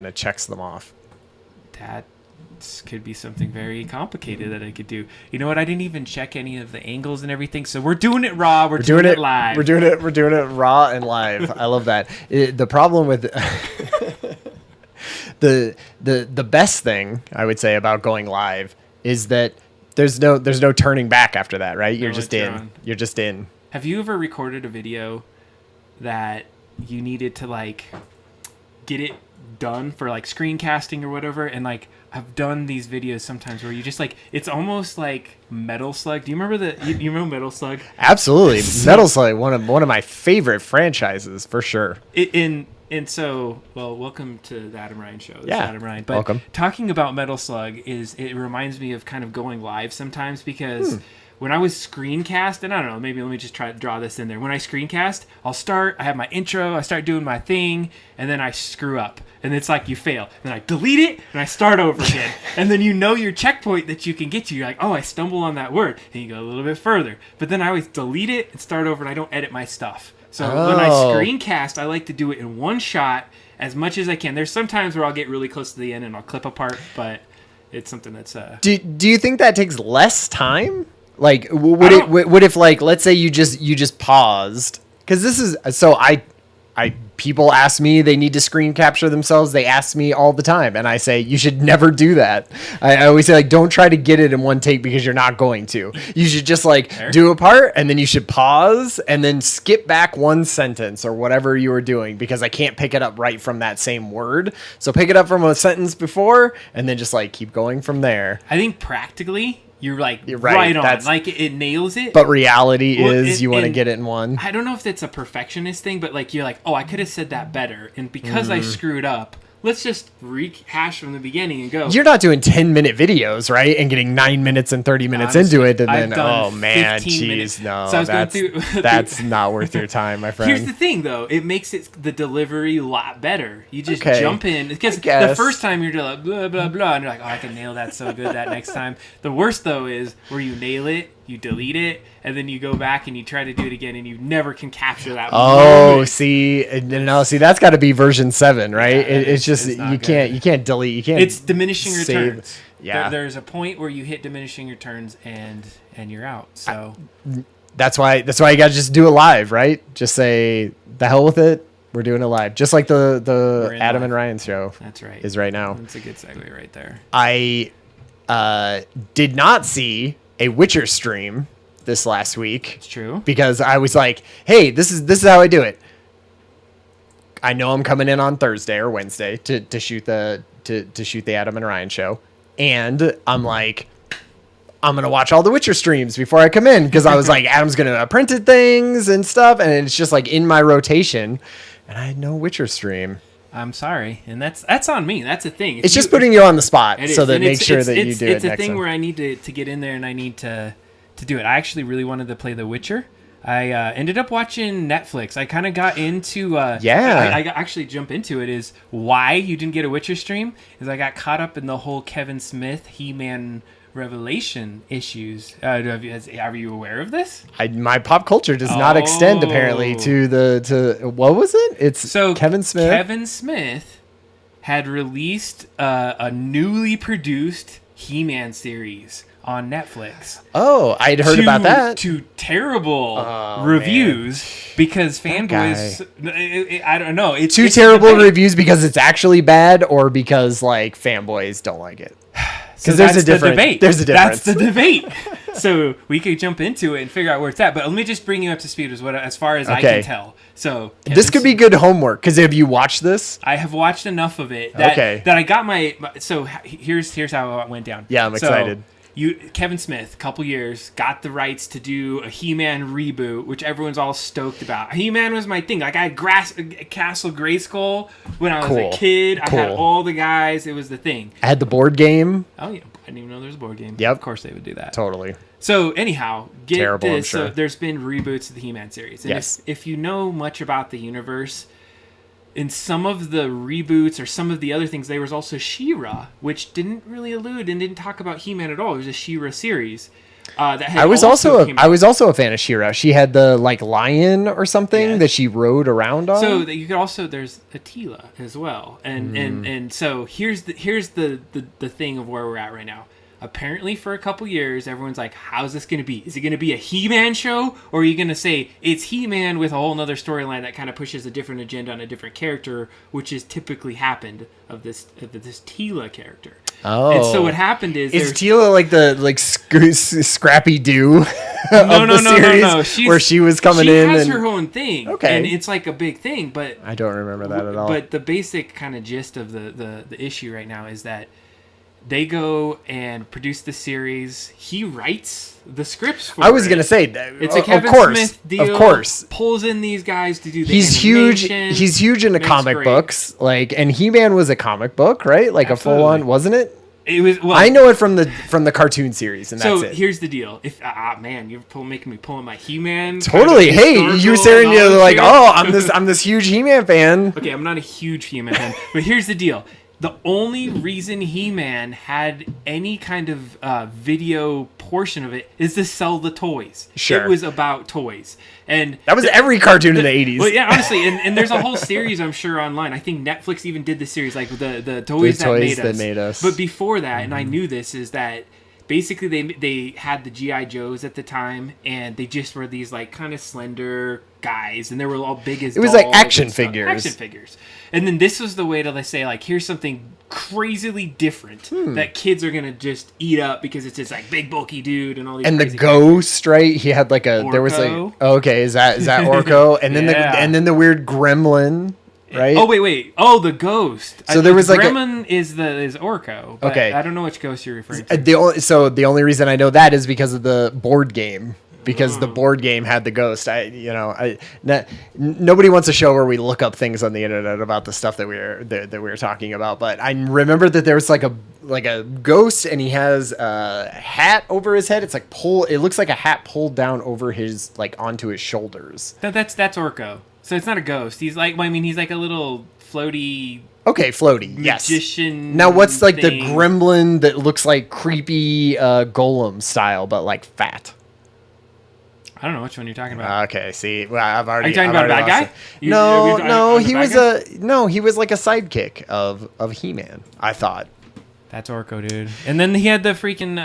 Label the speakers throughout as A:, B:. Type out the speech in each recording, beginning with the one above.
A: it checks them off.
B: That could be something very complicated that I could do. You know what? I didn't even check any of the angles and everything. So we're doing it raw. We're doing it live.
A: We're doing it raw and live. I love that. The problem with the best thing I would say about going live is that there's no turning back after that, right? You're just in. You're just in.
B: Have you ever recorded a video that you needed to like get it done for like screencasting or whatever, and like I've done these videos sometimes where you just like, it's almost like Metal Slug. Do you remember you remember Metal Slug?
A: Absolutely. Metal Slug, one of my favorite franchises for sure.
B: So, welcome to the Adam Ryan Show. This is
A: Yeah,
B: Adam Ryan. But
A: welcome.
B: Talking about Metal Slug it reminds me of kind of going live sometimes because when I was screencast, and I don't know, maybe let me just try to draw this in there. When I screencast, I have my intro, I start doing my thing, and then I screw up. And it's like you fail. Then I delete it, and I start over again. And then you know your checkpoint that you can get to. You're like, oh, I stumbled on that word. And you go a little bit further. But then I always delete it and start over, and I don't edit my stuff. So when I screencast, I like to do it in one shot as much as I can. There's some times where I'll get really close to the end and I'll clip apart, but it's something that's...
A: Do you think that takes less time? Like, would if, like, let's say you just paused? Because this is... So people ask me they need to screen capture themselves. They ask me all the time, and I say you should never do that. I always say, like, don't try to get it in one take because you're not going to. You should just like do a part, and then you should pause and then skip back one sentence or whatever you were doing, because I can't pick it up right from that same word. So pick it up from a sentence before, and then just like keep going from there.
B: I think practically you're right on. Like it nails it.
A: But reality is you want to get it in one.
B: I don't know if that's a perfectionist thing, but like you're like, oh, I could have said that better, and because I screwed up, let's just rehash from the beginning and go.
A: You're not doing 10-minute videos, right? And getting 9 minutes and 30 minutes into it, and then, oh man, jeez, no, so that's not worth your time, my friend.
B: Here's the thing, though. It makes the delivery a lot better. You just jump in. Because the first time you're just like, blah, blah, blah, and you're like, oh, I can nail that so good that next time. The worst, though, is where you nail it, you delete it, and then you go back and you try to do it again, and you never can capture that moment.
A: See, that's got to be version 7, right? Yeah, it's just you can't delete, you can't.
B: It's diminishing returns. Yeah, there's a point where you hit diminishing returns, and you're out. So
A: that's why you got to just do it live, right? Just say the hell with it. We're doing it live, just like the Adam and Ryan show.
B: That's right.
A: Is right now.
B: That's a good segue right there.
A: I did not see a Witcher stream this last week.
B: It's true.
A: Because I was like, hey, this is how I do it. I know I'm coming in on Thursday or Wednesday to shoot the Adam and Ryan show. And I'm like, I'm going to watch all the Witcher streams before I come in, because I was like, Adam's going to printed things and stuff, and it's just like in my rotation, and I had no Witcher stream.
B: I'm sorry, and that's on me. That's a thing.
A: It's just putting you on the spot, so that make sure that you do it.
B: It's a thing where I need to get in there, and I need to do it. I actually really wanted to play The Witcher. I ended up watching Netflix. I kind of got into I actually jump into it. Is why you didn't get a Witcher stream is I got caught up in the whole Kevin Smith He-Man Revelation issues. Are you aware of this?
A: My pop culture does not extend apparently to what was it? It's so Kevin Smith.
B: Kevin Smith had released a newly produced He-Man series on Netflix.
A: Oh, I'd heard about that.
B: To terrible reviews because fanboys. I don't know. It's
A: terrible reviews because it's actually bad, or because like fanboys don't like it.
B: Because there's a difference. There's a difference. That's the debate. So we could jump into it and figure out where it's at. But let me just bring you up to speed as far as I can tell. So
A: this could be good homework. Because have you watched this?
B: I have watched enough of it that I got my. So here's how it went down.
A: Yeah, I'm excited.
B: Kevin Smith, couple years, got the rights to do a He-Man reboot, which everyone's all stoked about. He-Man was my thing. Like I had Castle Grayskull when I was a kid. I had all the guys. It was the thing.
A: I had the board game.
B: Oh yeah, I didn't even know there was a board game.
A: Yep.
B: Of course they would do that.
A: Totally.
B: So anyhow,
A: Terrible,
B: this.
A: I'm sure.
B: So there's been reboots of the He-Man series. And
A: yes.
B: If you know much about the universe, in some of the reboots or some of the other things, there was also She-Ra, which didn't really allude and didn't talk about He-Man at all. It was a She-Ra series. That had
A: I was also
B: came out.
A: I was also a fan of She-Ra. She had the like lion or something
B: Yes.
A: that she rode around on.
B: So that you could also there's Attila as well, and so here's the thing of where we're at right now. Apparently, for a couple years, everyone's like, "How's this going to be? Is it going to be a He-Man show, or are you going to say it's He-Man with a whole nother storyline that kind of pushes a different agenda on a different character, which has typically happened of this Tila character?"
A: Oh,
B: and so what happened is
A: Tila like the Scrappy Doo of the series where she was coming in?
B: She has
A: and
B: her own thing,
A: Okay.
B: and it's like a big thing, but
A: I don't remember that at all.
B: But the basic kind of gist of the issue right now is that they go and produce the series. He writes the scripts for it.
A: I was going to say that.
B: It's a Kevin Smith deal.
A: Of course.
B: Pulls in these guys to do the
A: He's huge.
B: animation.
A: He's huge into
B: Makes
A: comic
B: great.
A: books. Like, and He-Man was a comic book, right? Like
B: Absolutely.
A: a full on, wasn't it?
B: It was. Well,
A: I know it from the cartoon series, and
B: so
A: that's it.
B: here's the deal. If man, you're making me pull in my He-Man.
A: Totally.
B: kind of
A: Hey, you're
B: historical
A: saying you're
B: knowledge
A: like,
B: here.
A: oh, I'm this huge He-Man fan.
B: Okay, I'm not a huge He-Man fan, but here's the deal. The only reason He-Man had any kind of video portion of it is to sell the toys.
A: Sure.
B: It was about toys. And
A: That was every cartoon in the 80s.
B: Well, yeah, honestly, and there's a whole series, I'm sure, online. I think Netflix even did the series, like the toys, that made us. But before that, and I knew this, is that basically they had the G.I. Joes at the time, and they just were these like kind of slender guys, and they were all big as
A: It was like
B: dolls
A: action
B: and stuff.
A: figures.
B: Action figures. And then this was the way to say, like, here's something crazily different that kids are gonna just eat up because it's just like big bulky dude and all these.
A: And the
B: crazy
A: ghost, right? He had like a there was like
B: Orko.
A: okay, is that Orko? And then
B: Yeah.
A: the weird gremlin, right?
B: Oh wait! Oh, the ghost.
A: So there was like
B: Gremlin is Orko. But
A: Okay.
B: I don't know which ghost you're referring to.
A: the only reason I know that is because of the board game. Because the board game had the ghost. Nobody wants a show where we look up things on the internet about the stuff that we were talking about. But I remember that there was like a ghost, and he has a hat over his head. It's like it looks like a hat pulled down over his onto his shoulders.
B: That's Orko. So it's not a ghost. He's like, he's like a little floaty.
A: Okay, floaty. Yes.
B: Magician.
A: Now, what's like the
B: thing.
A: gremlin that looks like creepy golem style, but like fat?
B: I don't know which one you're talking about.
A: Okay, see, well, I've already.
B: Are you talking about a bad guy?
A: He was like a sidekick of He-Man. I thought.
B: That's Orko, dude. And then he had the freaking.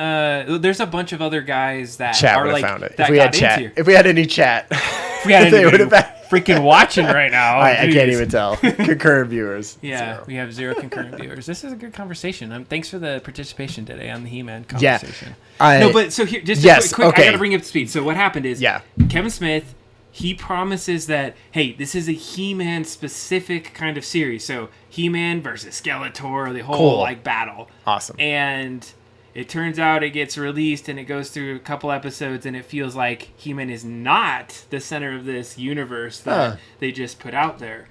B: There's a bunch of other guys that
A: Chat
B: are
A: would have
B: like
A: found it
B: that
A: if we had
B: got
A: chat.
B: into.
A: If we had any chat,
B: If we had
A: they
B: anybody
A: would have.
B: freaking watching right now.
A: I can't
B: Jeez.
A: even tell. Concurrent viewers.
B: Yeah,
A: 0.
B: we have 0 concurrent viewers. This is a good conversation. Thanks for the participation today on the He-Man conversation.
A: Yeah.
B: No, but so here, just quick,
A: okay.
B: I got to bring up to speed. So what happened is,
A: Yeah.
B: Kevin Smith, he promises that, hey, this is a He-Man specific kind of series. So He-Man versus Skeletor, the whole
A: Cool.
B: battle.
A: Awesome.
B: And it turns out it gets released and it goes through a couple episodes and it feels like He-Man is not the center of this universe that they just put out there.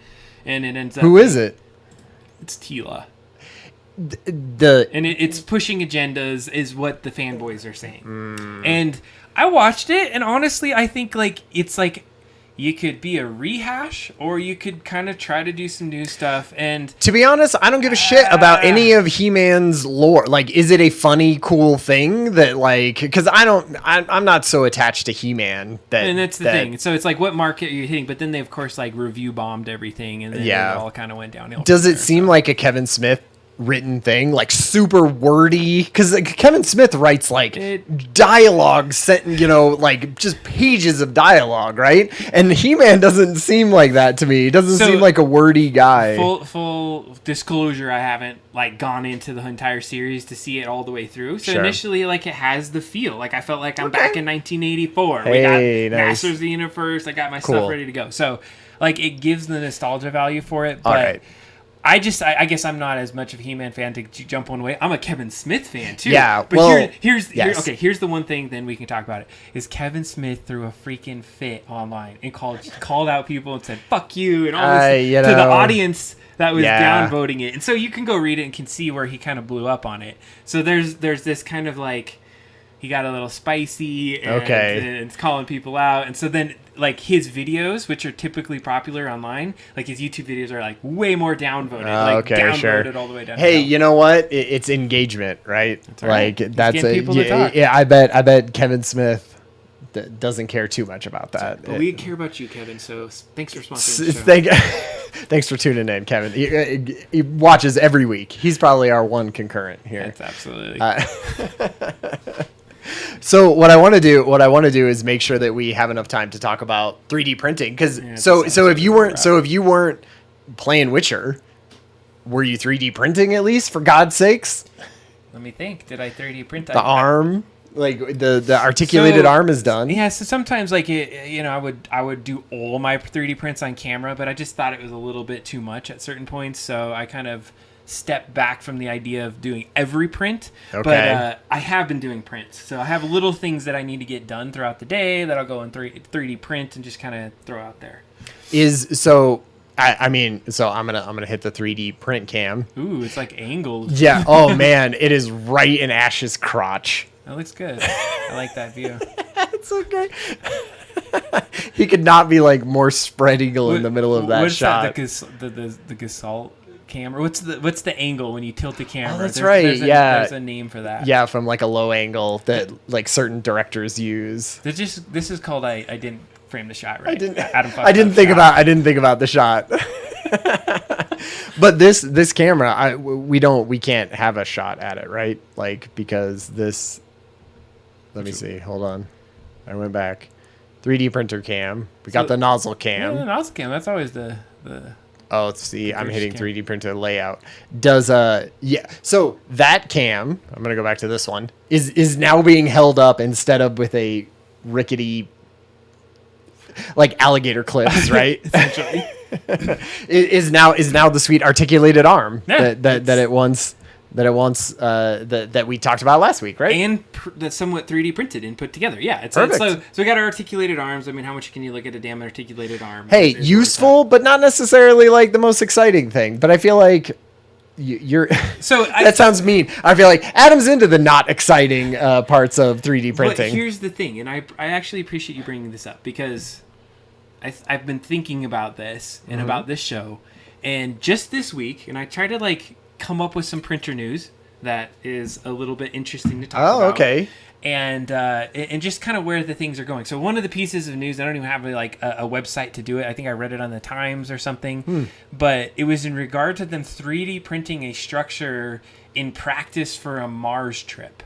B: And it ends up...
A: Who is it?
B: It's Tila.
A: The
B: And it's pushing agendas is what the fanboys are saying. And I watched it, and honestly, I think it's like you could be a rehash, or you could kind of try to do some new stuff. And
A: to be honest, I don't give a shit about any of He-Man's lore. Like, is it a funny, cool thing that because I'm not so attached to He-Man that.
B: and that's the thing. So it's like, what market are you hitting? But then they, of course, review bombed everything, and then it all kind of went downhill.
A: Does it seem like a Kevin Smith written thing, like super wordy? Because Kevin Smith writes dialogue set, just pages of dialogue, right? And He-Man doesn't seem like that to me. He doesn't seem like a wordy guy.
B: Full disclosure, I haven't gone into the entire series to see it all the way through. So
A: Sure.
B: initially, it has the feel. I felt like I'm back in 1984.
A: Hey,
B: we got
A: nice.
B: Masters of the Universe. I got my
A: Cool.
B: stuff ready to go. So it gives the nostalgia value for it. But
A: All right.
B: I guess I'm not as much of a He-Man fan to jump one way. I'm a Kevin Smith fan too.
A: Yeah,
B: but
A: well,
B: here's
A: yes.
B: here's the one thing. Then we can talk about it. Is Kevin Smith threw a freaking fit online and called out people and said "fuck you" and all this to the audience that was downvoting it. And so you can go read it and can see where he kind of blew up on it. So there's this kind of he got a little spicy and,
A: Okay.
B: and it's calling people out. And so then like his videos, which are typically popular online, like his YouTube videos are like way more downvoted, like downvoted all the way down.
A: Hey, you know what? It's engagement, right?
B: That's right.
A: Like that's
B: getting people to talk.
A: Yeah, I bet Kevin Smith doesn't care too much about that.
B: But we care about you, Kevin. So thanks for sponsoring the show.
A: Thanks for tuning in, Kevin. He watches every week. He's probably our one concurrent here.
B: That's absolutely.
A: So what I want to do is make sure that we have enough time to talk about 3D printing, because so if you weren't playing Witcher, were you 3D printing at least, for God's sakes?
B: Let me think. Did I 3D print
A: the arm? Like the articulated arm is done.
B: Yeah, so sometimes like I would do all my 3D prints on camera, but I just thought it was a little bit too much at certain points, so I kind of stepped back from the idea of doing every print.
A: Okay.
B: But I have been doing prints, so I have little things that I need to get done throughout the day that I'll go in 3D print and just kind of throw out there.
A: So I'm gonna hit the 3D print cam.
B: Ooh, it's like angled.
A: Yeah. Oh man, it is right in Ash's crotch.
B: That looks good. I like that view.
A: It's okay. He could not be like more spread eagle in the middle of that shot.
B: What's that? The Gestalt camera. What's the angle when you tilt the camera?
A: Oh, that's right.
B: There's a name for that.
A: Yeah, from like a low angle that like certain directors use.
B: This is called I didn't frame the shot right.
A: I didn't think about the shot. But this camera, we can't have a shot at it, right? Like, because this. Let me see. Hold on. I went back. 3D printer cam. We got the nozzle cam.
B: Yeah, the nozzle cam. That's always the.
A: Oh, let's see. I'm hitting 3D printer layout. So that cam, I'm gonna go back to this one, is now being held up instead of with a rickety, like alligator clips, right?
B: Essentially.
A: is now the sweet articulated arm
B: Yeah,
A: that we talked about last week, right?
B: And that's somewhat 3D printed and put together. Yeah,
A: Perfect.
B: So we got our articulated arms. I mean, how much can you look at a damn articulated arm?
A: Hey, useful, but not necessarily like the most exciting thing. But I feel like you're. That sounds mean. I feel like Adam's into the not exciting parts of 3D printing.
B: But here's the thing, and I actually appreciate you bringing this up, because I've been thinking about this and about this show, and just this week, and I try to like come up with some printer news that is a little bit interesting to talk about.
A: Oh, okay.
B: And just kind of where the things are going. So one of the pieces of news, I don't even have like a website to do it. I think I read it on the Times or something. But it was in regard to them 3D printing a structure in practice for a Mars trip.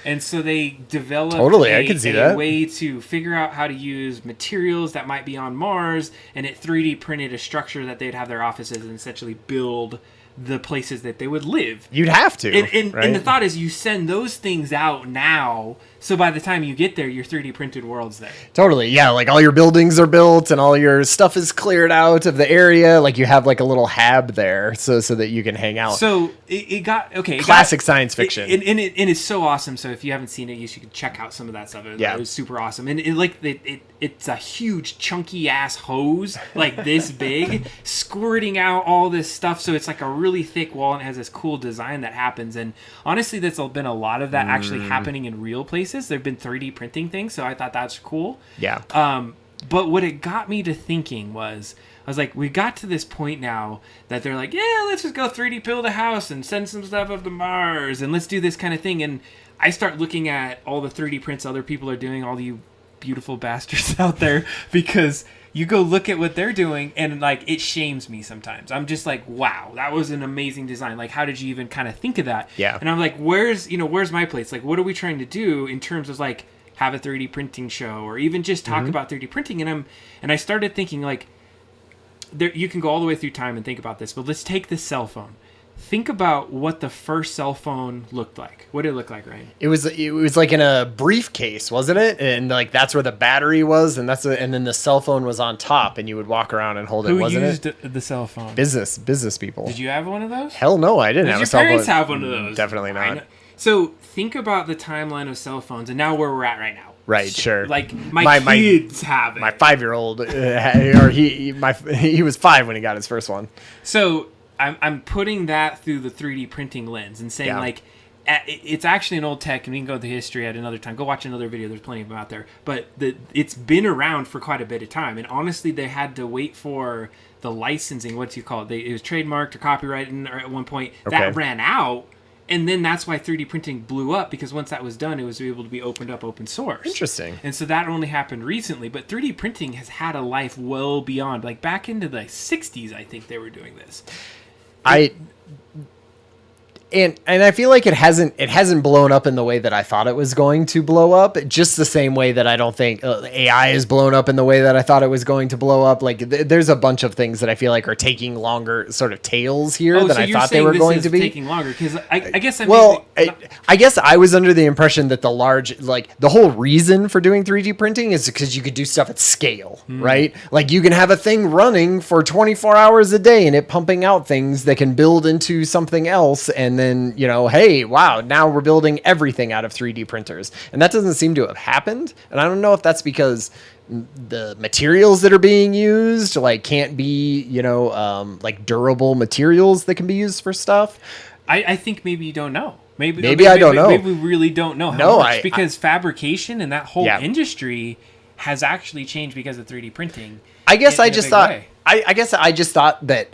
B: And so they developed a way to figure out how to use materials that might be on Mars, and it 3D printed a structure that they'd have their offices and essentially build the places that they would live.
A: You'd have to.
B: And the thought is you send those things out now, so by the time you get there, your 3D printed world's there.
A: Totally. Yeah, like all your buildings are built and all your stuff is cleared out of the area. Like you have like a little hab there so that you can hang out.
B: So it got
A: classic science fiction.
B: And it's so awesome. So if you haven't seen it, you should check out some of that stuff. It was super awesome. And it's a huge chunky ass hose like this big squirting out all this stuff. So it's like a really thick wall, and it has this cool design that happens. And honestly, there's been a lot of that actually happening in real places. There've been 3D printing things, so I thought that's cool.
A: Yeah.
B: But what it got me to thinking was, I was like, we got to this point now that they're like, yeah, let's just go 3D build a house and send some stuff up to Mars, and let's do this kind of thing. And I start looking at all the 3D prints other people are doing, all you beautiful bastards out there, because you go look at what they're doing, and like it shames me sometimes. I'm just like, wow, that was an amazing design. Like, how did you even kind of think of that?
A: Yeah.
B: And I'm like, where's my place? Like, what are we trying to do in terms of like have a 3D printing show, or even just talk about 3D printing? And I started thinking like, you can go all the way through time and think about this, but let's take the cell phone. Think about what the first cell phone looked like. What did it look like, Ryan?
A: It was like in a briefcase, wasn't it? And like that's where the battery was, and and then the cell phone was on top, and you would walk around and hold it. Wasn't it?
B: Who used the cell phone?
A: Business people.
B: Did you have one of those?
A: Hell no, I didn't have a cell phone.
B: Did your parents have one of those?
A: Definitely not.
B: So think about the timeline of cell phones, and now where we're at right now.
A: Right, sure.
B: Like my kids have it.
A: My 5-year-old, or he was 5 when he got his first one.
B: So I'm putting that through the 3D printing lens and saying like, it's actually an old tech, and we can go to the history at another time. Go watch another video. There's plenty of them out there. But it's been around for quite a bit of time. And honestly, they had to wait for the licensing. What do you call it? It was trademarked or copyrighted at one point.
A: Okay.
B: That ran out. And then that's why 3D printing blew up, because once that was done, it was able to be opened up open source.
A: Interesting.
B: And so that only happened recently. But 3D printing has had a life well beyond. Like back into the 60s, I think they were doing this.
A: And I feel like it hasn't blown up in the way that I thought it was going to blow up. Just the same way that I don't think AI is blown up in the way that I thought it was going to blow up. Like there's a bunch of things that I feel like are taking longer sort of tails here than I thought they were going to be.
B: Taking longer because I guess
A: I guess I was under the impression that the whole reason for doing 3D printing is because you could do stuff at scale, right? Like you can have a thing running for 24 hours a day and it pumping out things that can build into something else, and then, hey, wow, now we're building everything out of 3D printers. And that doesn't seem to have happened. And I don't know if that's because the materials that are being used can't be, like durable materials that can be used for stuff.
B: I think maybe you don't know. Maybe
A: I don't know.
B: Maybe we really don't know how much, because fabrication and that whole industry has actually changed because of 3D printing. I guess I just
A: thought that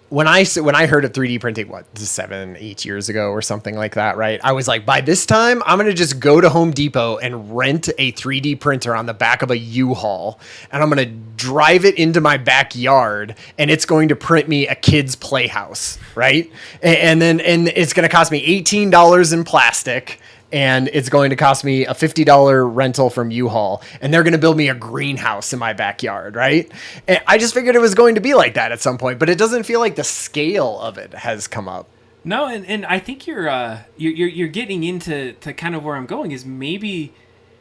A: when I heard of 3D printing, 7-8 years ago or something like that, right? I was like, by this time, I'm going to just go to Home Depot and rent a 3D printer on the back of a U-Haul, and I'm going to drive it into my backyard, and it's going to print me a kid's playhouse, right? And it's going to cost me $18 in plastic, and it's going to cost me a $50 rental from U-Haul, and they're going to build me a greenhouse in my backyard, right? And I just figured it was going to be like that at some point, but it doesn't feel like the scale of it has come up.
B: No, and I think you're getting into kind of where I'm going is maybe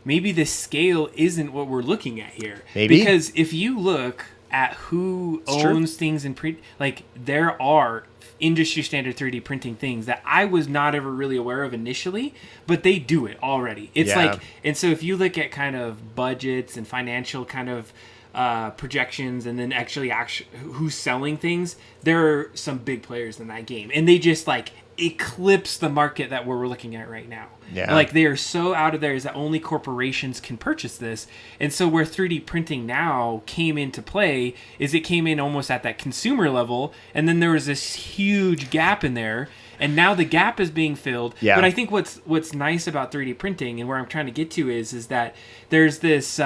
B: the scale isn't what we're looking at here.
A: Maybe.
B: Because if you look at who owns things in there are industry standard 3D printing things that I was not ever really aware of initially, but they do it already. It's and so if you look at kind of budgets and financial kind of projections, and then actually who's selling things, there are some big players in that game, and they just eclipse the market that we're looking at right now. Yeah. They are so out of there is that only corporations can purchase this. And so where 3D printing now came into play is it came in almost at that consumer level, and then there was this huge gap in there, and now the gap is being filled. Yeah. But I think what's nice about 3D printing, and where I'm trying to get to is that there's this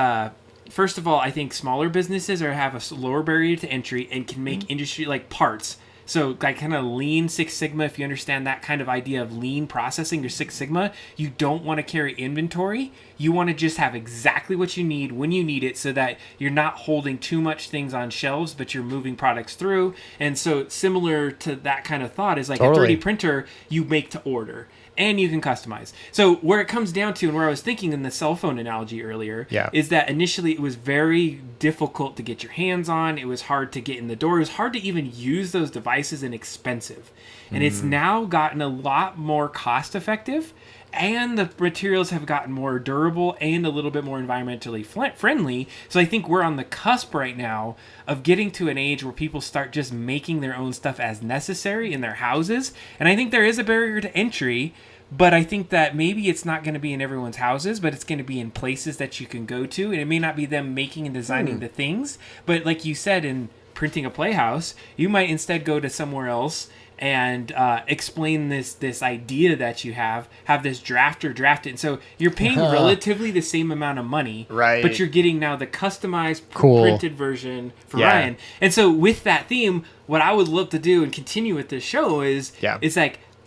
B: first of all, I think smaller businesses have a lower barrier to entry and can make industry parts. So kind of lean Six Sigma, if you understand that kind of idea of lean processing, your Six Sigma, you don't want to carry inventory. You want to just have exactly what you need when you need it, so that you're not holding too much things on shelves, but you're moving products through. And so similar to that kind of thought is a 3D printer you make to order. And you can customize. So where it comes down to, and where I was thinking in the cell phone analogy earlier, is that initially it was very difficult to get your hands on. It was hard to get in the door. It was hard to even use those devices, and expensive. And it's now gotten a lot more cost effective, and the materials have gotten more durable and a little bit more environmentally friendly. So I think we're on the cusp right now of getting to an age where people start just making their own stuff as necessary in their houses. And I think there is a barrier to entry, but I think that maybe it's not going to be in everyone's houses, but it's going to be in places that you can go to. And it may not be them making and designing the things, but like you said, in printing a playhouse, you might instead go to somewhere else and explain this idea that you have this drafter draft it. And so you're paying relatively the same amount of money, right? But you're getting now the customized printed version for Ryan. And so with that theme, what I would love to do and continue with this show is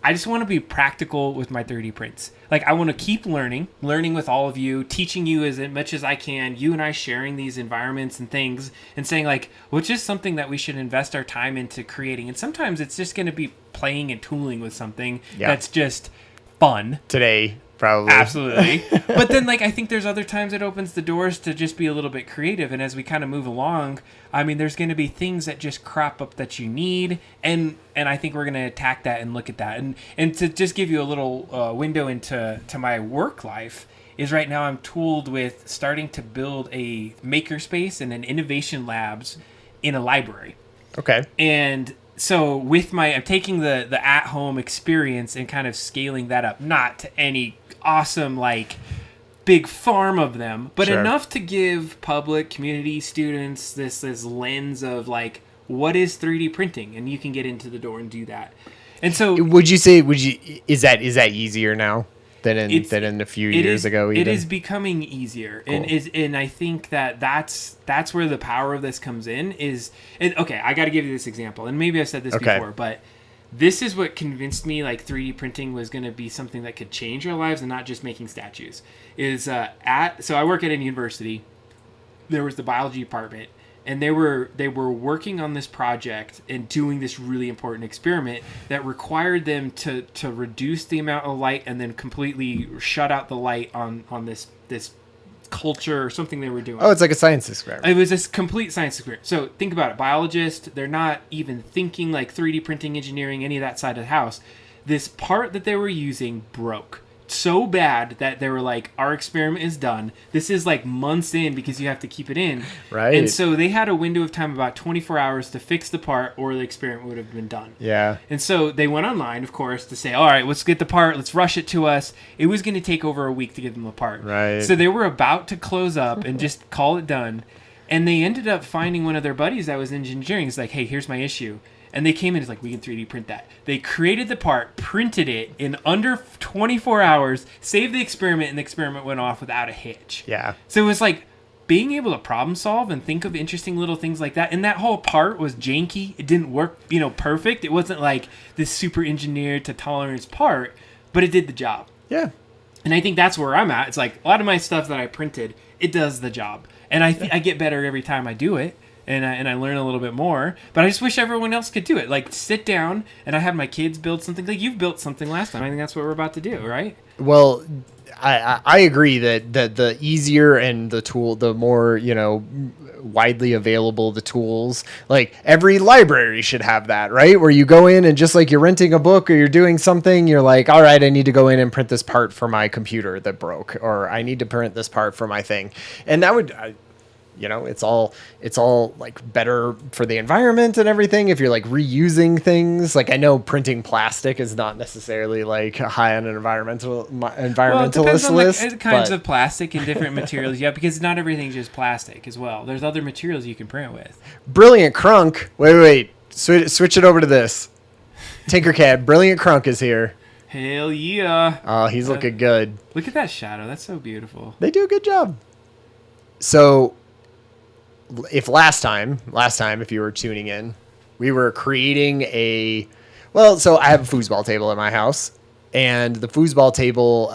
B: I just want to be practical with my 3D prints. I want to keep learning with all of you, teaching you as much as I can, you and I sharing these environments and things, and saying what's just something that we should invest our time into creating. And sometimes it's just going to be playing and tooling with something that's just fun.
A: Today, probably.
B: Absolutely. But then I think there's other times it opens the doors to just be a little bit creative. And as we kind of move along, I mean, there's going to be things that just crop up that you need. And I think we're going to attack that and look at that. And to just give you a little window into my work life is right now I'm tooled with starting to build a makerspace and an innovation labs in a library.
A: Okay.
B: And so with I'm taking the at home experience and kind of scaling that up, not to any awesome like big farm of them, but
A: Sure.
B: enough to give public community students this lens of like, what is 3D printing, and you can get into the door and do that. And so
A: is that easier now than in a few years ago? Even?
B: It is becoming easier, cool. and I think that's where the power of this comes in. Okay, I got to give you this example, and maybe I've said this before, but this is what convinced me like 3D printing was going to be something that could change our lives and not just making statues. So I work at a university. There was the biology department, and they were working on this project and doing this really important experiment that required them to reduce the amount of light and then completely shut out the light on this culture or something they were doing.
A: Oh, it's like a science experiment.
B: It was a complete science experiment. So think about it. Biologists, they're not even thinking like 3D printing, engineering, any of that side of the house. This part that they were using broke so bad that they were like, our experiment is done. This is like months in because you have to keep it in.
A: Right.
B: And so they had a window of time about 24 hours to fix the part or the experiment would have been done.
A: Yeah.
B: And so they went online, of course, to say, all right, let's get the part. Let's rush it to us. It was going to take over a week to give them the part.
A: Right.
B: So they were about to close up and just call it done. And they ended up finding one of their buddies that was in engineering. He's like, hey, here's my issue. And they came in, it's like, we can 3D print that. They created the part, printed it in under 24 hours, saved the experiment, and the experiment went off without a hitch.
A: Yeah.
B: So it was like being able to problem solve and think of interesting little things like that. And that whole part was janky. It didn't work, perfect. It wasn't like this super engineered to tolerance part, but it did the job.
A: Yeah.
B: And I think that's where I'm at. It's like a lot of my stuff that I printed, it does the job. And I get better every time I do it. And I learn a little bit more, but I just wish everyone else could do it. Like sit down and I have my kids build something. Like you've built something last time. I think that's what we're about to do, right?
A: Well, I agree that the easier and the more widely available the tools. Like every library should have that, right? Where you go in and just like you're renting a book or you're doing something, you're like, all right, I need to go in and print this part for my computer that broke, or I need to print this part for my thing, and that would. It's all like better for the environment and everything. If you're like reusing things, like I know printing plastic is not necessarily like high on an environmentalist list.
B: The kinds of plastic and different materials. Yeah, because not everything's just plastic as well. There's other materials you can print with.
A: Brilliant Crunk. Wait. Switch it over to this. Tinkercad. Brilliant Crunk is here.
B: Hell yeah.
A: Oh, he's looking good.
B: Look at that shadow. That's so beautiful.
A: They do a good job. So if last time, if you were tuning in, we were creating so I have a foosball table at my house, and the foosball table,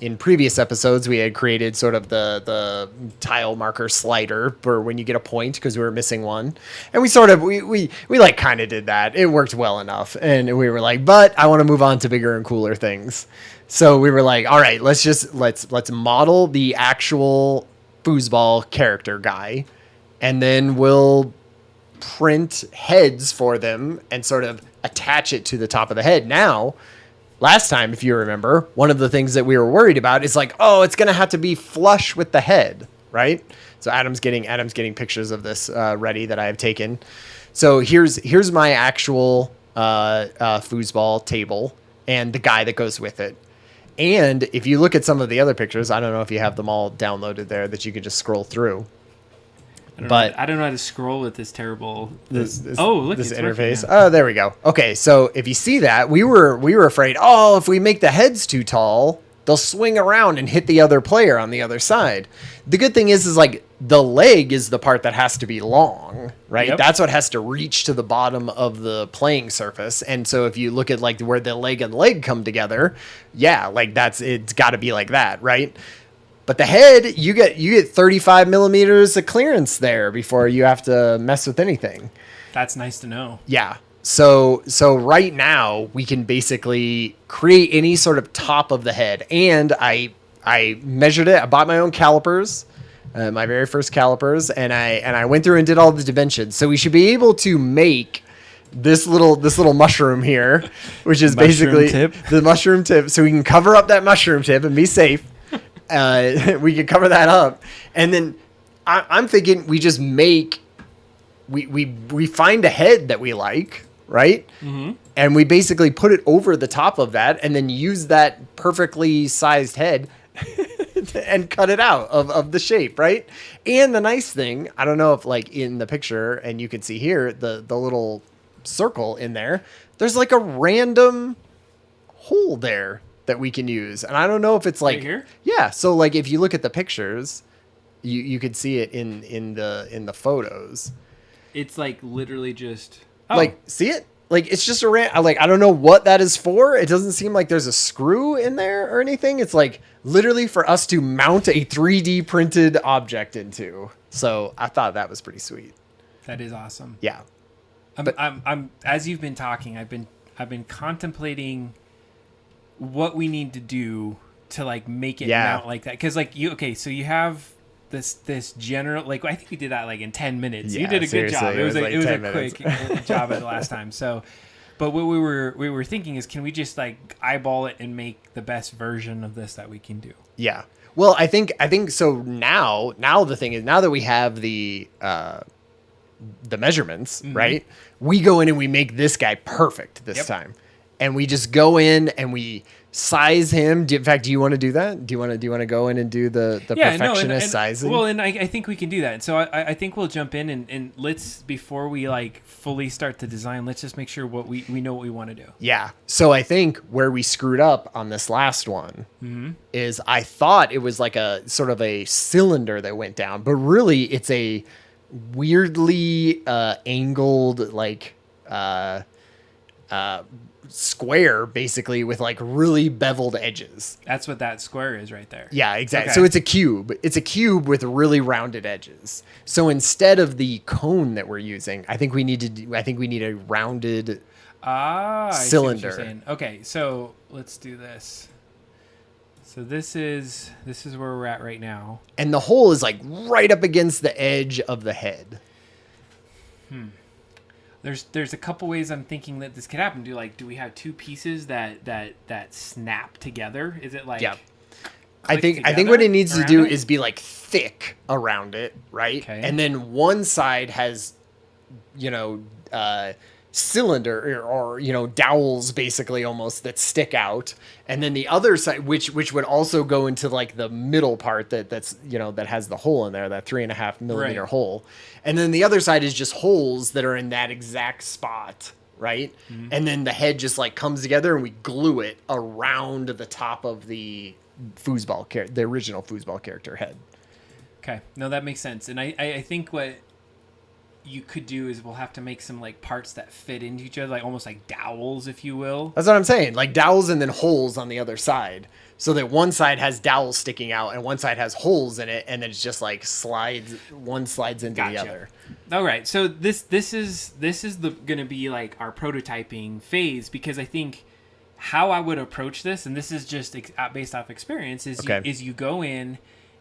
A: in previous episodes, we had created sort of the tile marker slider for when you get a point because we were missing one. And we like kind of did that. It worked well enough. And we were like, but I want to move on to bigger and cooler things. So we were like, all right, let's model the actual foosball character guy, and then we'll print heads for them and sort of attach it to the top of the head. Now, last time, if you remember, one of the things that we were worried about is like, oh, it's going to have to be flush with the head, right? So Adam's getting pictures of this ready that I have taken. So here's my actual foosball table and the guy that goes with it. And if you look at some of the other pictures, I don't know if you have them all downloaded there that you can just scroll through.
B: I don't know how to scroll with this terrible.
A: This
B: interface.
A: Oh, there we go. Okay, so if you see that, we were afraid. Oh, if we make the heads too tall, they'll swing around and hit the other player on the other side. The good thing is like the leg is the part that has to be long, right? Yep. That's what has to reach to the bottom of the playing surface. And so if you look at like where the leg and leg come together, yeah, like it's got to be like that, right? But the head, you get 35 millimeters of clearance there before you have to mess with anything.
B: That's nice to know.
A: Yeah. So right now we can basically create any sort of top of the head, and I measured it. I bought my own calipers, my very first calipers, and I went through and did all the dimensions. So we should be able to make this little mushroom here, which is basically the mushroom tip. So we can cover up that mushroom tip and be safe. We can cover that up, and then I'm thinking we just make we find a head that we like, right? Mm-hmm. And we basically put it over the top of that and then use that perfectly sized head and cut it out of the shape, right? And the nice thing, I don't know if like in the picture, and you can see here, the little circle in there, there's like a random hole there that we can use. And I don't know if it's like,
B: right here?
A: Yeah. So like if you look at the pictures, you could see it in the photos.
B: It's like literally just
A: like, see it? Like, it's just I don't know what that is for. It doesn't seem like there's a screw in there or anything. It's like literally for us to mount a 3D printed object into. So I thought that was pretty sweet.
B: That is awesome.
A: Yeah.
B: I'm as you've been talking, I've been contemplating what we need to do to like make it mount like that. Cause like so you have this general, like, I think we did that like in 10 minutes. You did a good job. It was a quick job at the last time. So, but what we were thinking is, can we just like eyeball it and make the best version of this that we can do?
A: Yeah. Well, I think so. Now the thing is, now that we have the measurements, right? We go in and we make this guy perfect this time. And we just go in and we size him. In fact, do you want to do that? Do you want to go in and do the perfectionist sizing?
B: Well, and I think we can do that. And so I think we'll jump in and let's, before we like fully start the design, let's just make sure we know what we want to do.
A: Yeah. So I think where we screwed up on this last one is I thought it was like a sort of a cylinder that went down, but really it's a weirdly angled like square, basically, with like really beveled edges.
B: That's what that square is right there.
A: Yeah, exactly. Okay. So it's a cube. It's a cube with really rounded edges. So instead of the cone that we're using, I think we need a rounded cylinder.
B: I see what you're saying. Okay, so let's do this. So this is where we're at right now.
A: And the hole is like right up against the edge of the head.
B: There's a couple ways I'm thinking that this could happen. Do we have two pieces that snap together? Is it like
A: I think what it needs to do is be like thick around it, right? Okay. And then one side has cylinder or dowels basically almost that stick out, and then the other side which would also go into like the middle part that's that has the hole in there, that 3.5 millimeter hole, and then the other side is just holes that are in that exact spot, right? And then the head just like comes together and we glue it around the top of the the original foosball character head.
B: Okay, no, that makes sense. And I think what you could do is we'll have to make some like parts that fit into each other, like almost like dowels, if you will.
A: That's what I'm saying, like dowels and then holes on the other side, so that one side has dowels sticking out and one side has holes in it, and then it's just like one slides into the other.
B: All right, so this is gonna be like our prototyping phase, because I think how I would approach this, and this is just based off experience, is you go in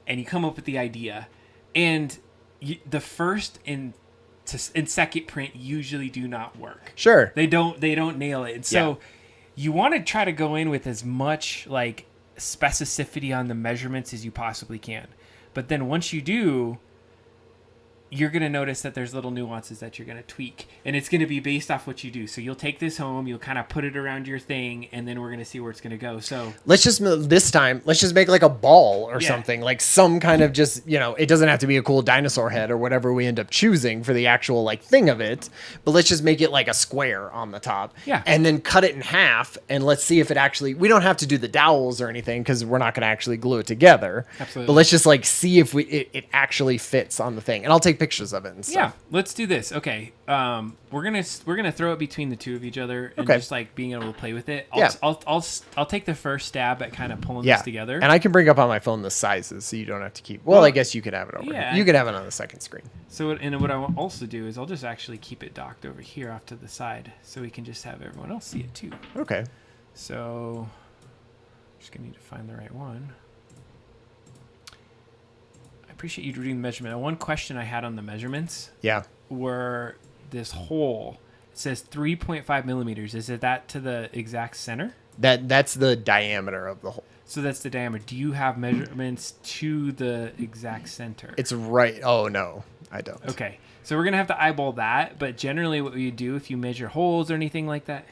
B: and you come up with the idea, and the first and second print usually do not work.
A: Sure.
B: They don't nail it. And so you want to try to go in with as much like specificity on the measurements as you possibly can. But then once you do, you're going to notice that there's little nuances that you're going to tweak, and it's going to be based off what you do. So you'll take this home, you'll kind of put it around your thing, and then we're going to see where it's going to go. So
A: let's just make like a ball or something, like some kind of just, it doesn't have to be a cool dinosaur head or whatever we end up choosing for the actual like thing of it, but let's just make it like a square on the top, and then cut it in half, and let's see if it actually, we don't have to do the dowels or anything because we're not going to actually glue it together.
B: Absolutely.
A: But let's just like see if it actually fits on the thing, and I'll take pictures of it and stuff.
B: Yeah, let's do this. Okay, we're gonna throw it between the two of each other and just like being able to play with it. I'll take the first stab at kind of pulling this together.
A: And I can bring up on my phone the sizes, so you don't have to keep. Well, I guess you could have it over. You could have it on the second screen.
B: So what I will also do is I'll just actually keep it docked over here off to the side, so we can just have everyone else see it too.
A: Okay.
B: So, just gonna need to find the right one. Appreciate you reading the measurement. One question I had on the measurements were this hole. It says 3.5 millimeters. Is it that to the exact center?
A: That's the diameter of the hole.
B: So that's the diameter. Do you have measurements to the exact center?
A: It's right. Oh, no, I don't.
B: Okay. So we're going to have to eyeball that. But generally what you do if you measure holes or anything like that,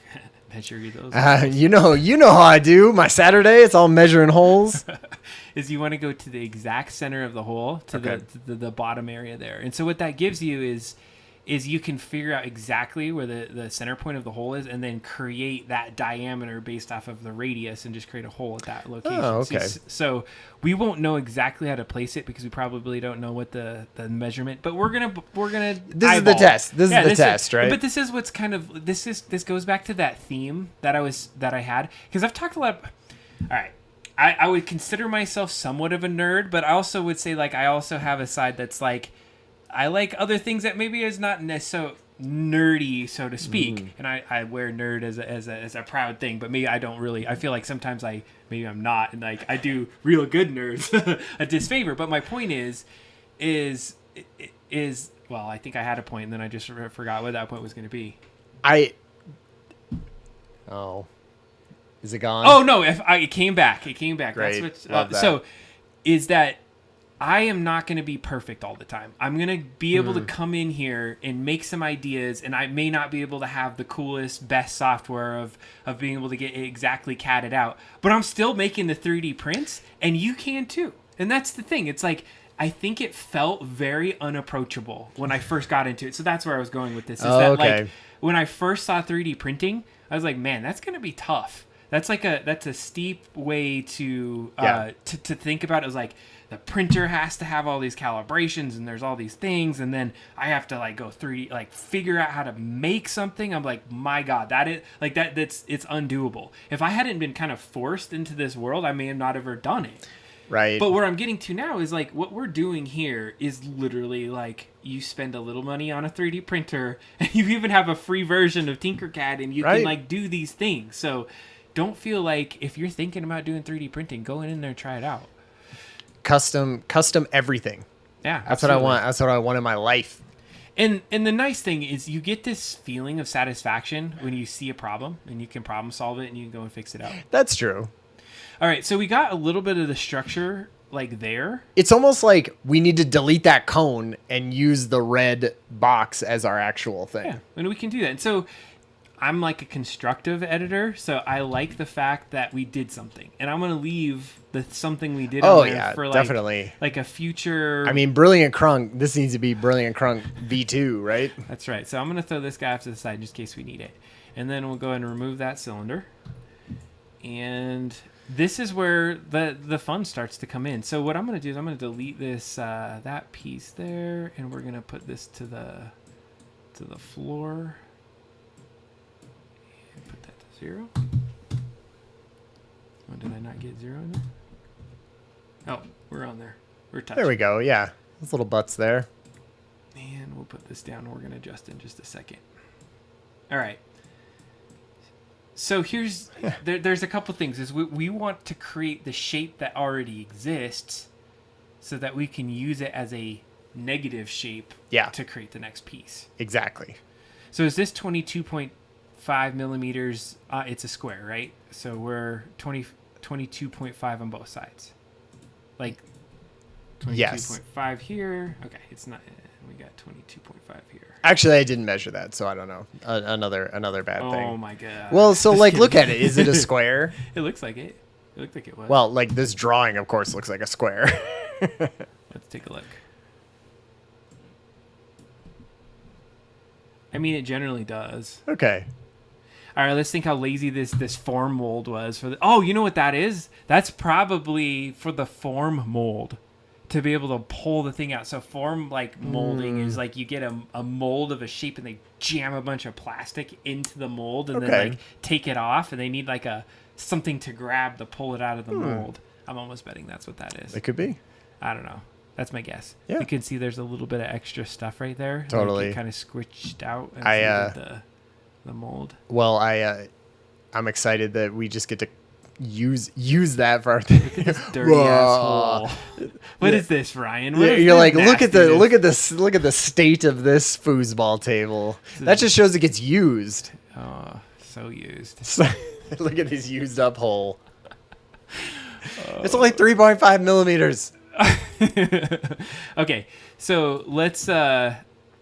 B: measure those.
A: You know how I do. My Saturday, it's all measuring holes.
B: Is you want to go to the exact center of the hole, to the bottom area there. And so what that gives you is you can figure out exactly where the center point of the hole is and then create that diameter based off of the radius and just create a hole at that location.
A: Oh, okay.
B: So we won't know exactly how to place it because we probably don't know what the measurement, but we're gonna
A: This is the test. This is the test, right?
B: But this is what's kind of this goes back to that theme that I had, because I've talked a lot. All right. I would consider myself somewhat of a nerd, but I also would say like I also have a side that's like I like other things that maybe is not so nerdy, so to speak. And I wear nerd as a proud thing, but maybe I don't really. I feel like sometimes maybe I'm not, and like I do real good nerds a disfavor. But my point is well, I think I had a point, and then I just forgot what that point was going to be.
A: Is it gone?
B: Oh no! It came back. It came back.
A: Great.
B: That's
A: Love that.
B: So is that. I am not going to be perfect all the time. I'm going to be able to come in here and make some ideas, and I may not be able to have the coolest, best software of being able to get it exactly catted out, but I'm still making the 3D prints, and you can too. And that's the thing. It's like, I think it felt very unapproachable when I first got into it. So that's where I was going with this. Like, when I first saw 3D printing, I was like, man, that's going to be tough. That's a steep way to think about it. It was like, the printer has to have all these calibrations and there's all these things, and then I have to like go 3D, like figure out how to make something. I'm like, my God, it's undoable. If I hadn't been kind of forced into this world, I may have not ever done it.
A: Right.
B: But where I'm getting to now is like what we're doing here is literally like you spend a little money on a 3D printer and you even have a free version of Tinkercad and you can like do these things. So don't feel like if you're thinking about doing 3D printing, go in there and try it out.
A: Custom everything.
B: Yeah,
A: that's what I want. That's what I want in my life.
B: And the nice thing is you get this feeling of satisfaction when you see a problem and you can problem solve it and you can go and fix it out.
A: That's true.
B: All right, so we got a little bit of the structure like there.
A: It's almost like we need to delete that cone and use the red box as our actual thing.
B: Yeah, and we can do that. And so I'm like a constructive editor, so I like the fact that we did something, and I'm gonna leave the something we did on there for like,
A: definitely
B: like a future.
A: I mean, Brilliant Crunk. This needs to be Brilliant Crunk V2, right?
B: That's right. So I'm gonna throw this guy off to the side just in case we need it, and then we'll go ahead and remove that cylinder. And this is where the fun starts to come in. So what I'm gonna do is I'm gonna delete this that piece there, and we're gonna put this to the floor. 0. Oh, did I not get 0 in there? Oh, we're on there. We're touching.
A: There we go. Yeah, those little butts there.
B: And we'll put this down. We're going to adjust in just a second. All right. So here's there's a couple things. Is we want to create the shape that already exists so that we can use it as a negative shape to create the next piece.
A: Exactly.
B: So is this 22.5 millimeters? It's a square, right? So we're 22.5 on both sides. Like 22.5 here. Okay, it's not. We got 22.5 here.
A: Actually, I didn't measure that, so I don't know. Another bad thing.
B: Oh my God.
A: Well, so like, look at it. Is it a square?
B: It looks like it. It looked like it was.
A: Well, like this drawing, of course, looks like a square.
B: Let's take a look. I mean, it generally does.
A: Okay.
B: All right, let's think how lazy this form mold was for the. Oh, you know what that is? That's probably for the form mold to be able to pull the thing out. So form like molding is like you get a mold of a shape and they jam a bunch of plastic into the mold and then like take it off, and they need like something to grab to pull it out of the mold. I'm almost betting that's what that is.
A: It could be.
B: I don't know. That's my guess.
A: Yeah.
B: You can see there's a little bit of extra stuff right there.
A: Totally.
B: Like kind of squished out and the mold.
A: Well, I'm excited that we just get to use that for our thing.
B: Look at this dirty asshole. What is this, Ryan?
A: You're like, look at the state of this foosball table. That just shows it gets used.
B: Oh, so used.
A: Look at his used up hole. It's only 3.5 millimeters.
B: Okay, so let's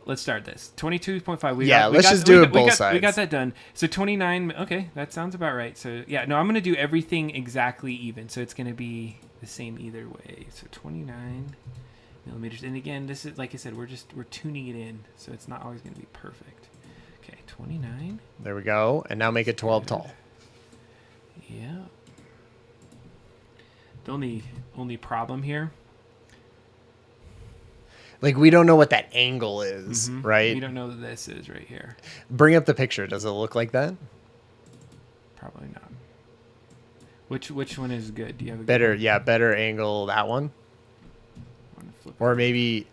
B: let's start this. 22.5.
A: Let's just do it both sides.
B: We got that done. So 29. Okay, that sounds about right. So yeah, no, I'm gonna do everything exactly even. So it's gonna be the same either way. So 29 millimeters. And again, this is like I said, we're tuning it in, so it's not always gonna be perfect. Okay, 29.
A: There we go. And now make it 12 tall.
B: Yeah. The only problem here.
A: Like, we don't know what that angle is, right?
B: We don't know that this is right here.
A: Bring up the picture. Does it look like that?
B: Probably not. Which one is good? Do you have a
A: better?
B: good one?
A: Yeah, better angle that one. Or maybe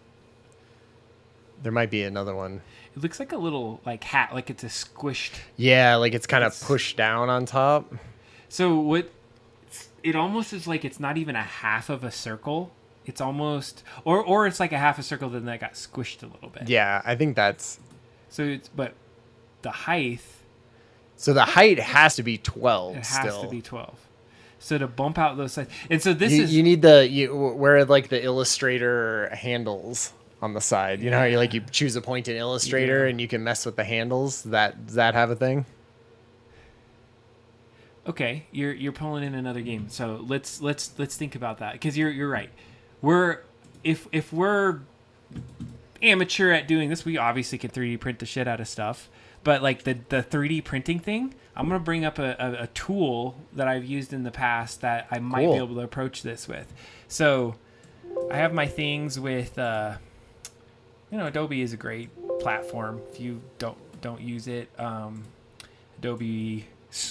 A: there might be another one.
B: It looks like a little like hat, like it's a squished.
A: Yeah, like it's kind of pushed down on top.
B: So what? It almost is like it's not even a half of a circle. It's almost, or it's like a half a circle, then that got squished a little bit.
A: Yeah, I think that's.
B: So but the height.
A: So the height has to be 12.
B: It has to be 12. So to bump out those sides, and so this is
A: you need where like the Illustrator handles on the side. You know how you choose a point in Illustrator and you can mess with the handles. Does that have a thing?
B: Okay, you're pulling in another game. So let's think about that, because you're right. If we're amateur at doing this, we obviously can 3D print the shit out of stuff. But like the 3D printing thing, I'm gonna bring up a tool that I've used in the past that I might be able to approach this with. So I have my things with Adobe is a great platform. If you don't use it, Adobe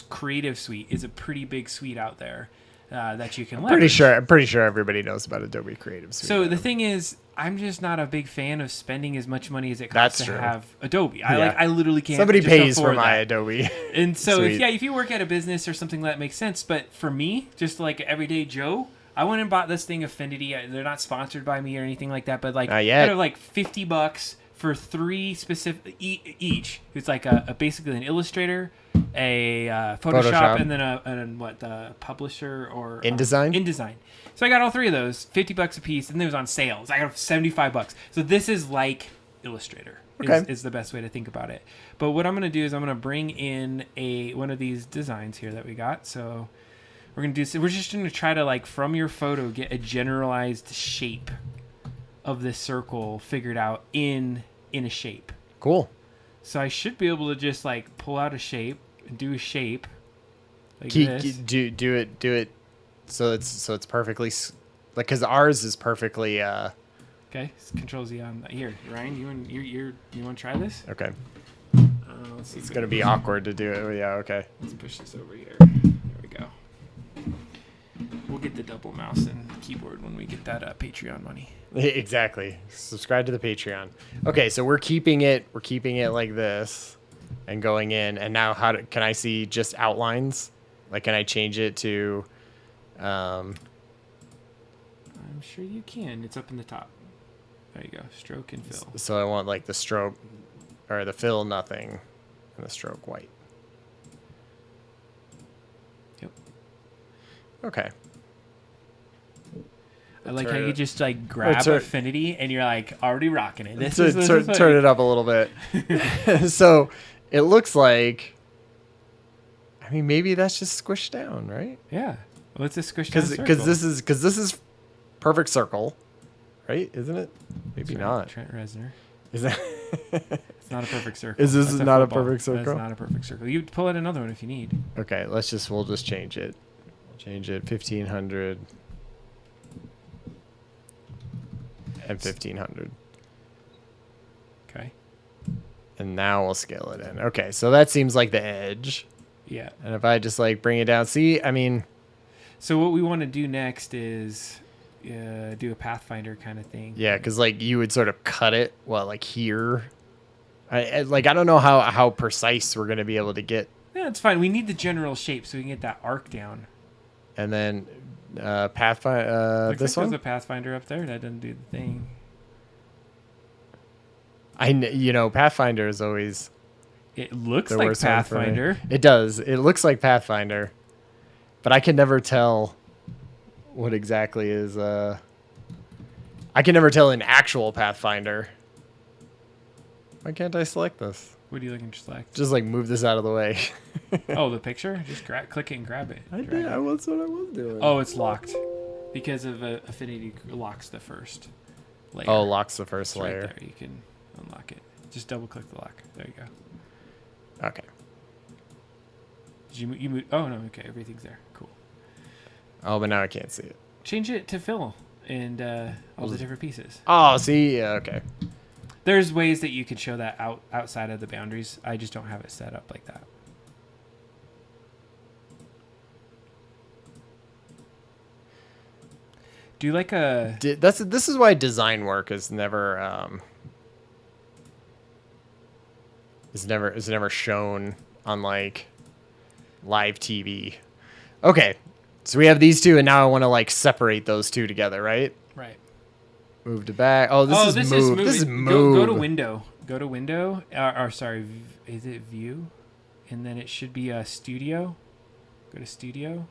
B: Creative Suite is a pretty big suite out there that you can leverage.
A: I'm pretty sure everybody knows about Adobe Creative Suite.
B: So the thing is, I'm just not a big fan of spending as much money as it costs to have Adobe. I literally can't.
A: Somebody
B: just
A: pays for
B: afford
A: my
B: that.
A: Adobe.
B: And so
A: Suite.
B: if you work at a business or something that makes sense, but for me, just like everyday Joe, I went and bought this thing Affinity. They're not sponsored by me or anything like that, but like out of like $50 for 3 specific each. It's like basically an Illustrator, a Photoshop, and then a publisher or
A: InDesign.
B: InDesign. So I got all 3 of those, $50 a piece, and it was on sales. I got $75. So this is like Illustrator. Is the best way to think about it. But what I'm going to do is I'm going to bring in one of these designs here that we got. So we're just going to try to, like, from your photo, get a generalized shape of this circle figured out in a shape.
A: Cool.
B: So I should be able to just like pull out a shape and do a shape like this.
A: Do it so it's perfectly like, because ours is perfectly
B: Okay, Control Z on here. Ryan, you want to try this?
A: Okay.
B: Let's see.
A: It's gonna be awkward to do it. Yeah. Okay.
B: Let's push this over here. There we go. We'll get the double mouse and keyboard when we get that Patreon money.
A: Exactly. Subscribe to the Patreon. Okay, so we're keeping it like this and going in. And now can I see just outlines? Like, can I change it to
B: I'm sure you can. It's up in the top. There you go. Stroke and fill.
A: So I want like the stroke or the fill nothing and the stroke white.
B: Yep.
A: Okay.
B: I like how you just like grab Affinity and you're like already rocking it.
A: Turn it up a little bit. So it looks like, I mean, maybe that's just squished down, right?
B: Yeah. Well, it's a squished down circle.
A: Because this is perfect circle, right? Isn't it? Maybe not.
B: Trent Reznor.
A: Is that?
B: It's not a perfect circle.
A: Is this not a perfect circle?
B: It's not a perfect circle. You pull out another one if you need.
A: Okay, we'll just change it. Change it 1500 and 1500.
B: Okay.
A: And now we'll scale it in. Okay, so that seems like the edge.
B: Yeah.
A: And if I just like bring it down, see, I mean.
B: So what we want to do next is do a Pathfinder kind of thing.
A: Yeah, because like you would sort of cut it, like here. I don't know how precise we're gonna be able to get.
B: Yeah, it's fine. We need the general shape so we can get that arc down.
A: And then Pathfinder, this one.
B: There's a Pathfinder up there. That doesn't do the thing.
A: Pathfinder is always.
B: It looks like Pathfinder.
A: It does. It looks like Pathfinder, but I can never tell what exactly is. I can never tell in actual Pathfinder. Why can't I select this?
B: What are you looking to select?
A: Just like move this out of the way.
B: Oh, the picture? Just click it and grab it.
A: I did. That's what I was doing.
B: Oh, it's locked because of Affinity locks the first layer.
A: Oh, locks the first
B: It's
A: layer.
B: right there. You can unlock it. Just double click the lock. There you go.
A: Okay.
B: Did you move? Oh no. Okay, everything's there. Cool.
A: Oh, but now I can't see it.
B: Change it to fill and all the different pieces.
A: Oh, see? Yeah, okay.
B: There's ways that you could show that outside of the boundaries. I just don't have it set up like that. Do like a...
A: This is why design work is never is never shown on like live TV. Okay. So we have these two, and now I want to like separate those two together, right?
B: Right.
A: Move to back. Oh, this is move. This is move.
B: Go to window. Go to window. Or sorry, is it view? And then it should be a studio. Go to studio,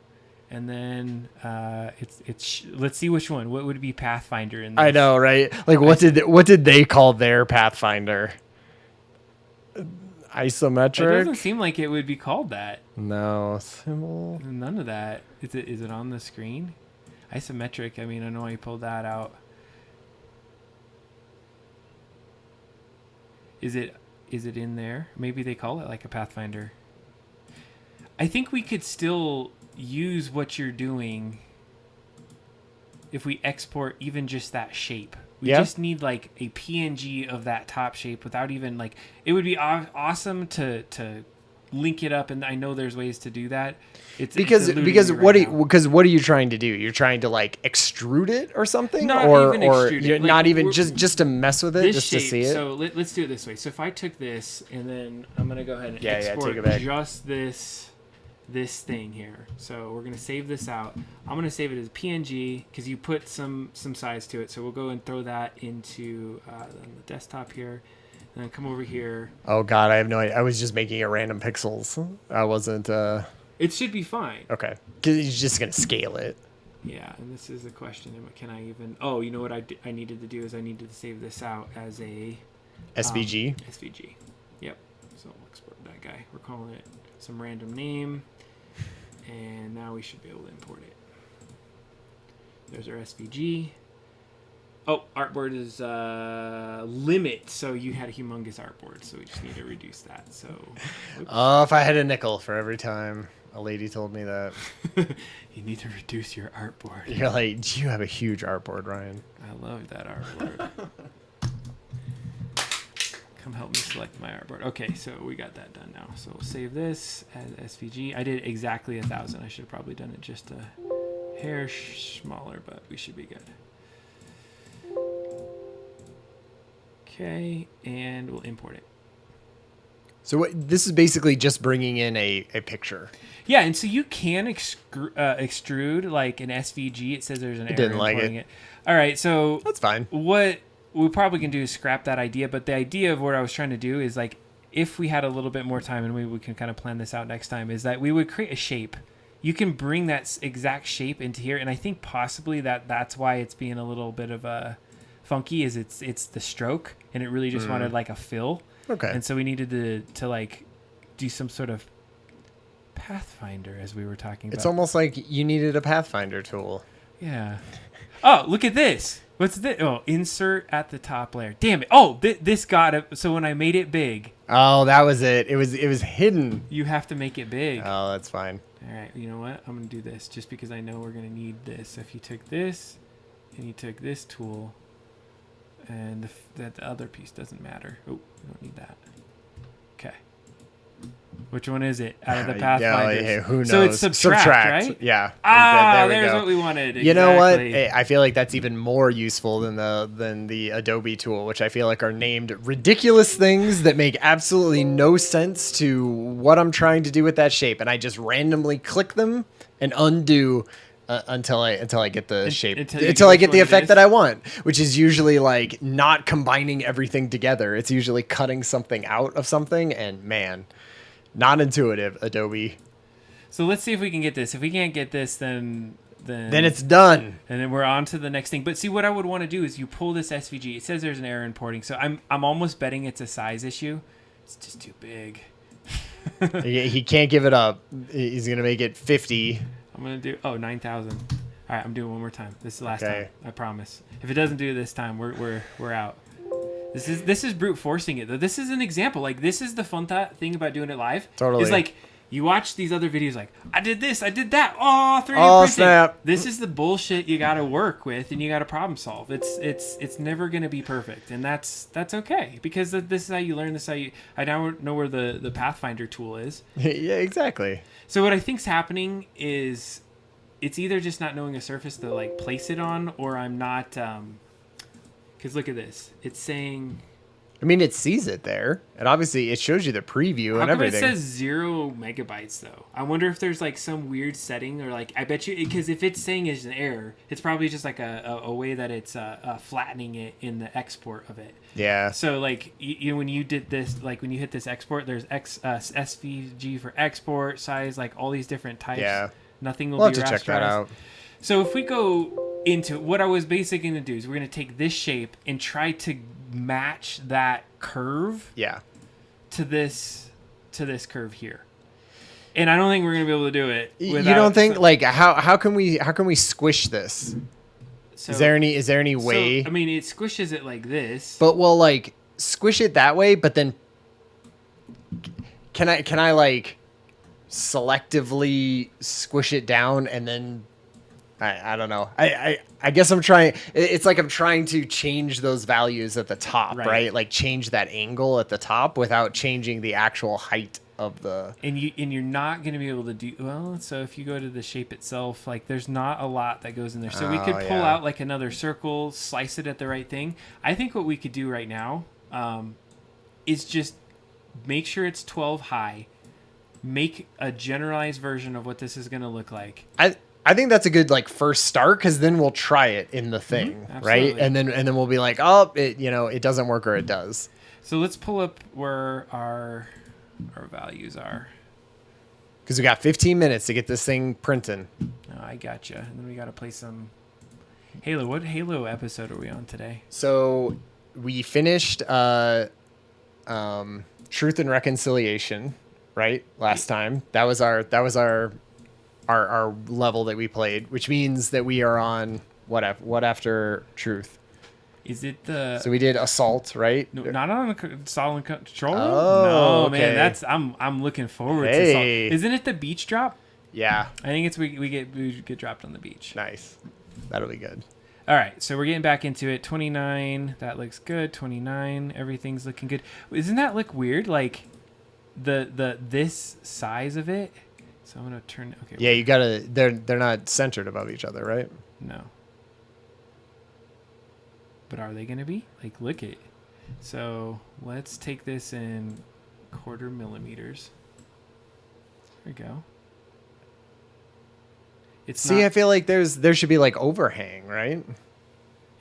B: and then let's see which one. What would be Pathfinder in this?
A: I know, right? Like what did they call their Pathfinder? Isometric?
B: It doesn't seem like it would be called that.
A: No, symbol.
B: None of that. Is it on the screen? Isometric. I mean, I know I pulled that out. Is it in there? Maybe they call it like a Pathfinder. I think we could still use what you're doing if we export even just that shape. We just need like a PNG of that top shape without even like, it would be awesome to link it up, and I know there's ways to do that.
A: Because what are you trying to do? You're trying to like extrude it or something, or you're
B: like,
A: not even just to mess with it, just
B: shape,
A: to see it.
B: So let's do it this way. So if I took this and then I'm gonna go ahead and export
A: take it back.
B: just this thing here. So we're gonna save this out. I'm gonna save it as PNG because you put some size to it. So we'll go and throw that into the desktop here. And then come over here.
A: Oh God, I have no idea. I was just making it random pixels. I wasn't.
B: It should be fine.
A: Okay, because you're just gonna scale it.
B: Yeah, and this is the question. Can I even? Oh, you know what I needed to do is I needed to save this out as a
A: SVG.
B: SVG. Yep. So we'll export that guy. We're calling it some random name, and now we should be able to import it. There's our SVG. Oh, artboard is limit, so you had a humongous artboard, so we just need to reduce that. So,
A: oh, if I had a nickel for every time a lady told me that.
B: You need to reduce your artboard.
A: You're like, do you have a huge artboard, Ryan?
B: I love that artboard. Come help me select my artboard. Okay, so we got that done now. So we'll save this as SVG. I did exactly 1,000. I should have probably done it just a hair smaller, but we should be good. Okay, and we'll import it.
A: So this is basically just bringing in a picture.
B: Yeah, and so you can extrude like an SVG. It says there's an error.
A: Didn't like it.
B: All right, so
A: that's fine.
B: What we probably can do is scrap that idea. But the idea of what I was trying to do is like, if we had a little bit more time, and we can kind of plan this out next time, is that we would create a shape. You can bring that exact shape into here, and I think possibly that's why it's being a little bit of a funky. Is it's the stroke, and it really just wanted like a fill.
A: Okay.
B: And so we needed to like do some sort of Pathfinder, as we were talking about.
A: It's almost like you needed a Pathfinder tool.
B: Yeah. Oh, look at this. What's this? Oh, insert at the top layer. Damn it. Oh, this got it. So when I made it big.
A: Oh, that was it. It was hidden.
B: You have to make it big.
A: Oh, that's fine.
B: All right. You know what? I'm going to do this just because I know we're going to need this. If you took this and you took this tool, and that the other piece doesn't matter. Oh, we don't need that. Okay. Which one is it out of the Pathfinders?
A: Yeah, who knows?
B: So it's subtract, right?
A: Yeah.
B: There's what we wanted. Exactly.
A: You know what? I feel like that's even more useful than the Adobe tool, which I feel like are named ridiculous things that make absolutely no sense to what I'm trying to do with that shape, and I just randomly click them and undo until I get the shape, until I get the effect that I want, which is usually like not combining everything together. It's usually cutting something out of something, and man, not intuitive, Adobe.
B: So let's see if we can get this. If we can't get this, then
A: then it's done.
B: And then we're on to the next thing. But see, what I would want to do is you pull this SVG. It says there's an error importing. So I'm almost betting it's a size issue. It's just too big.
A: He can't give it up. He's going to make it 50.
B: I'm going to do 9,000. All right, I'm doing one more time. This is the last
A: Okay.
B: time. I promise. If it doesn't do it this time, we're out. This is brute forcing it though. This is an example. Like, this is the fun thing about doing it live.
A: Totally.
B: It's like you watch these other videos like, I did this, I did that. Oh, 3D
A: Oh,
B: printing.
A: snap.
B: This is the bullshit you got to work with and you got to problem solve. It's never going to be perfect, and that's okay, because this is how you learn. This is how you. I now know where the Pathfinder tool is.
A: Yeah, exactly.
B: So what I think's happening is it's either just not knowing a surface to like place it on, or I'm not because look at this. It's saying,
A: I mean, it sees it there, and obviously it shows you the preview
B: how
A: and
B: come
A: everything.
B: it says 0 megabytes though? I wonder if there's like some weird setting, or like, I bet you, because if it's saying it's an error, it's probably just like a way that it's flattening it in the export of it.
A: Yeah.
B: So like you when you did this, like when you hit this export, there's SVG for export size, like all these different types.
A: Yeah.
B: Nothing will
A: We'll
B: be
A: have to check that
B: rasterized.
A: out.
B: So if we go into what I was basically going to do is we're going to take this shape and try to match that curve
A: Yeah.
B: to this curve here. And I don't think we're going to be able to do it.
A: You don't think like how can we squish this?
B: So,
A: Is there any way?
B: So, I mean, it squishes it like this.
A: But we'll like squish it that way, but then can I like selectively squish it down and then I don't know. I guess I'm trying. It's like I'm trying to change those values at the top, right? Like change that angle at the top without changing the actual height of the.
B: And you're not going to be able to do well. So if you go to the shape itself, like there's not a lot that goes in there. So we could pull out like another circle, slice it at the right thing. I think what we could do right now is just make sure it's 12 high. Make a generalized version of what this is going to look like.
A: I think that's a good like first start, because then we'll try it in the thing, right? And then we'll be like, oh, it doesn't work, or it does.
B: So let's pull up where our values are.
A: Because we got 15 minutes to get this thing printing.
B: Oh, I gotcha. And then we got to play some Halo. What Halo episode are we on today?
A: So we finished Truth and Reconciliation, right? Last time. That was our level that we played, which means that we are on what after Truth.
B: Is it the?
A: So we did Assault, right?
B: No, not on the Solid Control.
A: Oh,
B: no,
A: okay.
B: man, I'm looking forward to. Isn't it the beach drop?
A: Yeah,
B: I think it's we get dropped on the beach.
A: nice. That'll be good.
B: All right, so we're getting back into it. 29, that looks good. 29, everything's looking good. Doesn't that look weird? Like this size of it. So I'm gonna turn. Okay.
A: Yeah, you gotta. They're not centered above each other, right?
B: No. But are they gonna be? Like, look it. So let's take this in 1/4 millimeters. There we go.
A: I feel like there should be like overhang, right?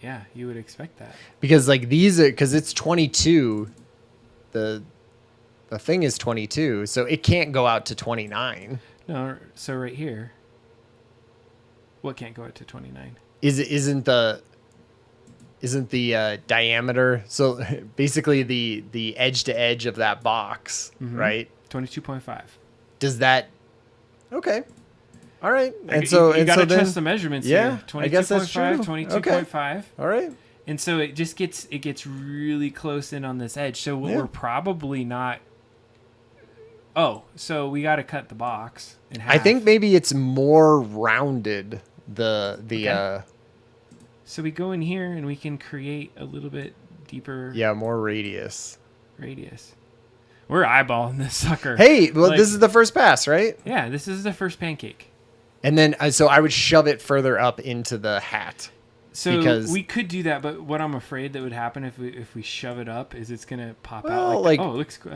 B: Yeah, you would expect that.
A: Because like because it's 22. The thing is 22, so it can't go out to 29.
B: No, so right here. What can't go out to 29?
A: Isn't the diameter, so basically the edge to edge of that box, right?
B: 22.5.
A: Does that? Okay. All right.
B: And so you got to test the measurements here. 22.5,
A: I guess that's true.
B: 22.5.
A: Okay. All right.
B: And so it gets really close in on this edge. So we're probably not. Oh, so we got to cut the box in half.
A: I think maybe it's more rounded. Okay.
B: So we go in here and we can create a little bit deeper.
A: Yeah, more radius.
B: We're eyeballing this sucker.
A: Hey, well, this is the first pass, right?
B: Yeah, this is the first pancake.
A: And then, so I would shove it further up into the hat.
B: So
A: because
B: we could do that, but what I'm afraid that would happen if we shove it up is it's gonna pop
A: Well,
B: out.
A: like
B: oh, it looks cool.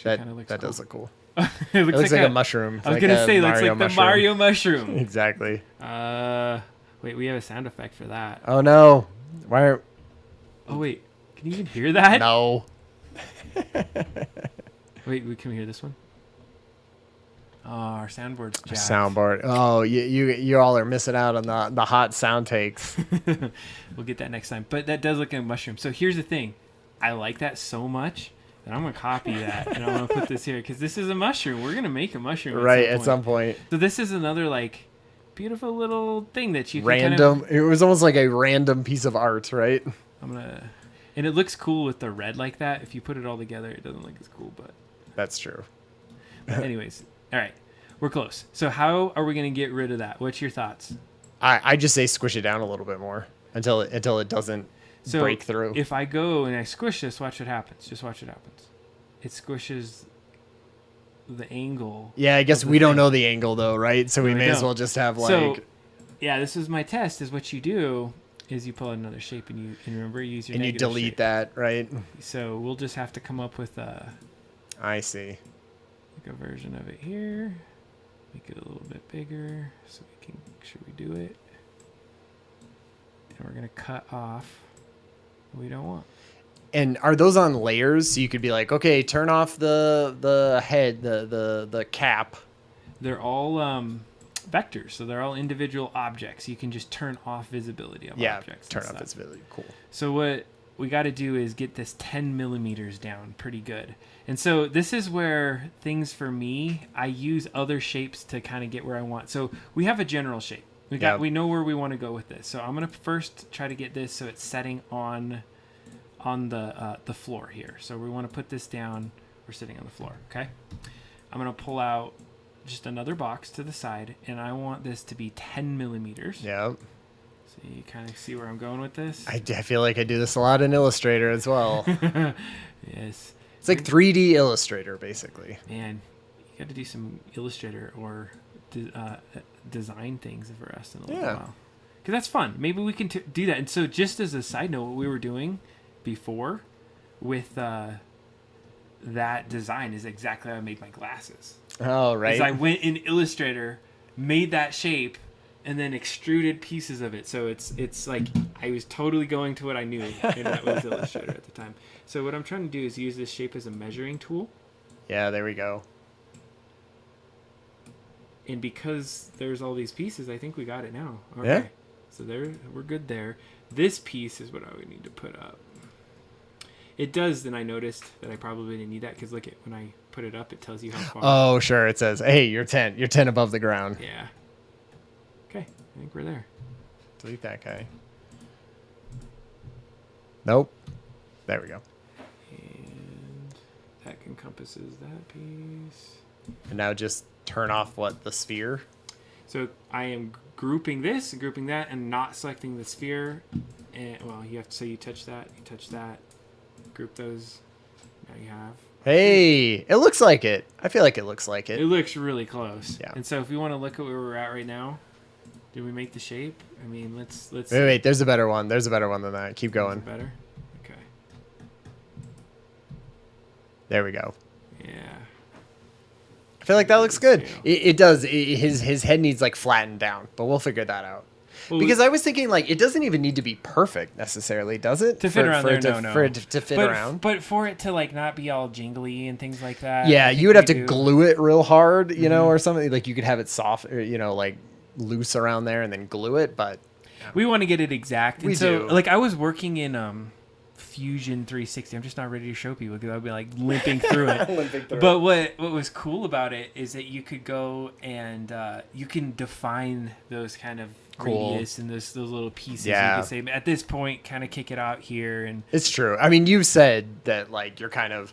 A: that
B: looks
A: that
B: cool.
A: does look cool.
B: It
A: looks like a mushroom.
B: I was gonna say it looks like
A: mushroom.
B: the Mario mushroom.
A: Exactly.
B: Wait, we have a sound effect for that.
A: Oh no! Why?
B: Oh wait, can you even hear that?
A: No.
B: Wait, can we hear this one? Our soundboard's jacked.
A: Soundboard. Oh, you all are missing out on the hot sound takes.
B: We'll get that next time. But that does look like a mushroom. So here's the thing. I like that so much that I'm going to copy that. And I'm going to put this here. Because this is a mushroom. We're going to make a mushroom
A: At some point.
B: So this is another, like, beautiful little thing that you can
A: random. It was almost like a random piece of art, right?
B: And it looks cool with the red like that. If you put it all together, it doesn't look as cool. But
A: that's true.
B: But anyways. All right. We're close. So how are we going to get rid of that? What's your thoughts?
A: I just say squish it down a little bit more until it doesn't break through.
B: If I go and I squish this, watch what happens. Just watch what happens. It squishes the angle.
A: Yeah, I guess we don't know the angle though, right? So we may as well just have like.
B: So, yeah, this is my test. Is what you do is you pull out another shape and you remember use your
A: and you delete
B: shape.
A: that, right?
B: So we'll just have to come up with a.
A: I see.
B: Like a version of it here. Make it a little bit bigger so we can make sure we do it. And we're going to cut off what we don't want.
A: And are those on layers? So you could be like, okay, turn off the head, the cap.
B: They're all vectors, so they're all individual objects. You can just turn off visibility of objects.
A: Turn off visibility. Cool.
B: So what we got to do is get this 10 millimeters down pretty good. And so this is where things for me, I use other shapes to kind of get where I want. So we have a general shape. We know where we want to go with this. So I'm going to first try to get this so it's setting on the floor here. So we want to put this down. We're sitting on the floor, okay? I'm going to pull out just another box to the side, and I want this to be 10 millimeters.
A: Yeah.
B: So you kind of see where I'm going with this?
A: I feel like I do this a lot in Illustrator as well.
B: Yes.
A: It's like 3D Illustrator, basically.
B: Man, you got to do some Illustrator or design things for us in a little while. Because that's fun. Maybe we can do that. And so just as a side note, what we were doing before with that design is exactly how I made my glasses.
A: Oh, right.
B: Is I went in Illustrator, made that shape, and then extruded pieces of it. So it's like I was totally going to what I knew, and that was Illustrator at the time. So what I'm trying to do is use this shape as a measuring tool.
A: Yeah, there we go.
B: And because there's all these pieces, I think we got it now. Okay.
A: Yeah.
B: So we're good there. This piece is what I would need to put up. It does, then I noticed that I probably didn't need that because look at when I put it up, it tells you how far.
A: Oh, sure. It says, hey, you're 10. You're 10 above the ground.
B: Yeah. Okay. I think we're there.
A: Delete that guy. Nope. There we go.
B: And that encompasses that piece.
A: And now just turn off the sphere?
B: So I am grouping this and grouping that and not selecting the sphere. And well, you have to say you touch that, group those. Now you have.
A: Hey, it looks like it. I feel like it looks like it.
B: It looks really close.
A: Yeah.
B: And so if we want to look at where we're at right now, did we make the shape? I mean, let's.
A: Wait. There's a better one. There's a better one than that. Keep going.
B: Better. Okay.
A: There we go.
B: Yeah.
A: I feel like that looks good. It does. His head needs like flattened down, but we'll figure that out. Well, because I was thinking like it doesn't even need to be perfect necessarily, does it?
B: To fit around there, no.
A: For it to fit around.
B: But for it to like not be all jingly and things like that.
A: Yeah, you would have to glue it real hard, you know, or something. Like you could have it soft, or, you know, like loose around there and then glue it. But
B: we want to get it exact.
A: We
B: so,
A: do.
B: Like I was working in Fusion 360. I'm just not ready to show people because I'll be like limping through it. But what was cool about it is that you could go and you can define those kind of radius and those little pieces.
A: Yeah.
B: You can say at this point, kind of kick it out here, and
A: it's true. I mean, you said that like you're kind of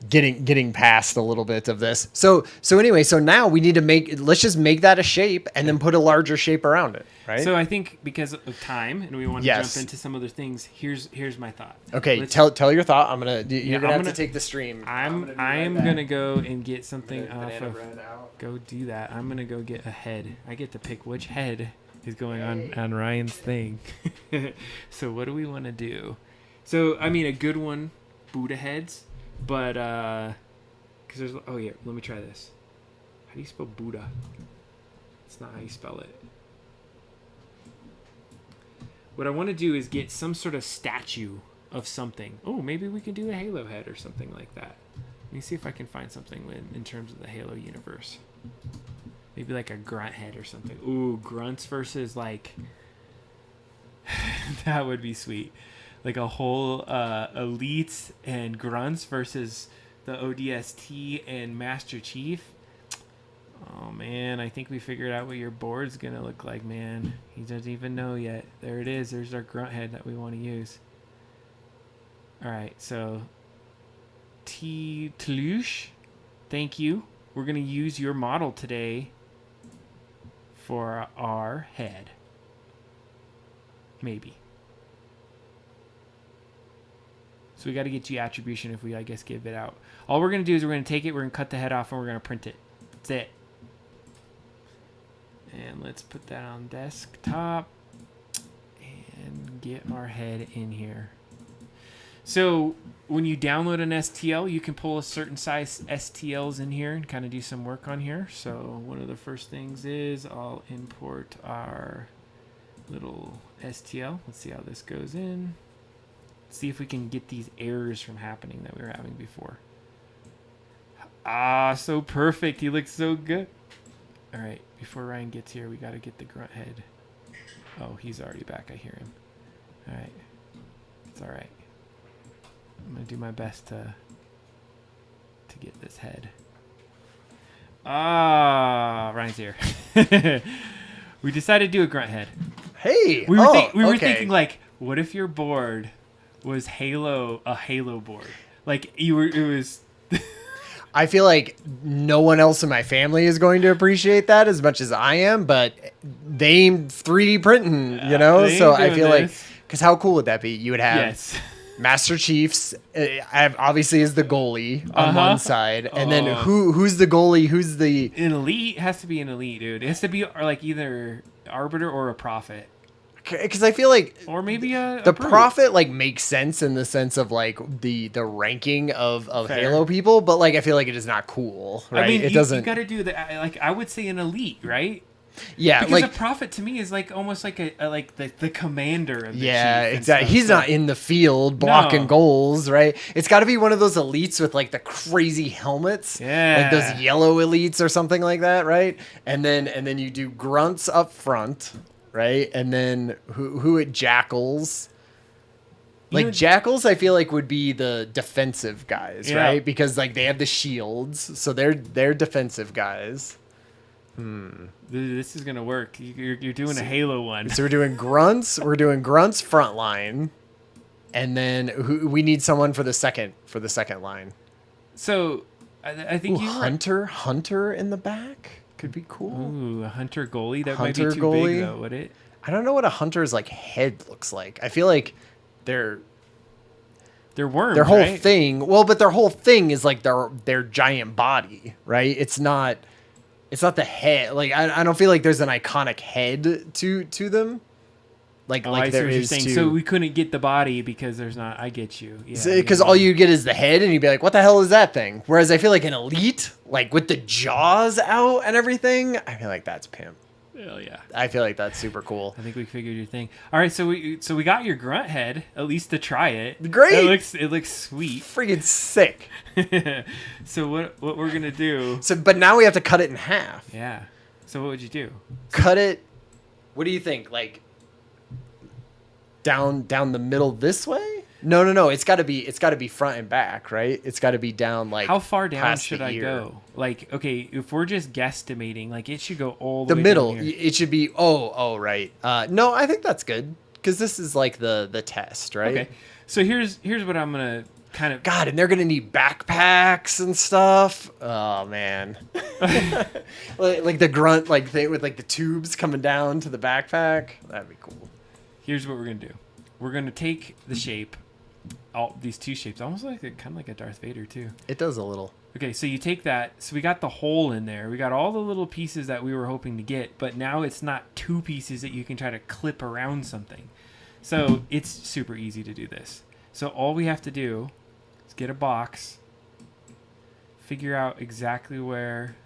A: getting past a little bit of this. So anyway, so now we need to let's just make that a shape and then put a larger shape around it, right?
B: So I think because of time and we want to jump into some other things, here's my thought.
A: Okay, tell your thought. You're gonna have to take the stream.
B: I'm gonna go and get something off of. Go do that. I'm gonna go get a head. I get to pick which head is going on Ryan's thing. So what do we want to do? So I mean, a good one, Buddha heads. But, because there's, oh yeah, let me try this. How do you spell Buddha? It's not how you spell it. What I want to do is get some sort of statue of something. Oh, maybe we can do a halo head or something like that. Let me see if I can find something in terms of the Halo universe. Maybe like a grunt head or something. Ooh, grunts versus like... that would be sweet. Like a whole elites and grunts versus the ODST and Master Chief. Oh, man, I think we figured out what your board's going to look like, man. He doesn't even know yet. There it is. There's our grunt head that we want to use. All right, so... Tlush, thank you. We're going to use your model today for our head. Maybe. So we got to get you attribution if we, I guess, give it out. All we're going to do is we're going to take it, we're going to cut the head off, and we're going to print it. That's it. And let's put that on desktop and get our head in here. So when you download an STL, you can pull a certain size STLs in here and kind of do some work on here. So one of the first things is I'll import our little STL. Let's see how this goes in. See if we can get these errors from happening that we were having before. Ah, so perfect. He looks so good. All right, before Ryan gets here, we got to get the grunt head. Oh, he's already back. I hear him. All right. It's all right. I'm going to do my best to get this head. Ah, Ryan's here. We decided to do a grunt head.
A: Hey!
B: We were thinking, like, what if your board was a Halo board? Like, it was...
A: I feel like no one else in my family is going to appreciate that as much as I am, but they 3D printing, you know? So I feel like... Because how cool would that be? You would have...
B: Yes.
A: Master Chiefs obviously is the goalie on one side, and then who's the goalie? Who's the
B: an elite? Has to be an elite, dude. It has to be like either arbiter or a prophet.
A: Because I feel like,
B: or maybe
A: the prophet like makes sense in the sense of like the ranking of Halo people, but like I feel like it is not cool, right?
B: I mean,
A: it doesn't.
B: You got to do that. Like I would say an elite, right?
A: Yeah,
B: because
A: like
B: a prophet to me is like almost like a like the commander of the
A: chief
B: stuff,
A: exactly. He's not in the field blocking goals, right? It's got to be one of those elites with like the crazy helmets, like those yellow elites or something like that, right? And then you do grunts up front, right? And then who at jackals? Like jackals, I feel like would be the defensive guys, right? Because like they have the shields, so they're defensive guys.
B: This is gonna work. You're doing a Halo one.
A: So we're doing grunts. We're doing grunts front line, and then we need someone for the second line.
B: So I think
A: Hunter in the back could be cool.
B: Ooh, a hunter goalie. That might be too big though, would it?
A: I don't know what a hunter's like head looks like. I feel like they're
B: worms.
A: Their whole
B: right?
A: thing. Well, but their whole thing is like their giant body, right? It's not the head. Like I don't feel like there's an iconic head to them. Like there is to...
B: So we couldn't get the body because there's not. I get you.
A: Because all you get is the head, and you'd be like, "What the hell is that thing?" Whereas I feel like an elite, like with the jaws out and everything, I feel like that's pimp.
B: Hell yeah!
A: I feel like that's super cool.
B: I think we figured your thing. All right, so we got your grunt head at least to try it.
A: Great.
B: It looks sweet.
A: Freaking sick.
B: So what we're gonna do?
A: But now we have to cut it in half.
B: Yeah. So what would you do?
A: Cut it. What do you think? Like down the middle this way? No. It's got to be front and back, right? It's got to be down like.
B: How far down should I go? Like, okay, if we're just guesstimating, like it should go all the way
A: middle.
B: Down here.
A: It should be. Oh, right. No, I think that's good because this is like the test, right?
B: Okay. So here's what I'm gonna kind of.
A: God, and they're gonna need backpacks and stuff. Oh man. like the grunt like thing with like the tubes coming down to the backpack. That'd be cool.
B: Here's what we're gonna do. We're gonna take the shape, all these two shapes, almost like kind of like a Darth Vader too.
A: It does a little.
B: Okay, so you take that. So we got the hole in there. We got all the little pieces that we were hoping to get, but now it's not two pieces that you can try to clip around something. So it's super easy to do this. So all we have to do is get a box, figure out exactly where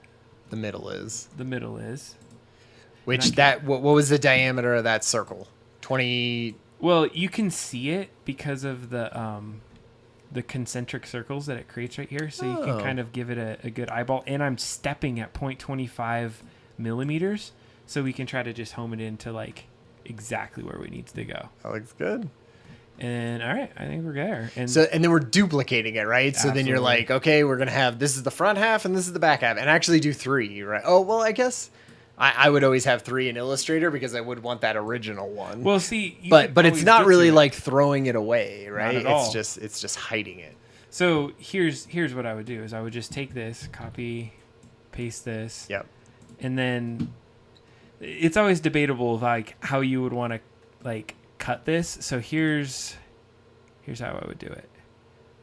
A: the middle is.
B: Which
A: what was the diameter of that circle? 20.
B: Well, you can see it because of the the concentric circles that it creates right here. So you can
A: Oh.
B: kind of give it a good eyeball. And I'm stepping at 0.25 millimeters. So we can try to just home it into like exactly where we need to go.
A: That looks good.
B: And all right, I think we're there. And
A: Then we're duplicating it, right? So then you're
B: Absolutely.
A: like, okay, we're going to have, this is the front half and this is the back half, and actually do 3, right? Oh, well, I guess I would always have 3 in Illustrator because I would want that original one.
B: well, see, you
A: but
B: could
A: it's
B: always
A: not
B: get
A: really
B: to it.
A: like throwing it away, right?
B: at all.
A: It's just hiding it.
B: So here's what I would do is I would just take this, copy, paste this,
A: Yep.
B: and then it's always debatable like how you would want to like cut this. So here's how I would do it.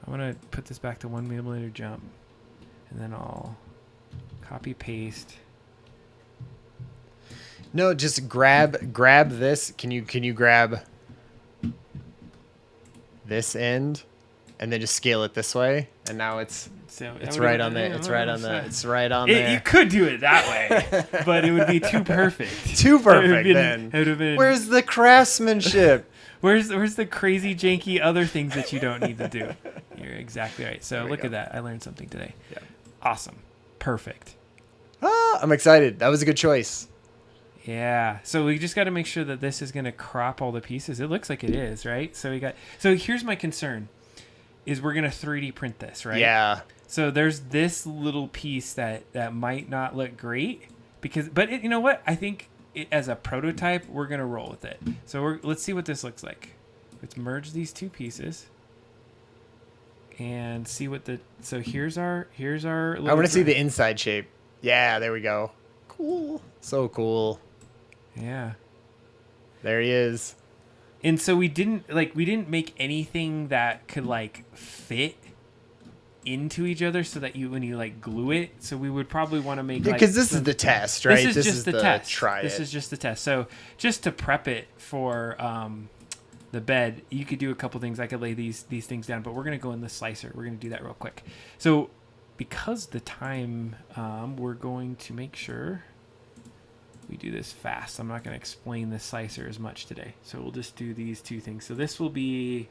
B: I want to put this back to 1 millimeter jump, and then I'll copy paste.
A: No, just grab this. Can you grab this end and then just scale it this way? And now it's right on there. It's right on there.
B: You could do it that way, but it would be too perfect.
A: Too
B: It would've
A: perfect
B: been-
A: then.
B: it would've been-
A: Where's the craftsmanship?
B: Where's the crazy janky other things that you don't need to do? You're exactly right. So look at that. I learned something today.
A: Yeah.
B: Awesome. Perfect.
A: I'm excited. That was a good choice.
B: Yeah. So we just got to make sure that this is going to crop all the pieces. It looks like it is, right? So here's my concern is we're going to 3D print this, right?
A: Yeah.
B: So there's this little piece that might not look great but you know what? I think as a prototype, we're going to roll with it. So let's see what this looks like. Let's merge these two pieces and see what so here's our
A: I want to see the inside shape. Yeah, there we go. Cool. So cool.
B: Yeah.
A: There he is.
B: And so we didn't make anything that could like fit into each other so that when you like glue it. So we would probably want to make
A: Because this is the test, right?
B: This is just the test.
A: Try
B: This
A: it.
B: is just the test. So just to prep it for the bed, you could do a couple things. I could lay these things down, but we're going to go in the slicer. We're going to do that real quick. So because the time, we're going to make sure we do this fast. I'm not going to explain the slicer as much today. So we'll just do these two things. So this will be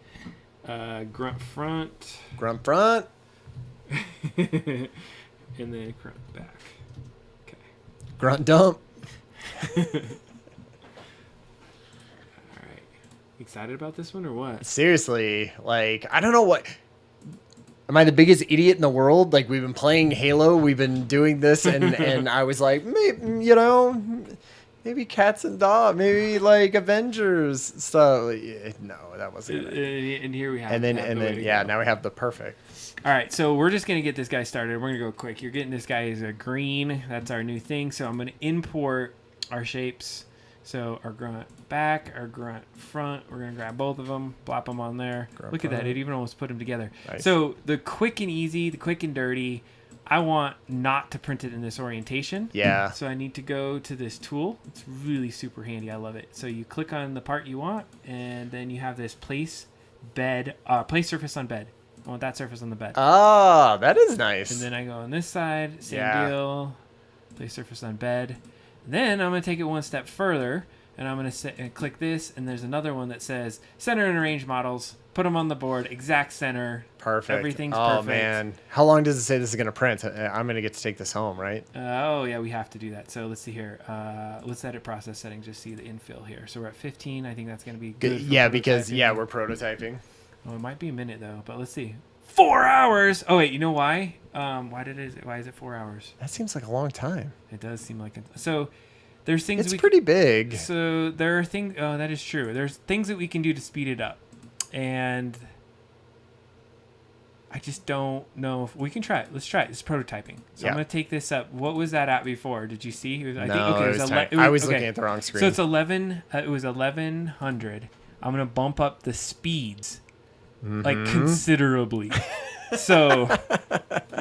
B: grunt front.
A: Grunt front.
B: And then grunt back. Okay.
A: Grunt dump.
B: All right. Excited about this one or what?
A: Seriously, like, I don't know what. Am I the biggest idiot in the world? Like, we've been playing Halo, we've been doing this, and I was like, maybe Cats and Dogs, maybe like Avengers stuff. No, that wasn't it.
B: And here we have.
A: And then
B: go.
A: now we have the perfect.
B: All right, so we're just gonna get this guy started. We're gonna go quick. You're getting this guy as a green. That's our new thing. So I'm gonna import our shapes. So our grunt back, our grunt front. We're gonna grab both of them, plop them on there.
A: Grunt
B: Look at that!
A: front.
B: It even almost put them together.
A: Nice.
B: So the quick and easy, the quick and dirty. I want not to print it in this orientation.
A: Yeah.
B: So I need to go to this tool. It's really super handy. I love it. So you click on the part you want, and then you have this place surface on bed. I want that surface on the bed.
A: Ah, that is nice.
B: And then I go on this side, same
A: Yeah.
B: deal, place surface on bed. Then I'm going to take it one step further, and I'm going to click this, and there's another one that says center and arrange models, put them on the board, exact center.
A: Perfect.
B: Everything's
A: oh,
B: perfect.
A: man. How long does it say this is going to print? I'm going to get to take this home, right?
B: Oh, yeah, we have to do that. So let's see here. Let's edit process settings, just see the infill here. So we're at 15. I think that's going to be good.
A: Yeah, because,
B: prototyping.
A: we're prototyping.
B: Oh, it might be a minute, though, but let's see. 4 hours! Oh, wait, you know why? Why is it 4 hours?
A: That seems like a long time.
B: It does seem like it. So there's things
A: It's pretty big.
B: So there are things. Oh, that is true. There's things that we can do to speed it up, and I just don't know if we can try it. Let's try it. It's prototyping. So I'm gonna take this up. What was that at before? Did you see?
A: I was looking at the wrong screen.
B: So it's 11. It was 1100. I'm gonna bump up the speeds like considerably. So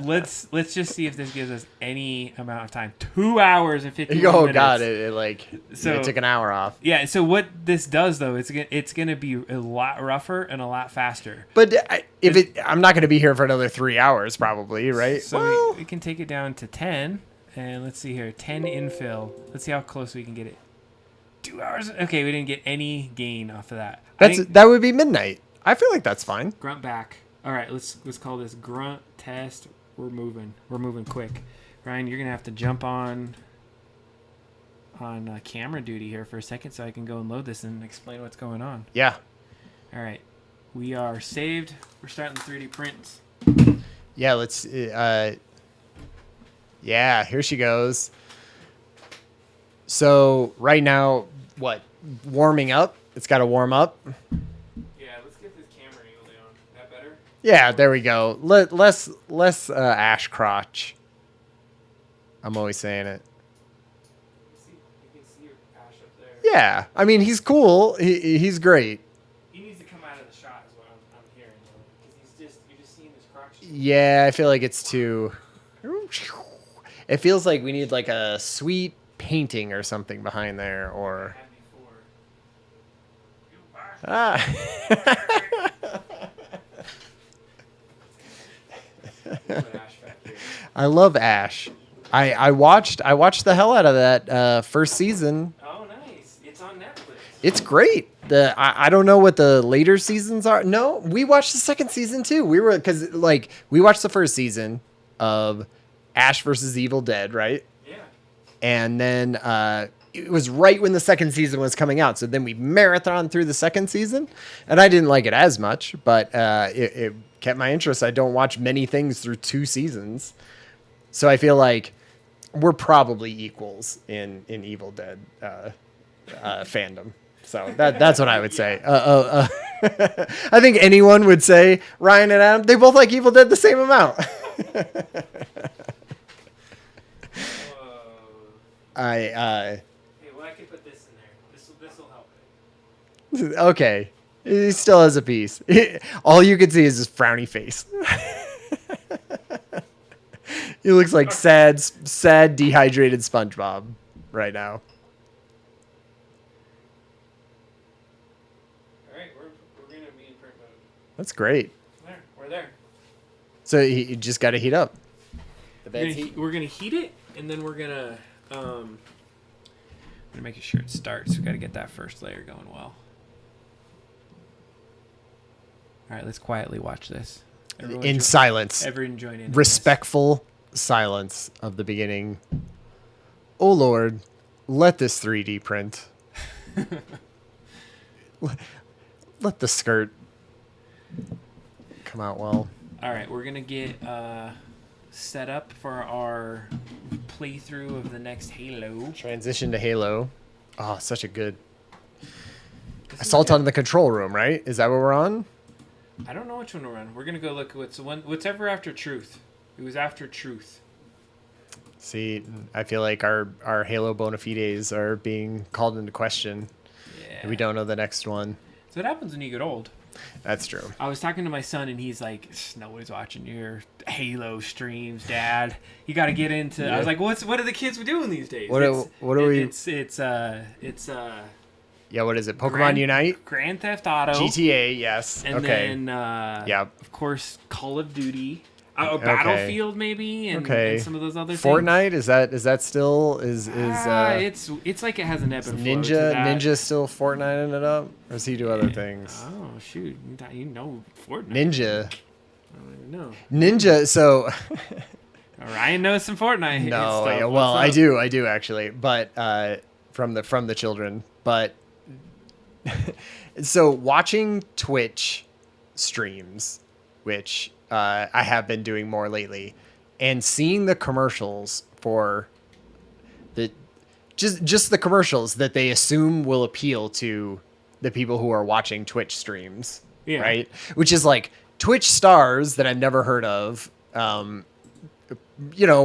B: let's just see if this gives us any amount of time. 2 hours and 50 minutes.
A: Oh God! It took an hour off.
B: Yeah. So what this does though, it's gonna be a lot rougher and a lot faster.
A: But I'm not going to be here for another 3 hours, probably, right?
B: So we can take it down to 10, and let's see here, 10 infill. Let's see how close we can get it. 2 hours. Okay, we didn't get any gain off of that.
A: That would be midnight. I feel like that's fine.
B: Grunt back. All right, let's call this grunt test. We're moving quick. Ryan, you're gonna have to jump on camera duty here for a second so I can go and load this and explain what's going on.
A: Yeah.
B: All right, we are saved. We're starting the 3D prints.
A: Yeah, let's. Yeah, here she goes. So right now, what? Warming up. It's got to warm up.
B: Yeah, let's get this camera angle down. That better?
A: Yeah, there we go. Less ash crotch. I'm always saying it.
B: You can see your Ash up there.
A: Yeah, I mean he's cool. He's great.
B: He needs to come out of the shot, is what I'm hearing. Because you're just seeing his crotch.
A: Yeah, I feel like it's too. It feels like we need like a sweet painting or something behind there, or. Ah. I love Ash. I watched the hell out of that first season.
B: Oh, nice! It's on Netflix.
A: It's great. I don't know what the later seasons are. No, we watched the second season too. We watched the first season of Ash versus Evil Dead, right?
B: Yeah.
A: And then it was right when the second season was coming out. So then we marathoned through the second season, and I didn't like it as much, but it kept my interest. I don't watch many things through 2 seasons, so I feel like we're probably equals in Evil Dead fandom. So that's what I would say. I think anyone would say Ryan and Adam, they both like Evil Dead the same amount.
B: Hey, well, I can put this in there. This will help.
A: Okay. He still has a piece. All you can see is his frowny face. He looks like sad, dehydrated SpongeBob right now.
B: All right, we're going to be in print mode.
A: That's great.
B: There, we're there.
A: So you just got to heat up. The bed's
B: We're going to heat it, and then we're going to... I'm gonna make sure it starts. We got to get that first layer going well. All right, let's quietly watch this.
A: in silence.
B: Everyone join in.
A: Respectful silence of the beginning. Oh Lord, let this 3D print. Let the skirt come out well.
B: All right, we're gonna get set up for our playthrough of the next Halo.
A: Transition to Halo. Oh, such a good. Assault on the control room, right? Is that what we're on?
B: I don't know which one we're on. We're gonna go look at what's ever after Truth. It was after Truth.
A: See, I feel like our Halo bona fides are being called into question.
B: Yeah.
A: We don't know the next one.
B: So what happens when you get old?
A: That's true.
B: I was talking to my son, and he's like, "Nobody's watching your Halo streams, Dad. You got to get into." Yeah. I was like, "What are the kids doing these days?"
A: What are we?
B: It's
A: yeah. What is it? Pokemon Unite,
B: Grand Theft Auto,
A: GTA. Yes.
B: And
A: okay.
B: then
A: yeah.
B: Of course, Call of Duty. Battlefield maybe, and some of those other
A: Fortnite,
B: things.
A: is that still
B: it's like it has an ebb and flow to that.
A: Ninja still Fortnite it up, or does he do other things?
B: Oh shoot, you know Fortnite.
A: Ninja.
B: I don't even know.
A: Ninja. So
B: Ryan knows some Fortnite.
A: No,
B: stuff.
A: Yeah, well, I do actually, but from the children, but so watching Twitch streams, which I have been doing more lately, and seeing the commercials for just the commercials that they assume will appeal to the people who are watching Twitch streams, right? Which is like Twitch stars that I've never heard of,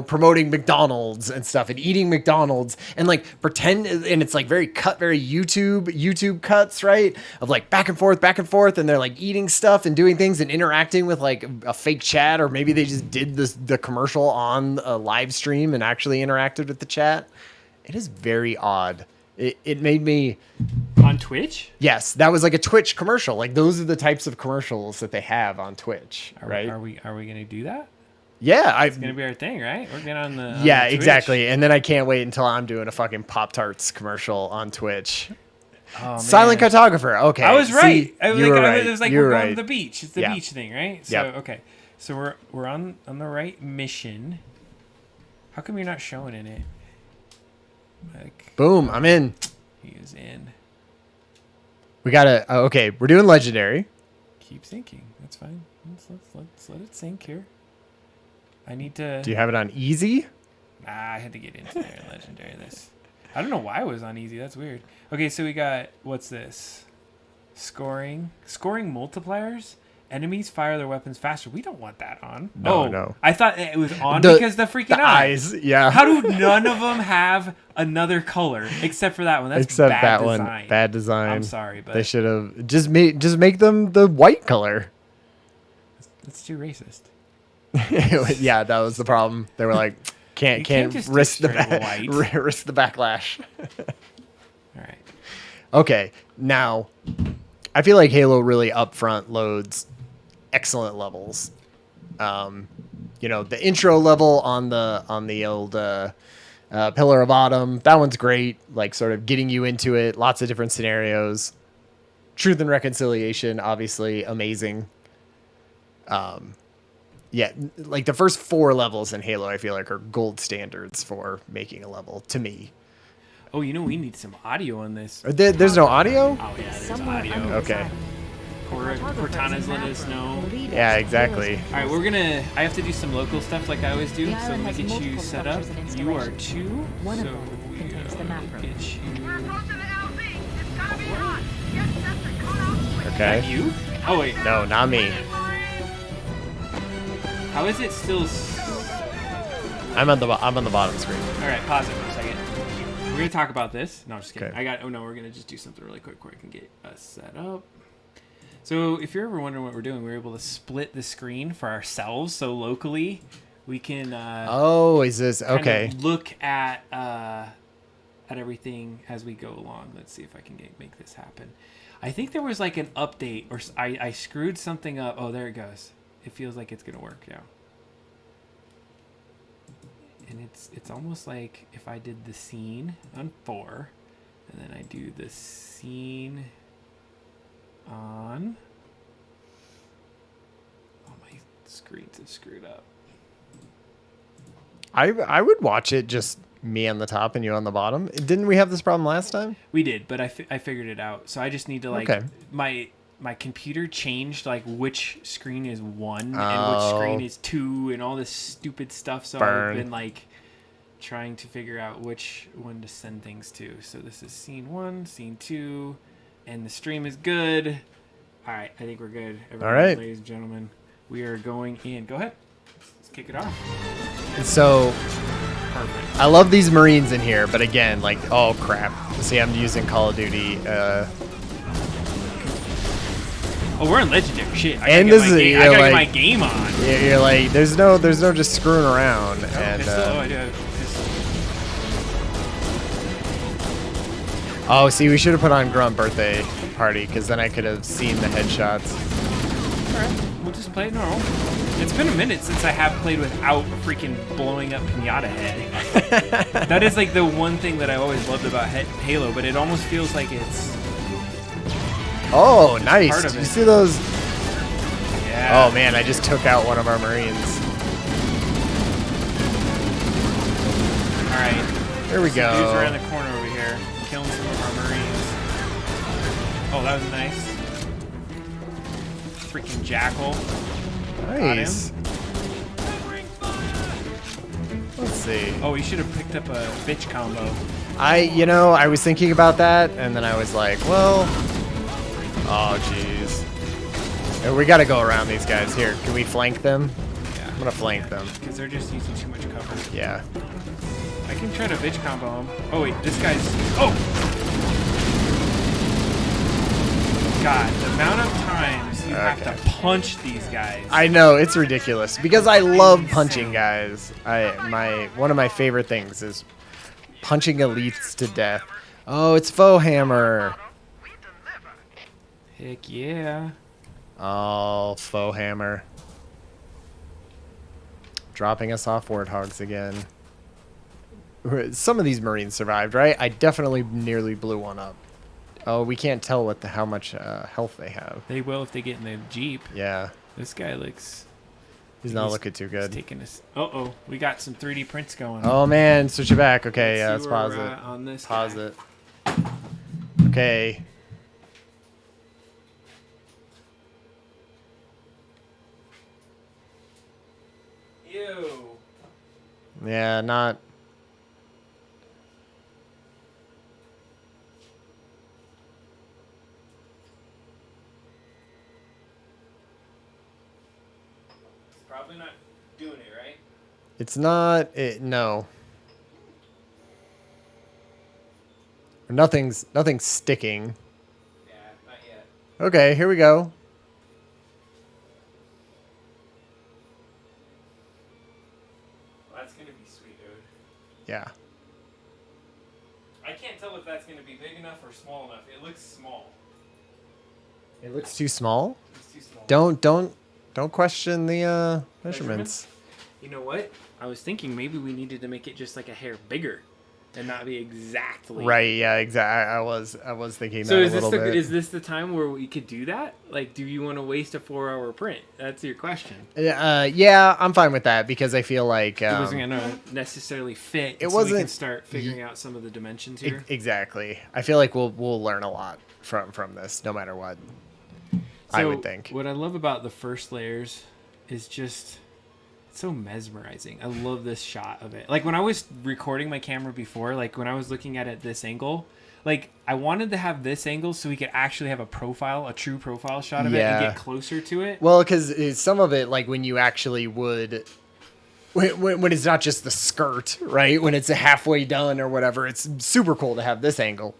A: promoting McDonald's and stuff and eating McDonald's and like pretend, and it's like very YouTube cuts, right? Of like back and forth, and they're like eating stuff and doing things and interacting with like a fake chat, or maybe they just did the commercial on a live stream and actually interacted with the chat. It is very odd. It made me...
B: On Twitch?
A: Yes, that was like a Twitch commercial. Like those are the types of commercials that they have on Twitch, right?
B: Are we going to do that?
A: Yeah,
B: it's gonna be our thing, right? We're getting on the
A: exactly. And then I can't wait until I'm doing a fucking Pop-Tarts commercial on Twitch.
B: Oh,
A: Silent
B: man.
A: cartographer. Okay,
B: I was right.
A: See,
B: You were right. It was like
A: you were
B: we're going
A: right.
B: to the beach. It's the
A: Yeah.
B: beach thing, right? So
A: Yep.
B: okay. So we're on the right mission. How come you're not showing in it? Like
A: Boom! I'm in.
B: he is in.
A: We gotta. Okay, we're doing legendary.
B: Keep sinking. That's fine. Let's let it sink here. I need to.
A: Do you have it on easy?
B: Nah, I had to get into there in legendary. This. I don't know why it was on easy. That's weird. Okay, so we got what's this? Scoring multipliers. Enemies fire their weapons faster. We don't want that on.
A: No.
B: I thought it was on because the freaking
A: eyes. Yeah.
B: How do none of them have another color except for that one? That's
A: Except
B: bad
A: that
B: design.
A: one. Bad design.
B: I'm sorry, but
A: they should have just make them the white color.
B: it's too racist.
A: Yeah, that was the problem. They were like, can't
B: just
A: risk
B: do
A: the
B: straight white.
A: risk the backlash.
B: All right.
A: Okay, now I feel like Halo really upfront loads excellent levels. The intro level on the old Pillar of Autumn, that one's great. Like sort of getting you into it. Lots of different scenarios. Truth and Reconciliation, obviously amazing. Yeah, like the first 4 levels in Halo, I feel like are gold standards for making a level to me.
B: Oh, we need some audio on this.
A: There's no audio?
B: Oh yeah, there's
C: Somewhere
B: audio.
C: under his
A: Okay.
C: eye.
B: Cortana's let us know.
A: Yeah, exactly.
B: All right, I have to do some local stuff like I always do.
C: The
B: So let
C: island
B: me
C: has
B: get you
C: multiple
B: set up.
C: structures and
B: You are
C: installations.
B: 2.
C: One of
B: so
C: them
B: we
C: contains the map room.
B: get you.
D: We're approaching the LZ. It's gotta be hot. Yes, that's it. Coming out quick.
A: Okay.
B: You? Oh wait.
A: No, not me.
B: How is it still?
A: I'm on the bottom screen.
B: All right, pause it for a second. We're gonna talk about this. No, I'm just kidding.
A: Okay.
B: We're gonna just do something really quick where I can get us set up. So if you're ever wondering what we're doing, we're able to split the screen for ourselves. So locally, we can.
A: Oh, is this
B: kind
A: okay?
B: of look at everything as we go along. Let's see if I can make this happen. I think there was like an update, or I screwed something up. Oh, there it goes. It feels like it's gonna work now. And it's almost like if I did the scene on 4, and then I do the scene on. Oh, my screens have screwed up.
A: I would watch it just me on the top and you on the bottom. Didn't we have this problem last time?
B: We did, but I figured it out. So I just need to
A: Okay.
B: my computer changed like which screen is 1 and which
A: Oh.
B: screen is 2 and all this stupid stuff. So
A: Burn.
B: I've been like trying to figure out which one to send things to. So this is scene 1, scene 2, and the stream is good. All right, I think we're good. Everyone,
A: right.
B: ladies and gentlemen, we are going in. Go ahead. Let's kick it off.
A: So
B: Perfect.
A: I love these Marines in here, but again, like, oh crap. See, I'm using Call of Duty.
B: Oh, we're in legendary shit. I
A: And
B: gotta
A: this
B: get my
A: is-
B: game-
A: yeah,
B: I gotta
A: like-
B: get my game on.
A: You're like, there's no just screwing around. And
B: Pistol? Oh, I do have a pistol.
A: see, we should have put on Grunt birthday party because then I could have seen the headshots.
B: Alright, we'll just play it normal. It's been a minute since I have played without freaking blowing up Pinata Head. That is like the one thing that I always loved about Halo, but it almost feels like it's...
A: Oh, nice.
B: part of
A: Did you
B: it.
A: see those?
B: Yeah.
A: Oh man, I just took out one of our Marines.
B: Alright.
A: Here we
B: Dude's around
A: go.
B: the corner over here, killing some of our Marines. Oh, that was nice. Freaking Jackal.
A: Nice. Let's see.
B: Oh, you should have picked up a bitch combo.
A: I was thinking about that, and then I was like, well, oh jeez. We got to go around these guys here. Can we flank them?
B: Yeah.
A: I'm gonna flank them.
B: Because they're just using too much cover.
A: Yeah.
B: I can try to bitch combo him. Oh wait, this guy's... Oh! God, the amount of times you have
A: Okay.
B: to punch these guys.
A: I know it's ridiculous because I love punching guys. One of my favorite things is punching elites to death. Oh, it's Foe Hammer.
D: We deliver.
B: Heck yeah.
A: Oh, Foe Hammer. Dropping us off Warthogs again. Some of these Marines survived, right? I definitely nearly blew one up. Oh, we can't tell how much health they have.
B: They will if they get in the Jeep.
A: Yeah.
B: This guy looks...
A: He's not looking too good.
B: Taking us. Uh-oh. We got some 3D prints going.
A: Oh, man. Switch it back. Okay, yeah, let's pause it.
B: On this
A: Pause
B: guy.
A: it. Okay.
B: Ew.
A: Yeah, not...
B: Probably not doing it, right?
A: It's not... no. Nothing's sticking.
B: Yeah, not yet.
A: Okay, here we go.
B: Well, that's going to be sweet, dude.
A: Yeah.
B: I can't tell if that's going to be big enough or small enough. It looks small.
A: It looks too small?
B: It's too small.
A: Don't question the measurements.
B: You know what? I was thinking maybe we needed to make it just like a hair bigger and not be exactly
A: Right, yeah, exactly. I was thinking
B: So
A: that
B: is
A: a little bit.
B: is this the time where we could do that? Like, do you want to waste a 4-hour print? That's your question.
A: Yeah, I'm fine with that because I feel like
B: It wasn't gonna necessarily fit.
A: It
B: so we can
A: wasn't-
B: start figuring out some of the dimensions here.
A: Exactly. I feel like we'll learn a lot from this, no matter what. I would think.
B: What I love about the first layers is just it's so mesmerizing. I love this shot of it. Like when I was recording my camera before, like when I was looking at it this angle, like I wanted to have this angle so we could actually have a true profile shot of it and get closer to it.
A: Well, because some of it, like when you actually would, when it's not just the skirt, right? When it's halfway done or whatever, it's super cool to have this angle.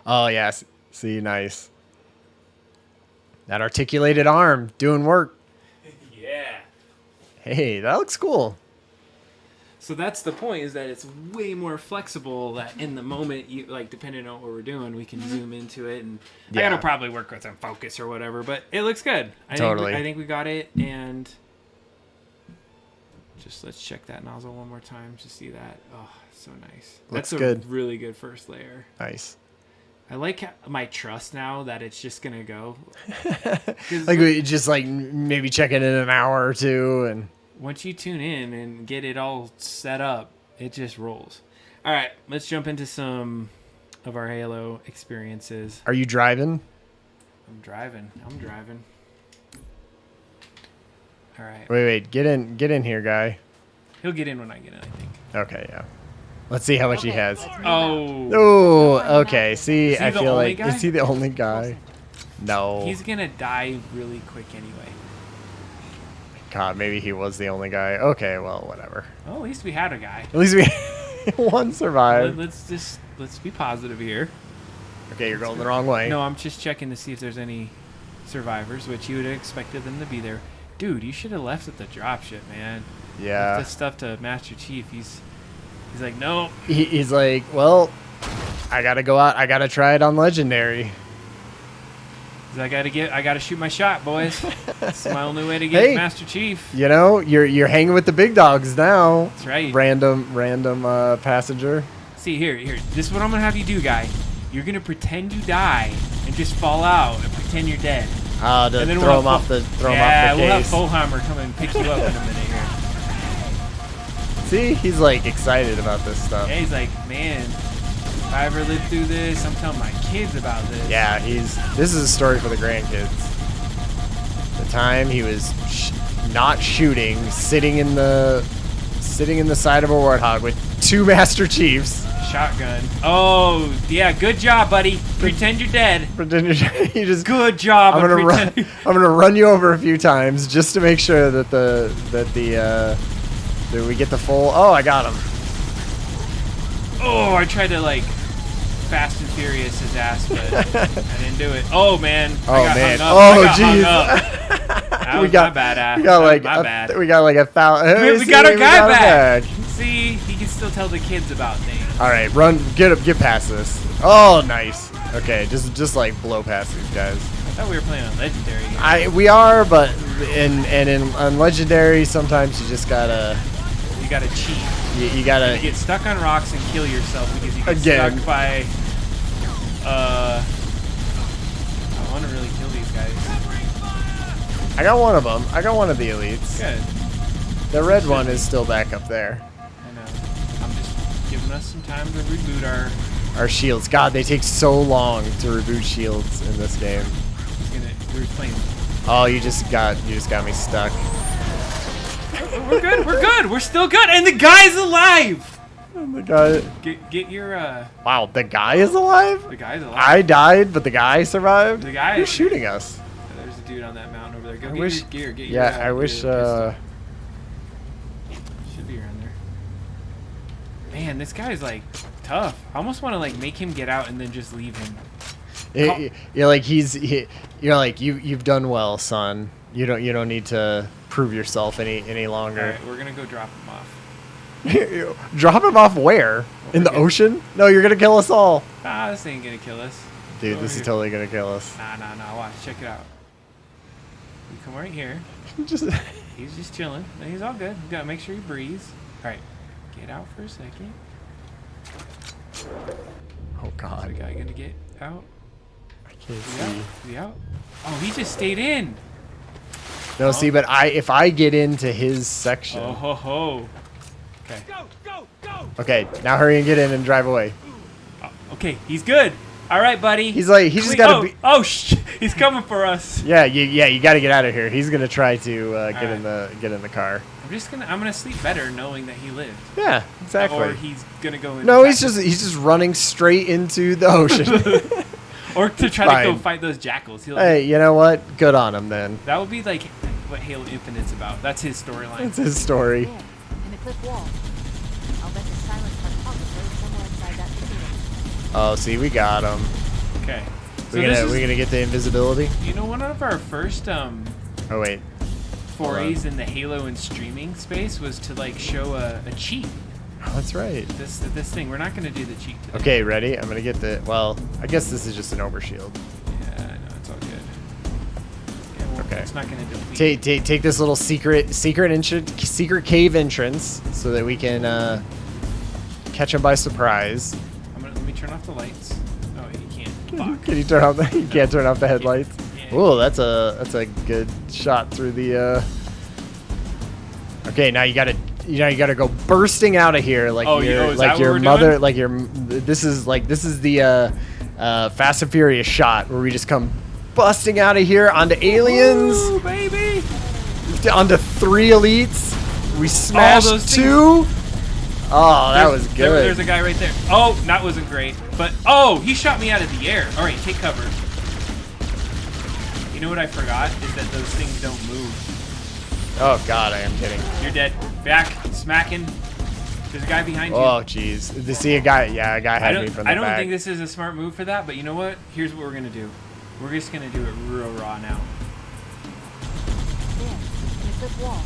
A: Oh yes, see, nice. That articulated arm doing work.
B: Yeah.
A: Hey, that looks cool.
B: So that's the point, is that it's way more flexible, that in the moment, you like, depending on what we're doing, we can zoom into it, and I gotta probably work with some focus or whatever, but it looks good. I think we got it, and just let's check that nozzle one more time to see that. Oh, so nice.
A: Looks
B: That's a
A: good.
B: really good first layer.
A: Nice.
B: I like my trust now that it's just gonna go.
A: Like we just like maybe check it in an hour or two, and
B: once you tune in and get it all set up, it just rolls. All right, let's jump into some of our Halo experiences.
A: Are you driving?
B: I'm driving. All right.
A: Wait, get in here, guy.
B: He'll get in when I get in, I think.
A: Okay, yeah. Let's see how much he has.
B: Oh.
A: Oh, okay. See,
B: Is he
A: I
B: the
A: feel
B: only
A: like
B: guy?
A: is he the only guy? No.
B: He's gonna die really quick anyway.
A: God, maybe he was the only guy. Okay, well, whatever.
B: Well, at least we had a guy.
A: At least we one survived.
B: Let's be positive here.
A: Okay, you're going the wrong way.
B: No, I'm just checking to see if there's any survivors, which you would have expected them to be there. Dude, you should have left at the dropship, man.
A: Yeah.
B: Left this stuff to Master Chief. He's like, no.
A: He's like, well, I gotta go out. I gotta try it on Legendary.
B: I gotta shoot my shot, boys. It's my only way to get Master Chief.
A: You know, you're hanging with the big dogs now.
B: That's right.
A: Random passenger.
B: See, here. This is what I'm gonna have you do, guy. You're gonna pretend you die and just fall out and pretend you're dead.
A: To throw him off the case.
B: Yeah, we'll have Folheimer come and pick you up in a minute here.
A: See, he's like excited about this stuff.
B: Yeah, he's like, man, if I ever live through this, I'm telling my kids about this.
A: Yeah, this is a story for the grandkids. The time he was not shooting, sitting in the side of a warthog with 2 Master Chiefs.
B: Shotgun. Oh, yeah, good job, buddy. Pretend you're dead.
A: Pretend you just.
B: Good job.
A: I'm gonna run you over a few times just to make sure that that we get the full. Oh, I got him.
B: Oh, I tried to like Fast and Furious his ass, but I didn't do it. Oh man.
A: Oh man.
B: Oh
A: jeez.
B: That was my bad.
A: We got like
B: my bad.
A: We got like 1,000.
B: We got our guy back. See, he can still tell the kids about things.
A: All right, run. Get past this. Oh, nice. Okay, just like blow past these guys.
B: I thought we were playing on Legendary here.
A: We are, but on Legendary sometimes you just gotta
B: you gotta cheat.
A: You gotta
B: You get stuck on rocks and kill yourself because you get
A: Again.
B: stuck by. I want to really kill these guys.
A: I got one of them. I got one of the elites.
B: Good.
A: The red one is still back up there.
B: I know. I'm just giving us some time to reboot
A: our shields. God, they take so long to reboot shields in this game.
B: We're playing.
A: Oh, you just got me stuck.
B: We're good. We're good. We're still good. And the guy's alive.
A: The guy.
B: Get your.
A: Wow, the guy is alive.
B: The guy's alive.
A: I died, but the guy survived.
B: The guy.
A: Who's shooting us?
B: There's a dude on that mountain over there. Go
A: I
B: get
A: wish.
B: your gear. Get
A: Yeah,
B: your,
A: I wish.
B: Should be around there. Man, this guy's like tough. I almost want to like make him get out and then just leave him.
A: You're like you're like you've done well, son. You don't need to prove yourself any longer.
B: All right, we're gonna go drop him off.
A: Drop him off where? In the ocean? No, you're gonna kill us all.
B: Ah, this ain't gonna kill us.
A: Dude,
B: Go
A: this
B: over
A: is
B: here.
A: totally gonna kill us.
B: Nah. Watch. Check it out. You come right here.
A: Just
B: He's just chilling. He's all good. You gotta make sure he breathes. All right, get out for a second.
A: oh
B: Is the
A: god,
B: guy gonna get out?
A: I can't
B: Is he out?
A: see.
B: Is he out? Oh, he just stayed in.
A: No, see, but if I get into his section.
B: Oh ho ho. Okay.
A: Okay, now hurry and get in and drive away.
B: Oh, okay, he's good. All right, buddy.
A: He's like he just
B: Wait,
A: gotta be.
B: Oh, he's coming for us.
A: Yeah, you gotta get out of here. He's gonna try to get in the car.
B: I'm gonna sleep better knowing that he lived.
A: Yeah, exactly.
B: Or he's gonna go in.
A: No, he's just running straight into the ocean.
B: Or to try to go
A: Fine.
B: fight those jackals.
A: Hey, you know what? Good on him then.
B: That would be like what Halo Infinite's about. That's his storyline.
A: That's his story.
C: There, in the cliff wall. I'll bet the silent sarcophagus is somewhere inside that casino.
A: Oh, see, we got him.
B: Okay. So
A: We're gonna get the invisibility.
B: you know, one of our first
A: Oh wait.
B: forays in the Halo and streaming space was to like show a cheat.
A: Oh, that's right.
B: This thing. We're not gonna do the cheat today.
A: Okay, ready? I'm gonna get the. Well, I guess this is just an overshield.
B: Yeah, no, it's all good. Yeah, well,
A: Okay.
B: It's not gonna deplete.
A: Take this little secret cave entrance so that we can catch him by surprise.
B: Let me turn off the lights. Oh, you can't. Fuck.
A: Can you turn off the? You can't turn off the headlights.
B: Yeah.
A: Oh, that's a good shot through the. Okay, now you gotta go bursting out of here like
B: Oh,
A: your
B: is that what
A: your
B: we're
A: mother
B: doing?
A: like your. This is the Fast and Furious shot where we just come busting out of here onto aliens,
B: Ooh, baby.
A: onto 3 elites. We smashed
B: those things.
A: 2. Oh, that was good.
B: There's a guy right there. Oh, that wasn't great. But, oh, he shot me out of the air. All right, take cover. You know what I forgot? Is that those things don't move.
A: Oh God, I am kidding.
B: You're dead. Back. Smacking. There's a guy behind you.
A: Oh jeez, to see a guy. Yeah, a guy had me from the
B: I don't
A: back.
B: think this is a smart move for that, but you know what? Here's what we're going to do. We're just going to do it real raw now.
C: There, in the cliff wall.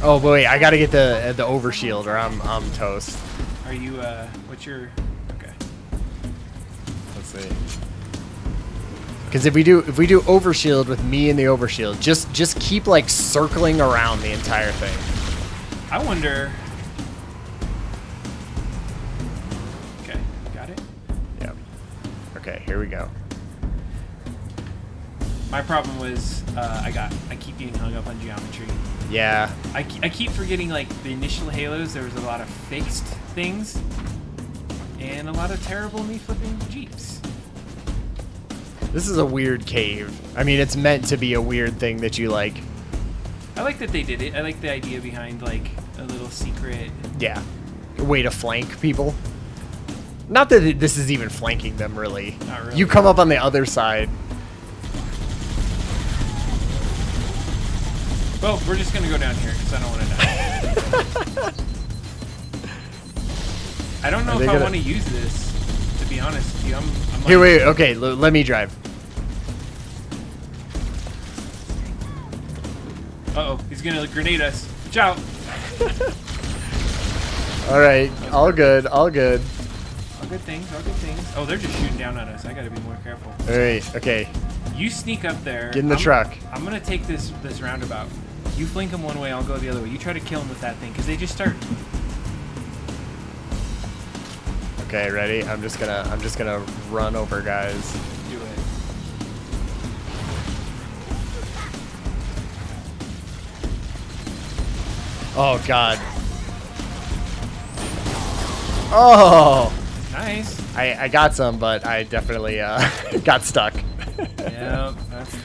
A: Oh wait, I gotta get the overshield or I'm toast.
B: Are you, what's your, okay.
A: Let's see. Because if we do overshield with me and the overshield, just keep like circling around the entire thing.
B: I wonder. Okay, got it.
A: Yep. Okay, here we go.
B: My problem was I keep getting hung up on geometry.
A: Yeah.
B: I keep forgetting like the initial Halos. There was a lot of fixed things and a lot of terrible me flipping Jeeps.
A: This is a weird cave. I mean, it's meant to be a weird thing that you like.
B: I like that they did it. I like the idea behind like a little secret.
A: Yeah. Way to flank people. Not that this is even flanking them, really.
B: Not really.
A: You come up on the other side.
B: Well, we're just gonna go down here because I don't want to die. I don't know
A: Are
B: if
A: they
B: I
A: gonna-
B: want to use this. To be honest with you, I'm
A: Here,
B: like,
A: wait. Okay, let me drive.
B: Uh-oh, he's gonna grenade us. Watch out.
A: All right, all good, all good.
B: All good things, all good things. Oh, they're just shooting down at us. I gotta be more careful.
A: All right, okay.
B: You sneak up there.
A: Get in the truck.
B: I'm gonna take this roundabout. You flank them one way, I'll go the other way. You try to kill them with that thing, because they just start.
A: Okay, ready? I'm just gonna run over guys.
B: Do it.
A: Oh God. Oh.
B: Nice.
A: I got some, but I definitely got stuck.
B: Yeah, that's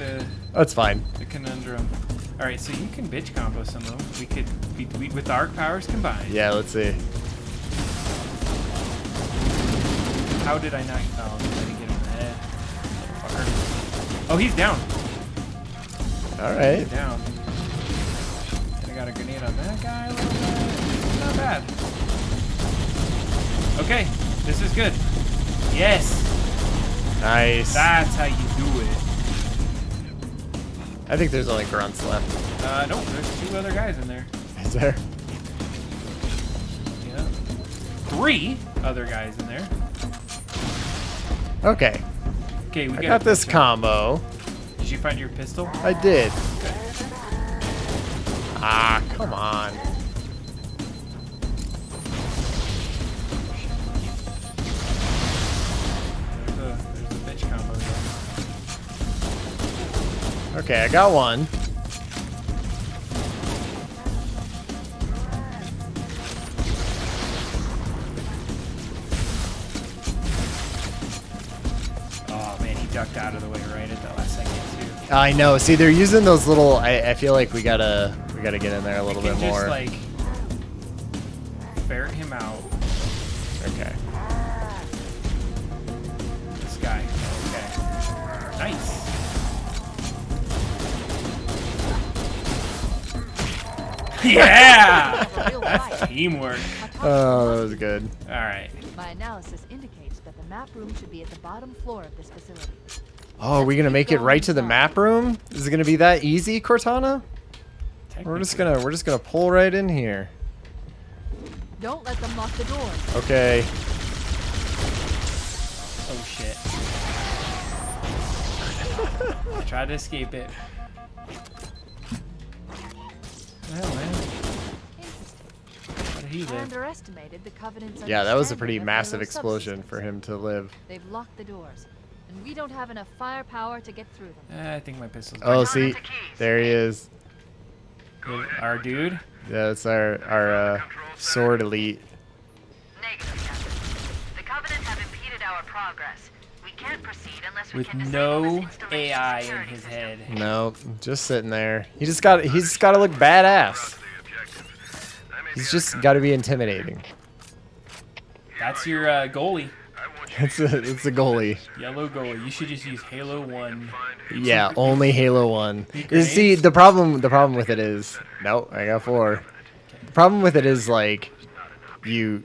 A: That's fine.
B: the conundrum. All right, so you can bitch combo some of them. We could, with arc powers combined.
A: Yeah, let's see.
B: How did I not? Oh, I didn't get him in the head. Fucker. Oh, he's down.
A: All right.
B: He's down. And I got a grenade on that guy a little bit. Not bad. Okay, this is good. Yes.
A: Nice.
B: That's how you do it.
A: I think there's only grunts left.
B: Nope, there's 2 other guys in there.
A: Is there?
B: Yeah. 3 other guys in there.
A: Okay.
B: Okay, we
A: I got this combo.
B: Did you find your pistol?
A: I did. Ah, come on.
B: There's a bitch combo there.
A: Okay, I got one.
B: Oh man, he ducked out of the way right at the last second too.
A: I know. See, they're using those little. I feel like we gotta get in there a little bit more.
B: Just like ferret him out.
A: Okay.
B: This guy. Okay. Nice. Yeah.
C: Have a real fight.
B: Teamwork.
A: Oh, that was good.
B: All right.
C: My analysis indicates that the map room should be at the bottom floor of this facility.
A: Oh, are we gonna make it right to the map room? Is it gonna be that easy, Cortana? We're just gonna pull right in here.
C: Don't let them lock the doors.
A: Okay.
B: Oh shit. I tried to escape it. Well, man. How did he
C: I
B: live?
C: underestimated the Covenant's
A: Yeah, that was a
C: understanding
A: pretty
C: of
A: massive
C: Halo
A: explosion
C: subsystems.
A: for him to live.
C: They've locked the doors, and we don't have enough firepower to get through them.
B: I think my pistol's
A: Oh,
B: back.
A: see, there he is.
B: Our dude.
A: Yeah, that's our sword elite.
D: Negative, Captain. The Covenant have impeded our progress. We can't proceed unless we
B: With
D: can disable
B: no
D: this installation's
B: AI in
D: security
B: his
D: system.
B: head.
A: No, just sitting there. He's just got to look badass. He's just got to be intimidating.
B: That's your goalie.
A: It's a goalie.
B: Yellow goalie. You should just use Halo 1.
A: Yeah, only Halo 1.
B: Grenades?
A: See, the problem with it is, nope, I got 4. The problem with it is like you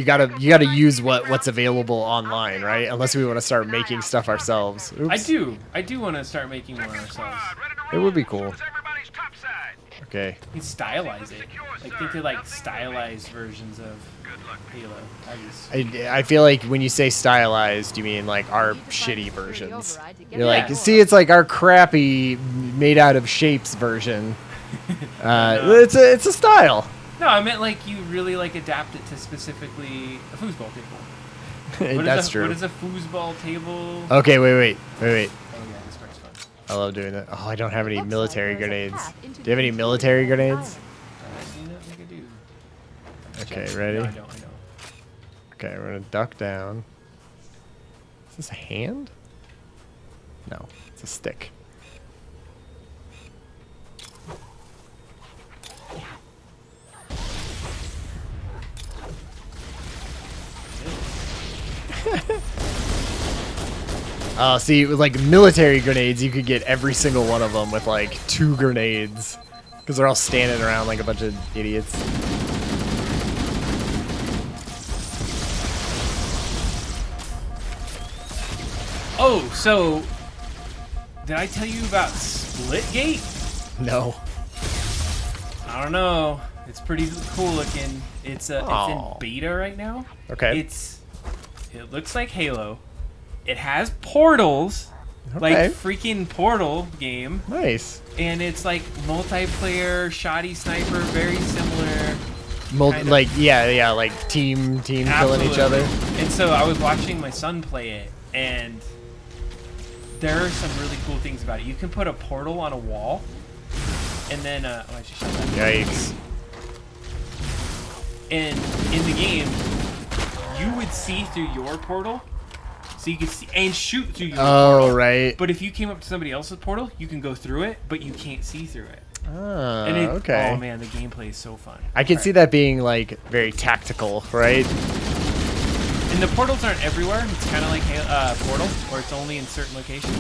A: gotta use what's available online, right? Unless we want to start making stuff ourselves. Oops.
B: I do want to start making one ourselves.
A: It would be cool. Okay.
B: You can stylize it. Like think of like stylized versions of Halo.
A: I feel like when you say stylized, you mean like our
C: Need to find
A: shitty
C: a security
A: versions.
C: override to get
A: You're like,
C: through the
A: see,
C: door.
A: it's like our crappy, made out of shapes version. It's a style.
B: No, I meant like you really like adapt it to specifically a foosball table.
A: That's true.
B: What is a foosball table?
A: Okay, wait.
B: Oh yeah, this part's fun.
A: I love doing that. Oh, I don't have any
C: Looks like
A: military
C: there's a
A: grenades.
C: path into
A: Do you have
C: the
A: any
C: interior
A: military
C: of the
A: grenades?
B: You don't think I do.
A: Okay,
B: Check.
A: ready?
B: No, I don't.
A: Okay, we're gonna duck down. Is this a hand? No, it's a stick. See, with like military grenades, you could get every single one of them with like 2 grenades. Because they're all standing around like a bunch of idiots.
B: Oh, so did I tell you about Splitgate?
A: No.
B: I don't know. It's pretty cool looking. It's in
A: Aw.
B: beta right now.
A: Okay.
B: It looks like Halo. It has portals. Like
A: Okay.
B: freaking Portal game.
A: Nice.
B: And it's like multiplayer, shoddy sniper, very similar. Kind of.
A: Like like team killing each other.
B: And so I was watching my son play it, and there are some really cool things about it. You can put a portal on a wall, and then I just shut that.
A: Yikes.
B: And in the game, you would see through your portal, so you could see and shoot through your portal.
A: Oh, right.
B: But if you came up to somebody else's portal, you can go through it, but you can't see through it.
A: Ah,
B: And
A: okay.
B: Oh man, the gameplay is so fun.
A: I can see that being like very tactical, right?
B: And the portals aren't everywhere. It's kind of like Portal, where it's only in certain locations.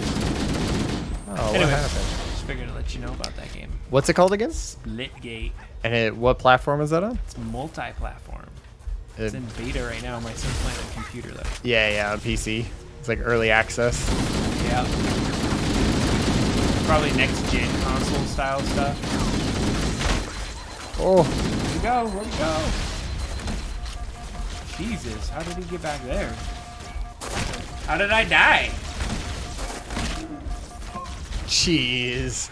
A: Oh,
B: Anyways,
A: what happened?
B: just figured to let you know about that game.
A: What's it called again?
B: Splitgate.
A: And what platform is that on?
B: It's multi-platform. It's in beta right now. My son's playing on a computer though.
A: Yeah, on PC. It's like early access.
B: Yeah. Probably next gen console style stuff.
A: Oh,
B: Where'd he go? Where'd he go? Jesus, how did he get back there? How did I die?
A: jeez.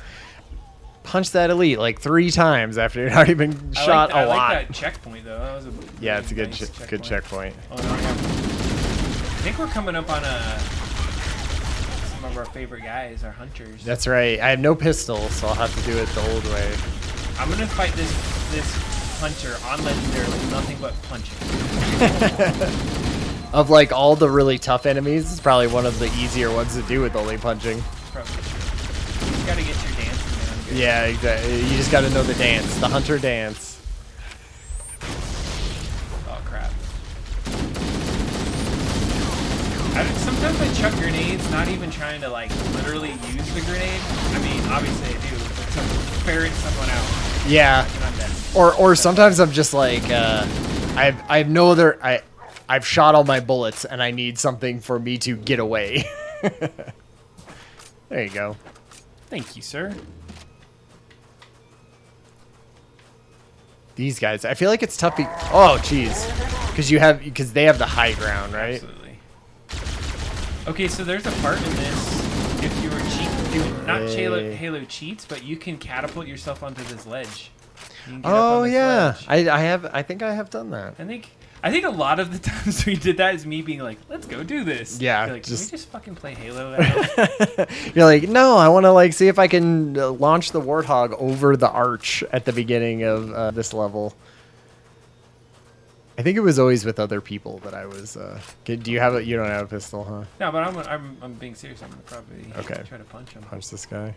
A: Punch that elite like 3 times after you'd already been shot
B: I
A: a lot.
B: like that checkpoint though. That was a
A: Yeah, it's a good
B: nice
A: good checkpoint.
B: Oh, no, I think we're coming up on some of our favorite guys, our hunters.
A: That's right. I have no pistol, so I'll have to do it the old way.
B: I'm gonna fight this hunter on legendary with nothing but punching.
A: Of like all the really tough enemies, it's probably one of the easier ones to do with only punching.
B: Probably. You gotta get your dancing down. Good.
A: Yeah, exactly. You just got to know the dance, the hunter dance.
B: Oh crap. Sometimes I chuck grenades, not even trying to like literally use the grenade. I mean, obviously I do, but to ferret someone out.
A: Yeah.
B: And I'm dead.
A: Or sometimes I'm just like, I have no other. I've shot all my bullets and I need something for me to get away. There you go.
B: Thank you, sir.
A: These guys, I feel like it's tough. Oh, jeez, because they have the high ground, right?
B: Absolutely. Okay, so there's a part in this. If you were not Halo cheats, but you can catapult yourself onto this ledge. You can get up
A: Oh
B: on this
A: yeah,
B: ledge.
A: I think I have done that.
B: I think a lot of the times we did that is me being like, let's go do this.
A: Yeah,
B: You're like, can we just fucking play Halo?
A: You're like, no, I want to like see if I can launch the Warthog over the arch at the beginning of this level. I think it was always with other people that I was. Do you have you don't have a pistol, huh?
B: No, but I'm being serious. I'm gonna probably try to punch him.
A: Punch this guy.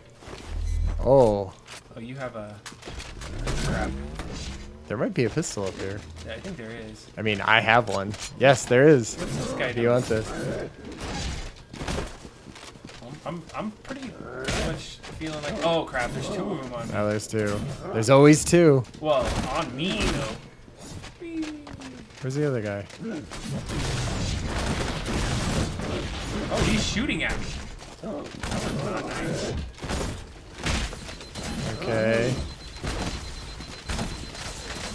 A: Oh.
B: Oh, you have a crap.
A: There might be a pistol up here.
B: Yeah, I think there is.
A: I mean, I have one. Yes, there is.
B: What's this guy
A: Do
B: doing?
A: you want this?
B: I'm pretty much feeling like, oh crap, there's 2 of them on me.
A: Oh, there's 2. There's always 2.
B: Well, on me though.
A: Where's the other guy?
B: Oh, he's shooting at me. Oh, that was not nice.
A: Okay.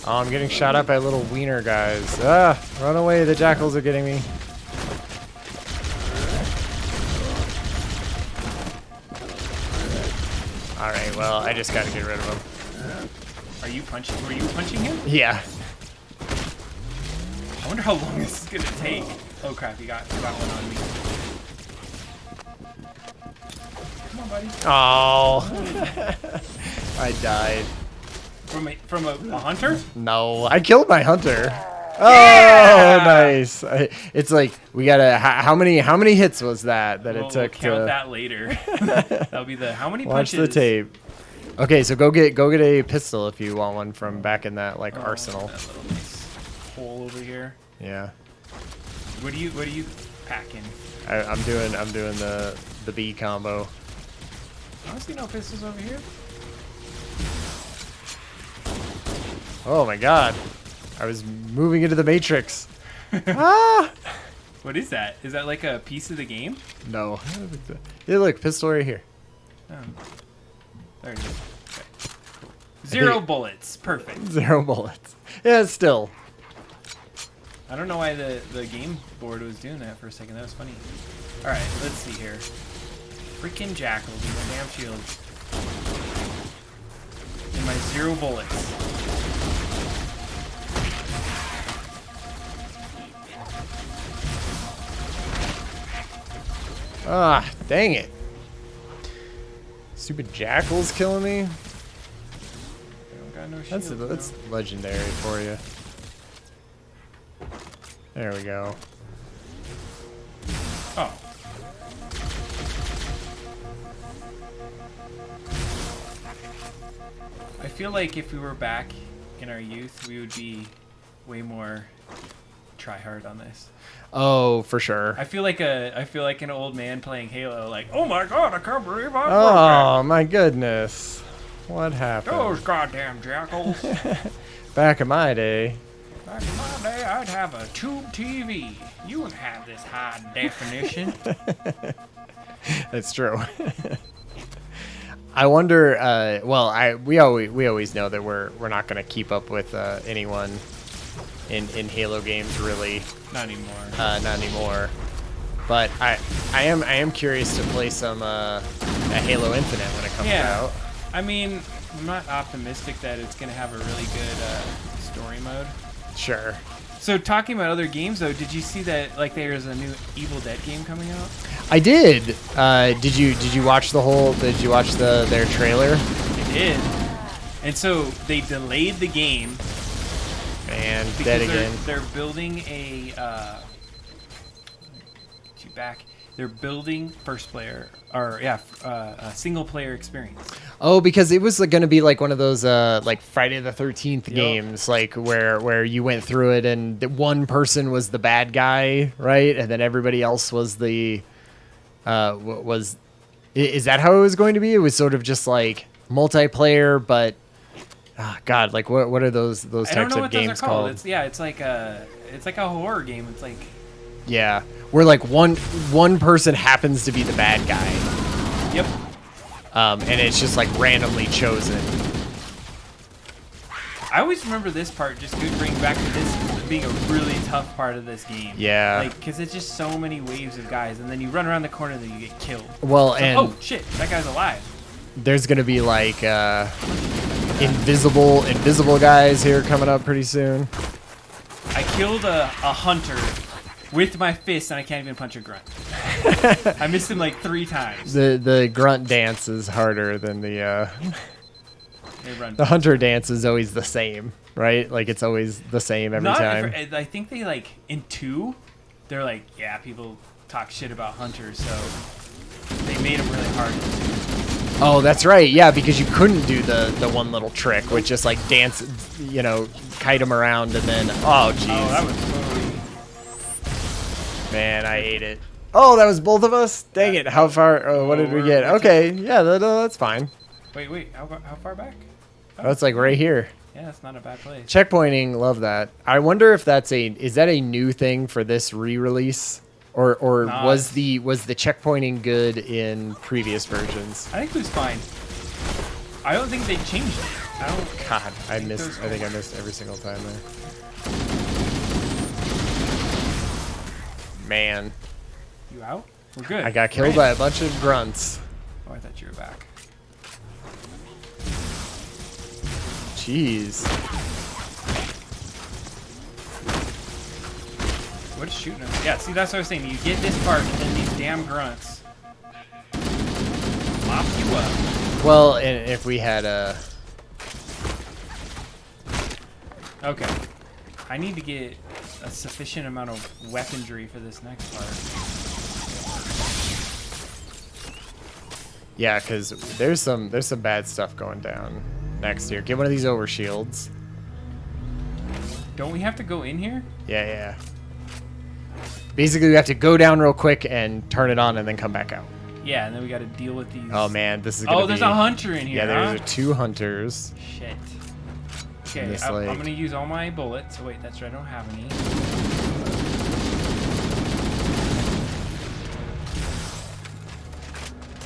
A: Oh, I'm getting shot at by little wiener guys. Ah, run away, the jackals are getting me. Alright, well, I just gotta get rid of him.
B: Were you punching him?
A: Yeah.
B: I wonder how long this is gonna take. Oh crap, you got one on me. Come on, buddy.
A: Oh. I died.
B: From a hunter?
A: No, I killed my hunter. Oh,
B: Yeah!
A: nice. It's like we gotta. How many hits was that it
B: We'll
A: took
B: count
A: to
B: that later. That'll be the how many
A: watch
B: punches?
A: the tape? Okay, so go get a pistol if you want one from back in that like arsenal.
B: That little nice hole over here.
A: Yeah,
B: What are you packing?
A: I'm doing the B combo.
B: I don't see no pistols over here.
A: Oh my god, I was moving into the Matrix. Ah!
B: What is that? Is that like a piece of the game?
A: No, I don't think so. Hey, look, pistol right here.
B: Oh. There it is. Okay. Cool. 0 bullets. Perfect.
A: 0 bullets. Yeah, still.
B: I don't know why the game board was doing that for a second. That was funny. Alright, let's see here. Freaking jackals and my damn shields. And my 0 bullets.
A: Ah, dang it. Stupid jackal's killing me.
B: I don't got no shields.
A: That's legendary for you. There we go.
B: Oh. I feel like if we were back in our youth, we would be way more try hard on this.
A: Oh, for sure.
B: I feel like an old man playing Halo, like, oh my god, I can't believe I broke
A: Oh my goodness. What
B: that.
A: happened?
B: Those goddamn jackals.
A: Back in my day.
B: Back in my day, I'd have a tube TV. You wouldn't have this high definition.
A: That's true. I wonder. We always know that we're not going to keep up with anyone in Halo games, really.
B: Not anymore.
A: Not anymore. But I am curious to play some Halo Infinite when it comes out.
B: I mean, I'm not optimistic that it's going to have a really good story mode.
A: Sure.
B: So talking about other games, though, did you see that like there's a new Evil Dead game coming out?
A: I did. Did you watch the whole? Did you watch their trailer?
B: I did. And so they delayed the game.
A: And
B: because
A: dead again.
B: They're building a. Get you back. They're building a single player experience.
A: Oh, because it was going to be like one of those like Friday the 13th games, like where you went through it and one person was the bad guy, right? And then everybody else was the is that how it was going to be? It was sort of just like multiplayer, but God, like what are those types of games called?
B: It's like a horror game. It's like
A: where like one person happens to be the bad guy.
B: Yep.
A: And it's just like randomly chosen.
B: I always remember this part, just good bring back to this being a really tough part of this game.
A: Yeah.
B: Like, because it's just so many waves of guys, and then you run around the corner and then you get killed.
A: Well,
B: so,
A: and
B: oh shit, that guy's alive.
A: There's gonna be like invisible guys here coming up pretty soon.
B: I killed a hunter with my fist, and I can't even punch a grunt. I missed him like 3 times.
A: The grunt dance is harder than the hunter dance is always the same, right? Like it's always the same every time.
B: I think they like in 2, they're like, yeah, people talk shit about hunters, so they made them really hard.
A: Oh, that's right. Yeah, because you couldn't do the one little trick, which just like dance, kite them around and then oh jeez.
B: Oh, that was totally.
A: Man, I ate it. Oh, that was both of us? Dang it. How far? Oh, what did we get? Okay, yeah, that's fine.
B: Wait. How far back? Oh,
A: that's like right here.
B: Yeah, that's not a bad place.
A: Checkpointing, love that. I wonder if is that a new thing for this re-release? Or was the checkpointing good in previous versions?
B: I think it was fine. I don't think they changed it.
A: God, I think I missed every single time there. Man.
B: You out? We're good.
A: I got killed by a bunch of grunts.
B: Oh, I thought you were back.
A: Jeez.
B: What's shooting us? Yeah, see, that's what I was saying. You get this part, and then these damn grunts mop you up.
A: Well, and if we had a...
B: Okay. I need to get a sufficient amount of weaponry for this next part.
A: Yeah, because there's some bad stuff going down next year. Get one of these overshields.
B: Don't we have to go in here?
A: Yeah. Basically, we have to go down real quick and turn it on and then come back out.
B: Yeah, and then we got to deal with these.
A: Oh man, this is gonna be...
B: Oh, there's a hunter in here.
A: Yeah, there's 2 hunters.
B: Shit. Okay, I'm gonna use all my bullets. Oh, wait, that's right, I don't have any.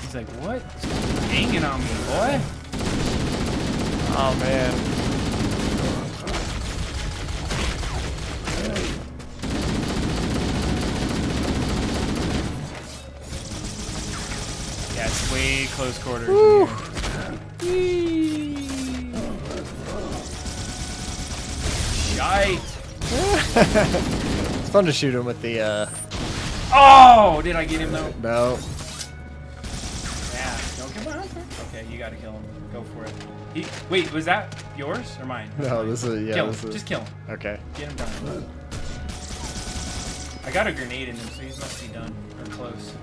B: He's like, what? Stop hanging on me, boy.
A: Oh man.
B: Yeah, it's way close quarters in here. Shite.
A: It's fun to shoot him with the.
B: Oh, did I get him though?
A: No.
B: Yeah, don't kill my hunter. Okay, you gotta kill him. Go for it. Wait, was that yours or mine?
A: No, this is yeah.
B: Kill
A: This
B: him.
A: is,
B: Just kill him.
A: okay.
B: Get him done. I got a grenade in him, so he must be done or close.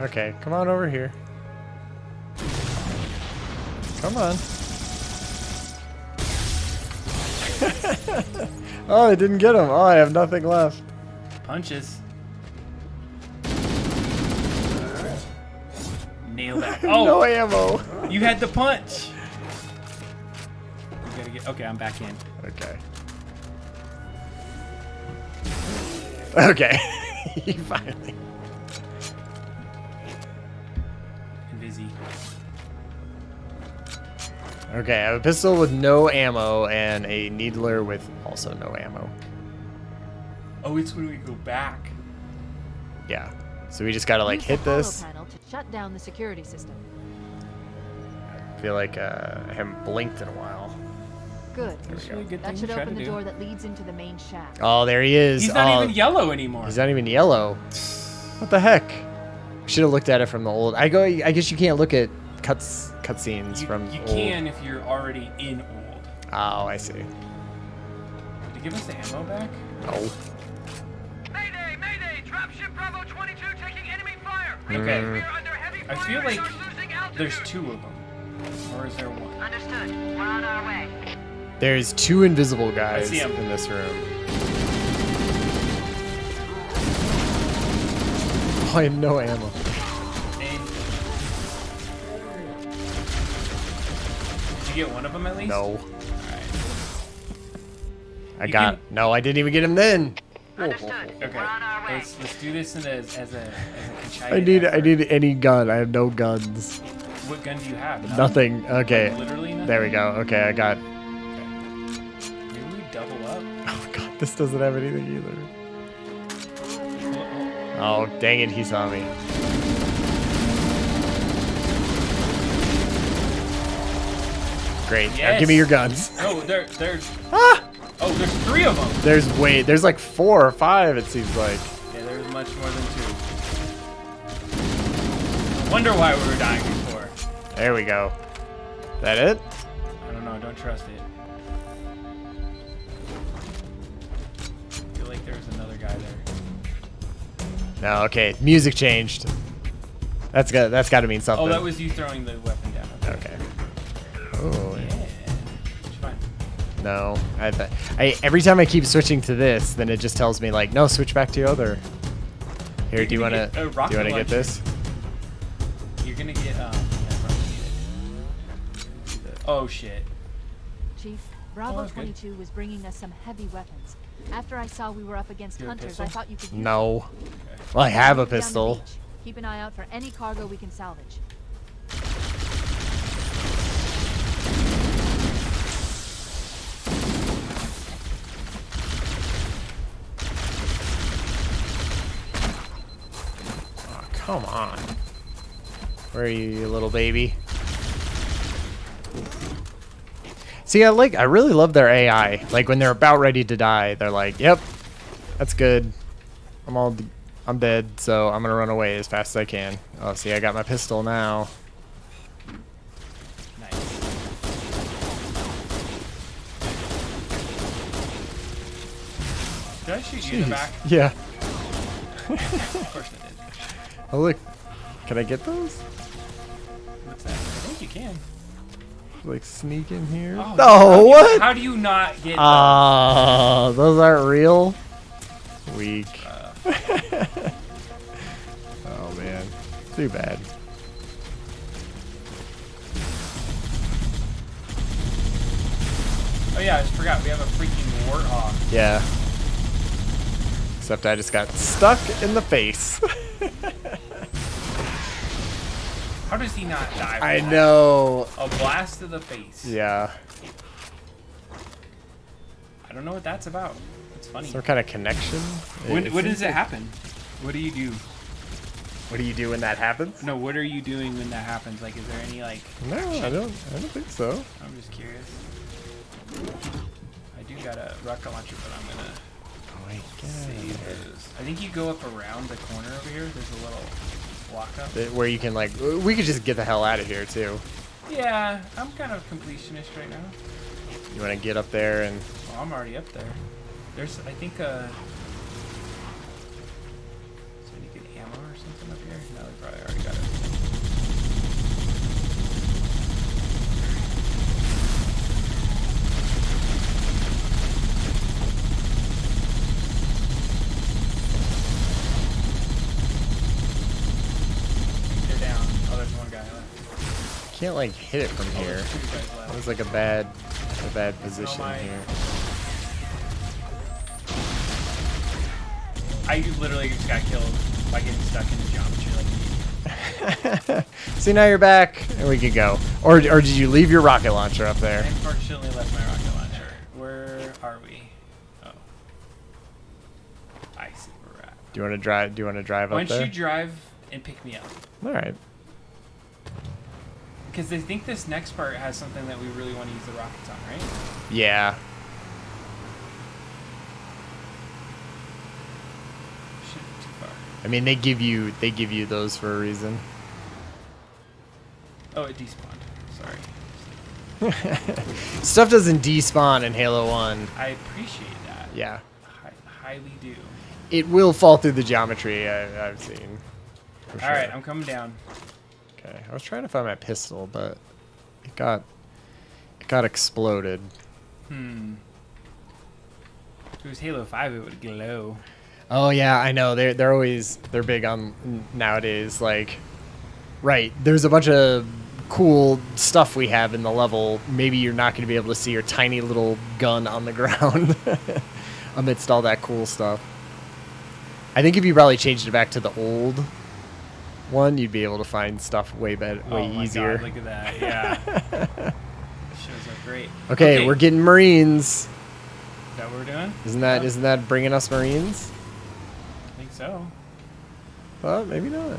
A: Okay, come on over here. Come on. Oh, I didn't get him. Oh, I have nothing left.
B: Punches. Nail that. Oh,
A: No ammo.
B: you had the punch. You gotta get. Okay, I'm back in.
A: Okay. Okay. He finally.
B: Invisi.
A: Okay, I have a pistol with no ammo and a needler with also no ammo.
B: Oh, it's when we go back.
A: Yeah. So we just gotta like
C: Use
A: hit
C: the holo
A: this.
C: panel to shut down the security system.
A: I feel like I haven't blinked in a while.
C: Good.
B: That's really a good
C: That
B: thing
C: should
B: to try
C: open
B: to
C: the
B: do.
C: door that leads into the main shaft.
A: Oh, there he is.
B: He's not
A: Oh,
B: even yellow anymore.
A: He's not even yellow. What the heck? Should have looked at it from the old. I guess you can't look at cutscenes from
B: You
A: old.
B: can if you're already in old.
A: Oh, I see.
B: Did you give us the ammo back?
A: No.
D: Mayday! Mayday! Dropship Bravo 22 taking enemy fire!
B: Okay.
D: We're under heavy
B: I
D: fire
B: feel
D: and
B: like
D: are losing altitude.
B: there's 2 of them. Or is there 1?
D: Understood. We're on our way.
A: There's 2 invisible guys
B: see 'em.
A: in this room. Oh, I have no ammo.
B: And did you get one of them at least?
A: No. I
B: You
A: got. No, I didn't even get him then.
D: Understood.
B: Okay.
D: We're on our way.
B: Let's do this as a
A: I need any gun. I have no guns.
B: What gun do you have?
A: Nothing. Okay.
B: Literally nothing.
A: There we go. Okay, I got.
B: Maybe we double up.
A: Oh god, this doesn't have anything either.
B: Oh,
A: Oh, dang it, he saw me. Great. Now
B: Yes.
A: give me your guns.
B: oh. No, there's.
A: Ah!
B: Oh, there's 3 of them.
A: There's like 4 or 5, it seems like.
B: Yeah, there's much more than 2. Wonder why we were dying before.
A: There we go. That it?
B: I don't know. Don't trust it. I feel like there's another guy there.
A: No, okay. Music changed. That's got to mean something.
B: Oh, that was you throwing the weapon down.
A: Okay. Oh,
B: Yeah. It's fine.
A: no. I every time I keep switching to this, then it just tells me like, no, switch back to your other. Here,
B: You're
A: do you
B: gonna
A: want to
B: get a rocket
A: get
B: launcher.
A: this?
B: You're gonna get yeah, probably need it. Oh shit.
C: Chief, Bravo
B: that's good.
C: 22 was bringing us some heavy weapons. After I saw we were up against
B: You have a
C: hunters,
B: pistol?
C: I thought you could use
A: No. Well, I have a
C: them. Down the
A: pistol.
C: beach. Keep an eye out for any cargo we can salvage.
A: Oh, come on. Where are you, you little baby? See, I really love their AI. Like when they're about ready to die, they're like, "Yep, that's good. I'm dead, so I'm gonna run away as fast as I can." Oh, see, I got my pistol now.
B: Nice. Did I shoot you in the back?
A: Yeah.
B: Of course I did.
A: Oh look, can I get those?
B: What's that? I think you can.
A: Like sneak in here?
B: Oh,
A: No, what?
B: How do you not get
A: Ah, those aren't real. Weak. Oh man, too bad.
B: Oh yeah, I just forgot. We have a freaking warthog.
A: Yeah. Except I just got stuck in the face.
B: How does he not die? From
A: I
B: that?
A: know.
B: A blast to the face.
A: Yeah.
B: I don't know what that's about. It's funny.
A: Some kind of connection.
B: When
A: It
B: does
A: seems
B: it
A: like-
B: happen? What do you do?
A: What do you do when that happens?
B: No, what are you doing when that happens? Like, is there any like?
A: No, I don't think so.
B: I'm just curious. I do got a rocket launcher, but I'm gonna
A: Oh my
B: save those. I think you go up around the corner over here. There's a little walk up.
A: Where you can like, we could just get the hell out of here too.
B: Yeah, I'm kind of completionist right now.
A: You want to get up there and?
B: Oh, I'm already up there. There's, I think, is there any good ammo or something up here? No, we probably already got it. They're down. Oh, there's one guy left.
A: Can't like hit it from here.
B: There's 2 guys left.
A: That was like a bad position
B: my-
A: here.
B: I literally just got killed by getting stuck in the geometry like
A: See, now you're back and we could go. Or did you leave your rocket launcher up
B: I
A: there?
B: unfortunately left my rocket launcher. Where are we? Oh. I see where we're at.
A: Do you want to drive?
B: Why
A: up
B: don't
A: there?
B: you drive and pick me up?
A: All right.
B: Because I think this next part has something that we really want to use the rockets on, right?
A: Yeah.
B: Shouldn't be too far.
A: I mean, they give you those for a reason.
B: Oh, it despawned. Sorry.
A: Stuff doesn't despawn in Halo 1.
B: I appreciate that.
A: Yeah.
B: Highly do.
A: It will fall through the geometry I've seen. For sure.
B: All right, I'm coming down.
A: Okay. I was trying to find my pistol, but it got exploded.
B: If it was Halo 5, it would glow.
A: Oh yeah, I know. They're big on nowadays. Like, right? There's a bunch of cool stuff we have in the level. Maybe you're not going to be able to see your tiny little gun on the ground amidst all that cool stuff. I think if you probably changed it back to the old one, you'd be able to find stuff way better, way
B: oh my
A: easier.
B: God, look at that. Yeah. Shows up great.
A: Okay, we're getting Marines.
B: Is that what we're doing?
A: Isn't
B: Yep.
A: that bringing us Marines?
B: I think so.
A: Well, maybe not.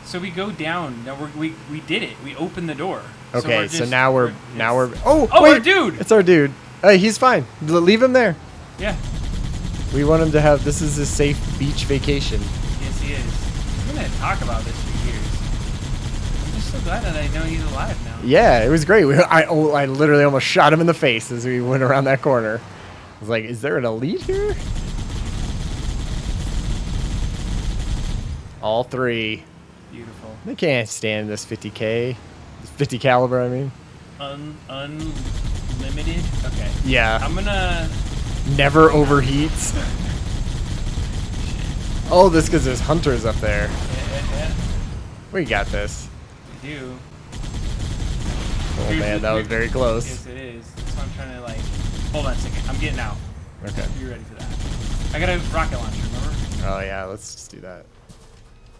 B: So we go down. Now we did it. We opened the door.
A: Okay,
B: we're
A: so
B: just-
A: now we're
B: Oh,
A: wait,
B: our dude!
A: It's our dude. He's fine. Leave him there.
B: Yeah.
A: We want him to have. This is a safe beach vacation.
B: Yes, he is. I'm gonna talk about this for years. I'm just so glad that I know he's alive now.
A: Yeah, it was great. I literally almost shot him in the face as we went around that corner. I was like, "Is there an elite here?" All three.
B: Beautiful.
A: They can't stand this 50K, this 50 caliber. I mean.
B: Unlimited. Okay.
A: Yeah.
B: I'm gonna.
A: Never overheats. Oh, this because there's hunters up there.
B: Yeah.
A: We got this.
B: We do.
A: Oh man, that was very close.
B: Yes, it is. That's why I'm trying to like. Hold on a second. I'm getting out.
A: Okay.
B: You ready for that? I got a rocket launcher. Remember?
A: Oh yeah, let's just do that.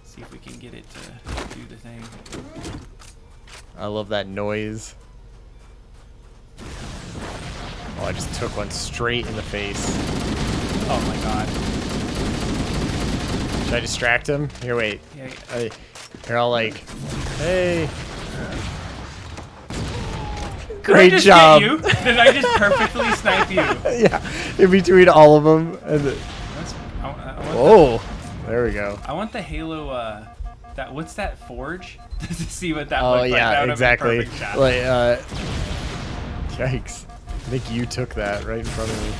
B: See if we can get it to do the thing.
A: I love that noise. Oh, I just took one straight in the face.
B: Oh my god.
A: Should I distract him? Here, wait.
B: Yeah.
A: They're all like, hey.
B: Did
A: Great
B: I just
A: job.
B: Get you? Did I just perfectly snipe you?
A: Yeah, in between all of them. And oh, there we go.
B: I want the Halo. That what's that forge? To see what that
A: Oh
B: looked like.
A: yeah,
B: That would've been a
A: exactly.
B: perfect shot.
A: Like, yikes! I think you took that right in front of me.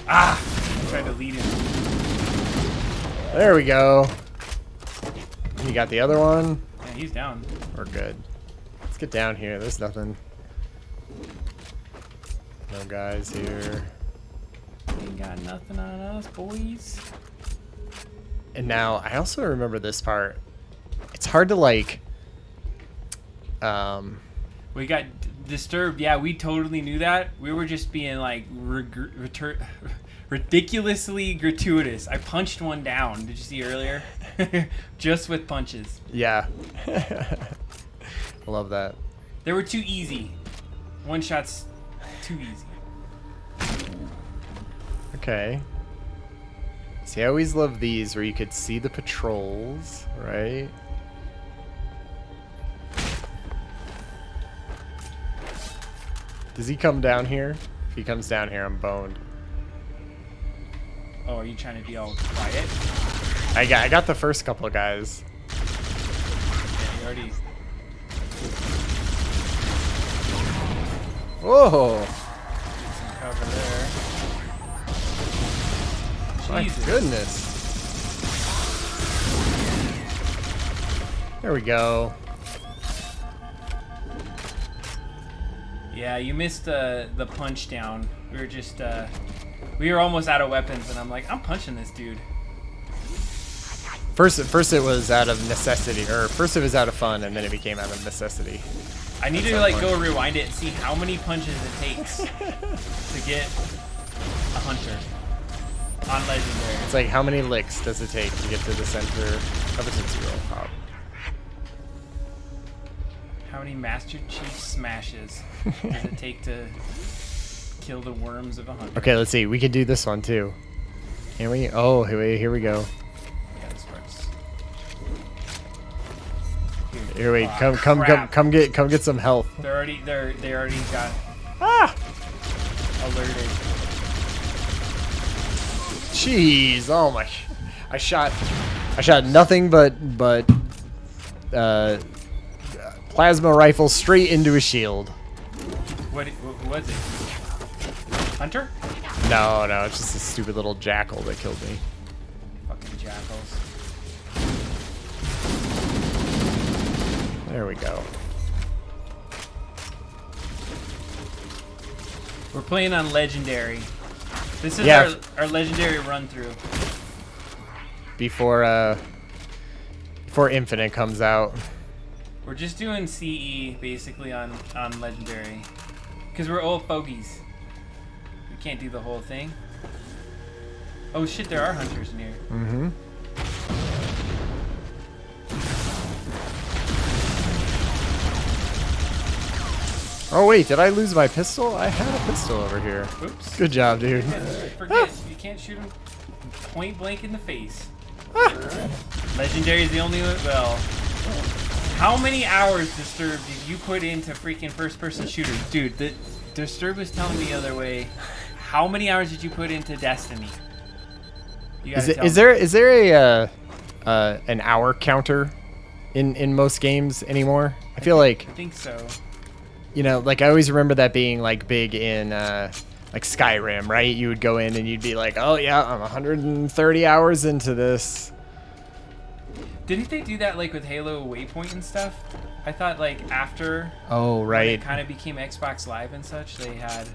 B: Ah! I tried to lead him.
A: There we go. You got the other one?
B: Yeah, he's down.
A: We're good. Let's get down here. There's nothing. No guys here.
B: Ain't got nothing on us, boys.
A: And now I also remember this part. It's hard to like.
B: We got disturbed. Yeah, we totally knew that. We were just being like ridiculously gratuitous. I punched one down. Did you see earlier? Just with punches.
A: Yeah. Love that.
B: They were too easy. One shot's too easy.
A: Okay. See, I always love these where you could see the patrols, right? Does he come down here? If he comes down here, I'm boned.
B: Oh, are you trying to be all quiet?
A: I got the first couple of guys.
B: Yeah, you already...
A: Whoa!
B: Get some cover there.
A: My
B: Jesus.
A: goodness. There we go.
B: Yeah, you missed the punch down. We were just we were almost out of weapons, and I'm like, I'm punching this dude.
A: First it was out of necessity, or first it was out of fun, and then it became out of necessity.
B: I need to like go rewind it and see how many punches it takes to get a hunter on legendary.
A: It's like, how many licks does it take to get to the center of a Tootsie Roll Pop?
B: How many Master Chief smashes does it take to kill the worms of a hunter?
A: Okay, let's see. We can do this one too. Can we? Oh, here we go.
B: Yeah, this works.
A: Here we
B: Oh,
A: come get some health.
B: They already got alerted.
A: Jeez, oh my! I shot nothing but plasma rifle straight into a shield.
B: What was it? Hunter?
A: No, it's just a stupid little jackal that killed me.
B: Fucking jackals.
A: There we go.
B: We're playing on legendary. This is
A: Yeah.
B: our legendary run through.
A: Before Infinite comes out.
B: We're just doing CE basically on legendary, because we're old fogies. We can't do the whole thing. Oh shit, there are hunters in here.
A: Mm-hmm. Oh wait, did I lose my pistol? I had a pistol over here.
B: Oops.
A: Good job, dude.
B: Forget, you can't shoot him point blank in the face. Legendary is the only one. Well, how many hours, Disturb, did you put into freaking first-person shooters? Dude, the Disturb was telling me the other way. How many hours did you put into Destiny? You gotta tell me.
A: Is there an hour counter in most games anymore? I feel like,
B: I think so.
A: you know, like I always remember that being like big in like Skyrim, right? You would go in and you'd be like, oh yeah, I'm 130 hours into this.
B: Didn't they do that like with Halo Waypoint and stuff? I thought like after
A: Oh
B: when
A: right,
B: it kind of became Xbox Live and such, they had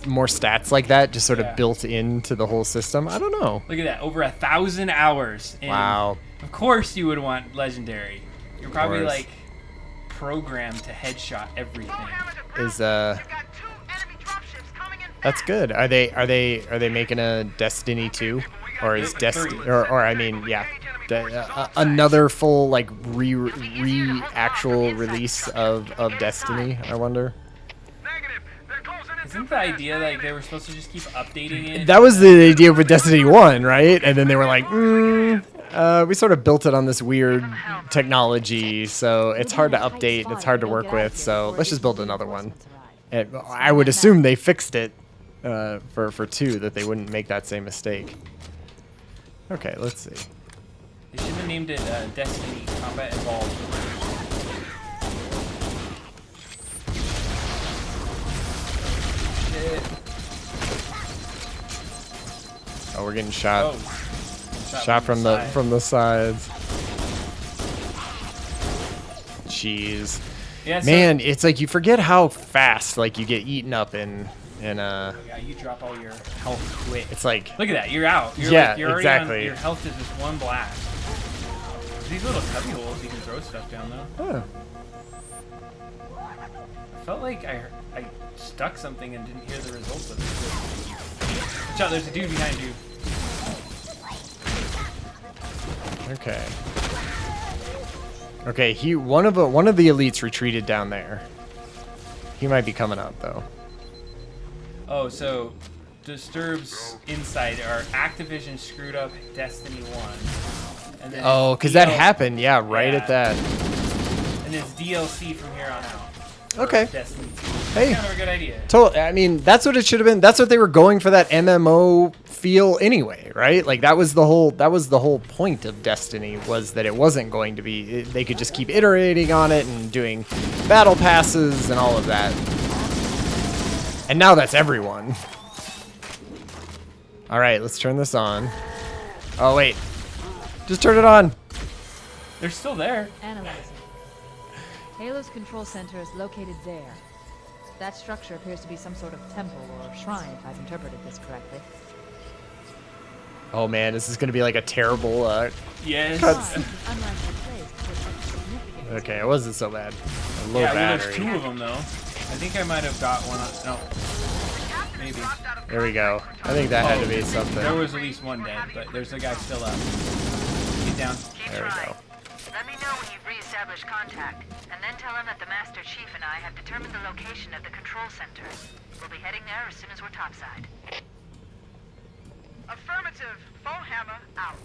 A: more stats like that just sort
B: Yeah.
A: of built into the whole system. I don't know.
B: look at that, over 1,000 hours. And
A: Wow.
B: Of course you would want legendary. You're probably
A: course.
B: like programmed to headshot everything.
A: Is that's good. Are they making a Destiny 2, or is Destiny or I mean yeah, another full like actual release of Destiny? I wonder.
B: Isn't the idea like they were supposed to just keep updating it?
A: That was the idea with Destiny 1, right? And then they were like, we sort of built it on this weird technology, so it's hard to update and it's hard to work with, so let's just build another one. And I would assume they fixed it for 2, that they wouldn't make that same mistake. Okay, let's see.
B: They should have named it Destiny Combat Evolved. Shit.
A: Oh, we're getting shot.
B: Oh.
A: Shot from the
B: side.
A: sides. Jeez.
B: Yeah, so-
A: Man, it's like you forget how fast like you get eaten up in
B: Yeah, you drop all your health quick.
A: it's like
B: Look at that, you're out. You're
A: Yeah,
B: like, you're already
A: exactly.
B: On, your health is just one blast. These little cubby holes, you can throw stuff down though.
A: huh.
B: I felt like I stuck something and didn't hear the results of it. Watch out, there's a dude behind you.
A: Okay. Okay, one of the elites retreated down there. He might be coming up though.
B: Oh, so Disturb's insight are Activision screwed up Destiny 1. And then
A: Oh, because that happened. Yeah, right
B: Yeah.
A: at that.
B: And it's DLC from here on out. for
A: Okay.
B: Destiny 2.
A: Hey.
B: Kind of a good idea.
A: I mean, that's what it should have been. That's what they were going for, that MMO feel anyway, right? Like that was the whole point of Destiny, was that it wasn't going to be. They could just keep iterating on it and doing battle passes and all of that. And now that's everyone. All right, let's turn this on. Oh wait, just turn it on.
B: They're still there.
C: Analyzing. Halo's control center is located there. That structure appears to be some sort of temple or shrine, if I've interpreted this correctly.
A: Oh man, this is gonna be like a terrible.
B: Yes.
C: Shrine, unlikely placed for such significance.
A: Okay, it wasn't so bad. A low
B: Yeah, well,
A: battery.
B: there's two of them though. I think I might have got one. No, maybe.
A: There we go. I think that had to be something.
B: There was at least one dead, but there's a guy still up. Get down.
D: Keep
A: There we
D: trying.
A: go.
D: Let me know when you've reestablished contact, and then tell him that the Master Chief and I have determined the location of the control center. We'll be heading there as soon as we're topside. Affirmative. Phone hammer out.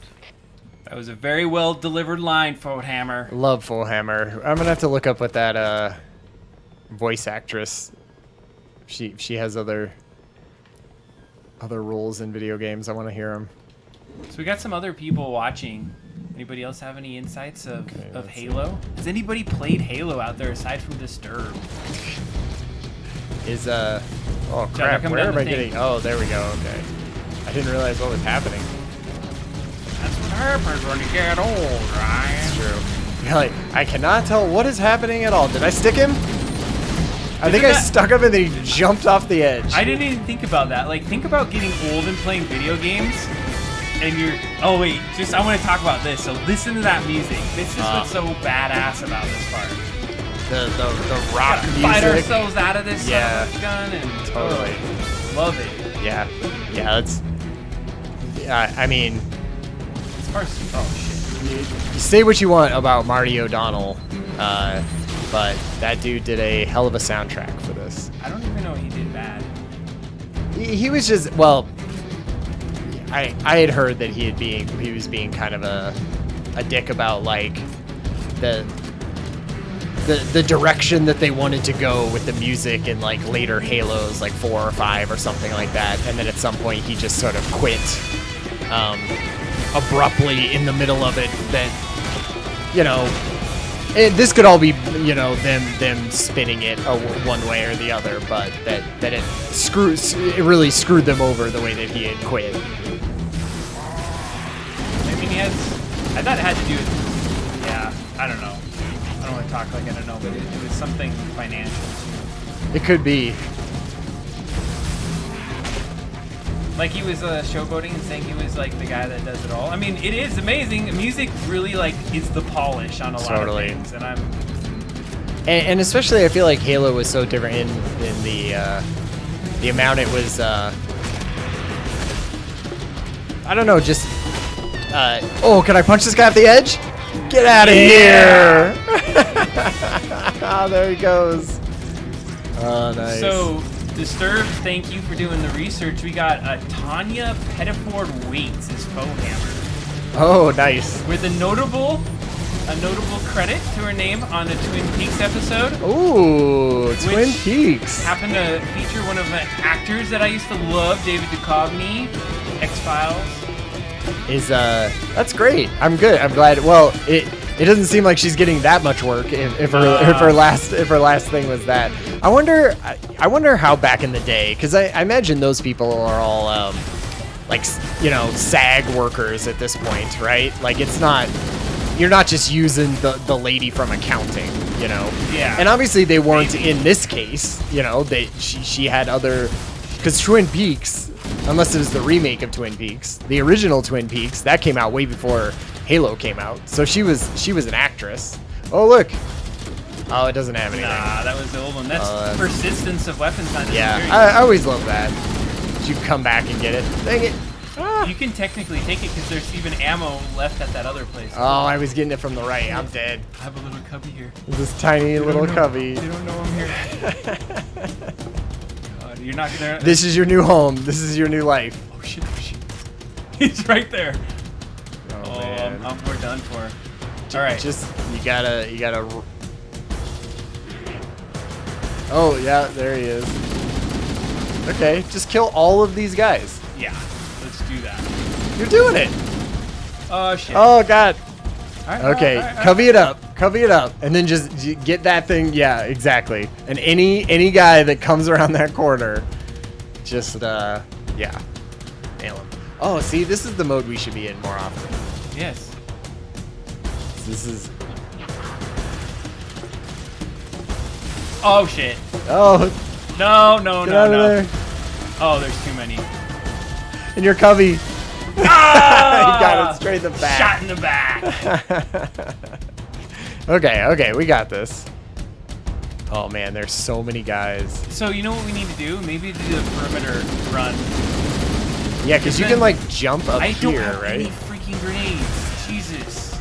B: That was a very well delivered line, Hammer.
A: Love Full Hammer. I'm gonna have to look up what that voice actress. She has other roles in video games. I want to hear them.
B: So we got some other people watching. Anybody else have any insights of
A: let's
B: Halo? Has anybody played Halo out there aside from Disturb?
A: Is oh
B: John,
A: crap,
B: come
A: where
B: down
A: am
B: the
A: I
B: thing.
A: getting? Oh, there we go. Okay, I didn't realize what was happening.
B: That's what happens when you get old, right?
A: It's true. You're like, I cannot tell what is happening at all. Did I stick him? I think I stuck him and then he jumped off the edge.
B: I didn't even think about that. Like, think about getting old and playing video games, and you're. Oh wait, just I want to talk about this. So listen to that music. This is what's so badass about this part.
A: The rock
B: Gotta
A: music.
B: fight ourselves out of this
A: Yeah.
B: son of a gun and
A: Totally.
B: love it.
A: Yeah, that's. Yeah, I mean,
B: As far as oh shit.
A: you say what you want about Marty O'Donnell, but that dude did a hell of a soundtrack for this.
B: I don't even know he did bad.
A: He was just, well, I had heard that he was being kind of a dick about like the direction that they wanted to go with the music in like later Halos, like 4 or 5 or something like that, and then at some point he just sort of quit abruptly in the middle of it. That, you know, this could all be, you know, them spinning it one way or the other, but that it really screwed them over the way that he had quit.
B: I mean, I thought it had to do with. Yeah, I don't know. I don't want to talk like I don't know, but it was something financial.
A: It could be.
B: Like he was showboating and saying he was like the guy that does it all. I mean, it is amazing. Music really like is the polish on a lot
A: Totally.
B: of things, and I'm.
A: And especially, I feel like Halo was so different in the amount it was. I don't know, just. Oh, can I punch this guy off the edge? Get out of here! Oh, there he goes. Oh, nice.
B: So, Disturbed, thank you for doing the research. We got Tanya Pettiford Waits as Hammer,
A: Oh, nice.
B: with a notable credit to her name on a Twin Peaks episode.
A: Ooh, Twin
B: Which
A: Peaks.
B: Happened to feature one of the actors that I used to love, David Duchovny, X-Files.
A: That's great. I'm good. I'm glad. Well, it doesn't seem like she's getting that much work. If her last thing was that, I wonder how back in the day, because I imagine those people are all like, you know, SAG workers at this point, right? Like it's not, you're not just using the lady from accounting, you know.
B: Yeah.
A: And obviously they weren't in this case, you know. She had other, because Twin Peaks. Unless it was the remake of Twin Peaks, the original Twin Peaks that came out way before Halo came out. So she was an actress. Oh look. Oh, it doesn't have anything.
B: Nah, that was the old one. That's persistence of weapons.
A: Yeah, I always love that. You come back and get it. Dang it. Ah.
B: You can technically take it because there's even ammo left at that other place.
A: Oh, I was getting it from the right. I'm dead.
B: I have a little cubby here.
A: This tiny little cubby.
B: They don't know I'm here. God, You're not gonna.
A: This is your new home. This is your new life.
B: Oh shit! Oh shit! He's right there.
A: Oh, man.
B: We're done for. All right.
A: Just you gotta. Oh yeah, there he is. Okay, just kill all of these guys.
B: Yeah. Let's do that.
A: You're doing it.
B: Oh shit.
A: Oh god.
B: All right,
A: Okay,
B: all right.
A: covey it up, and then just get that thing. Yeah, exactly. And any guy that comes around that corner, just yeah, nail him. Oh, see, this is the mode we should be in more often.
B: Yes.
A: This is.
B: Oh shit.
A: Oh,
B: No.
A: get out of there!
B: Oh, there's too many.
A: And your covey.
B: Ah!
A: You got it straight in the back.
B: Shot in the back.
A: Okay, we got this. Oh man, there's so many guys.
B: So you know what we need to do? Maybe do the perimeter run.
A: Yeah, because you can like jump up
B: I don't
A: here,
B: have
A: right?
B: any freaking grenades. Jesus.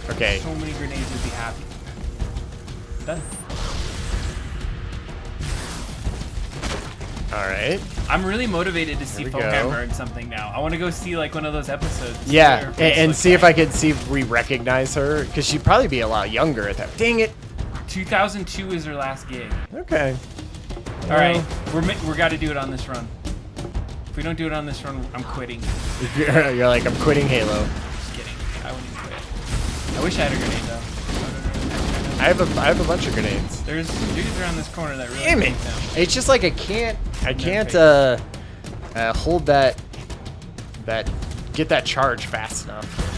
A: Okay.
B: So many grenades would be happy. Done.
A: All right.
B: I'm really motivated to see
A: There we
B: Fohammer
A: go.
B: and something now. I want to go see like one of those episodes. to see what
A: Yeah,
B: her face
A: and
B: looks
A: see if
B: like.
A: I could see if we recognize her, because she'd probably be a lot younger at that. Dang it.
B: 2002 is her last gig.
A: Okay.
B: All right, we're got to do it on this run. If we don't do it on this run, I'm quitting.
A: You're like, I'm quitting Halo.
B: Just kidding. I wouldn't quit. I wish I had a grenade though.
A: I have a bunch of grenades.
B: There's some dudes around this corner that really
A: Damn it!
B: need them.
A: It's just like I can't hold that get that charge fast enough.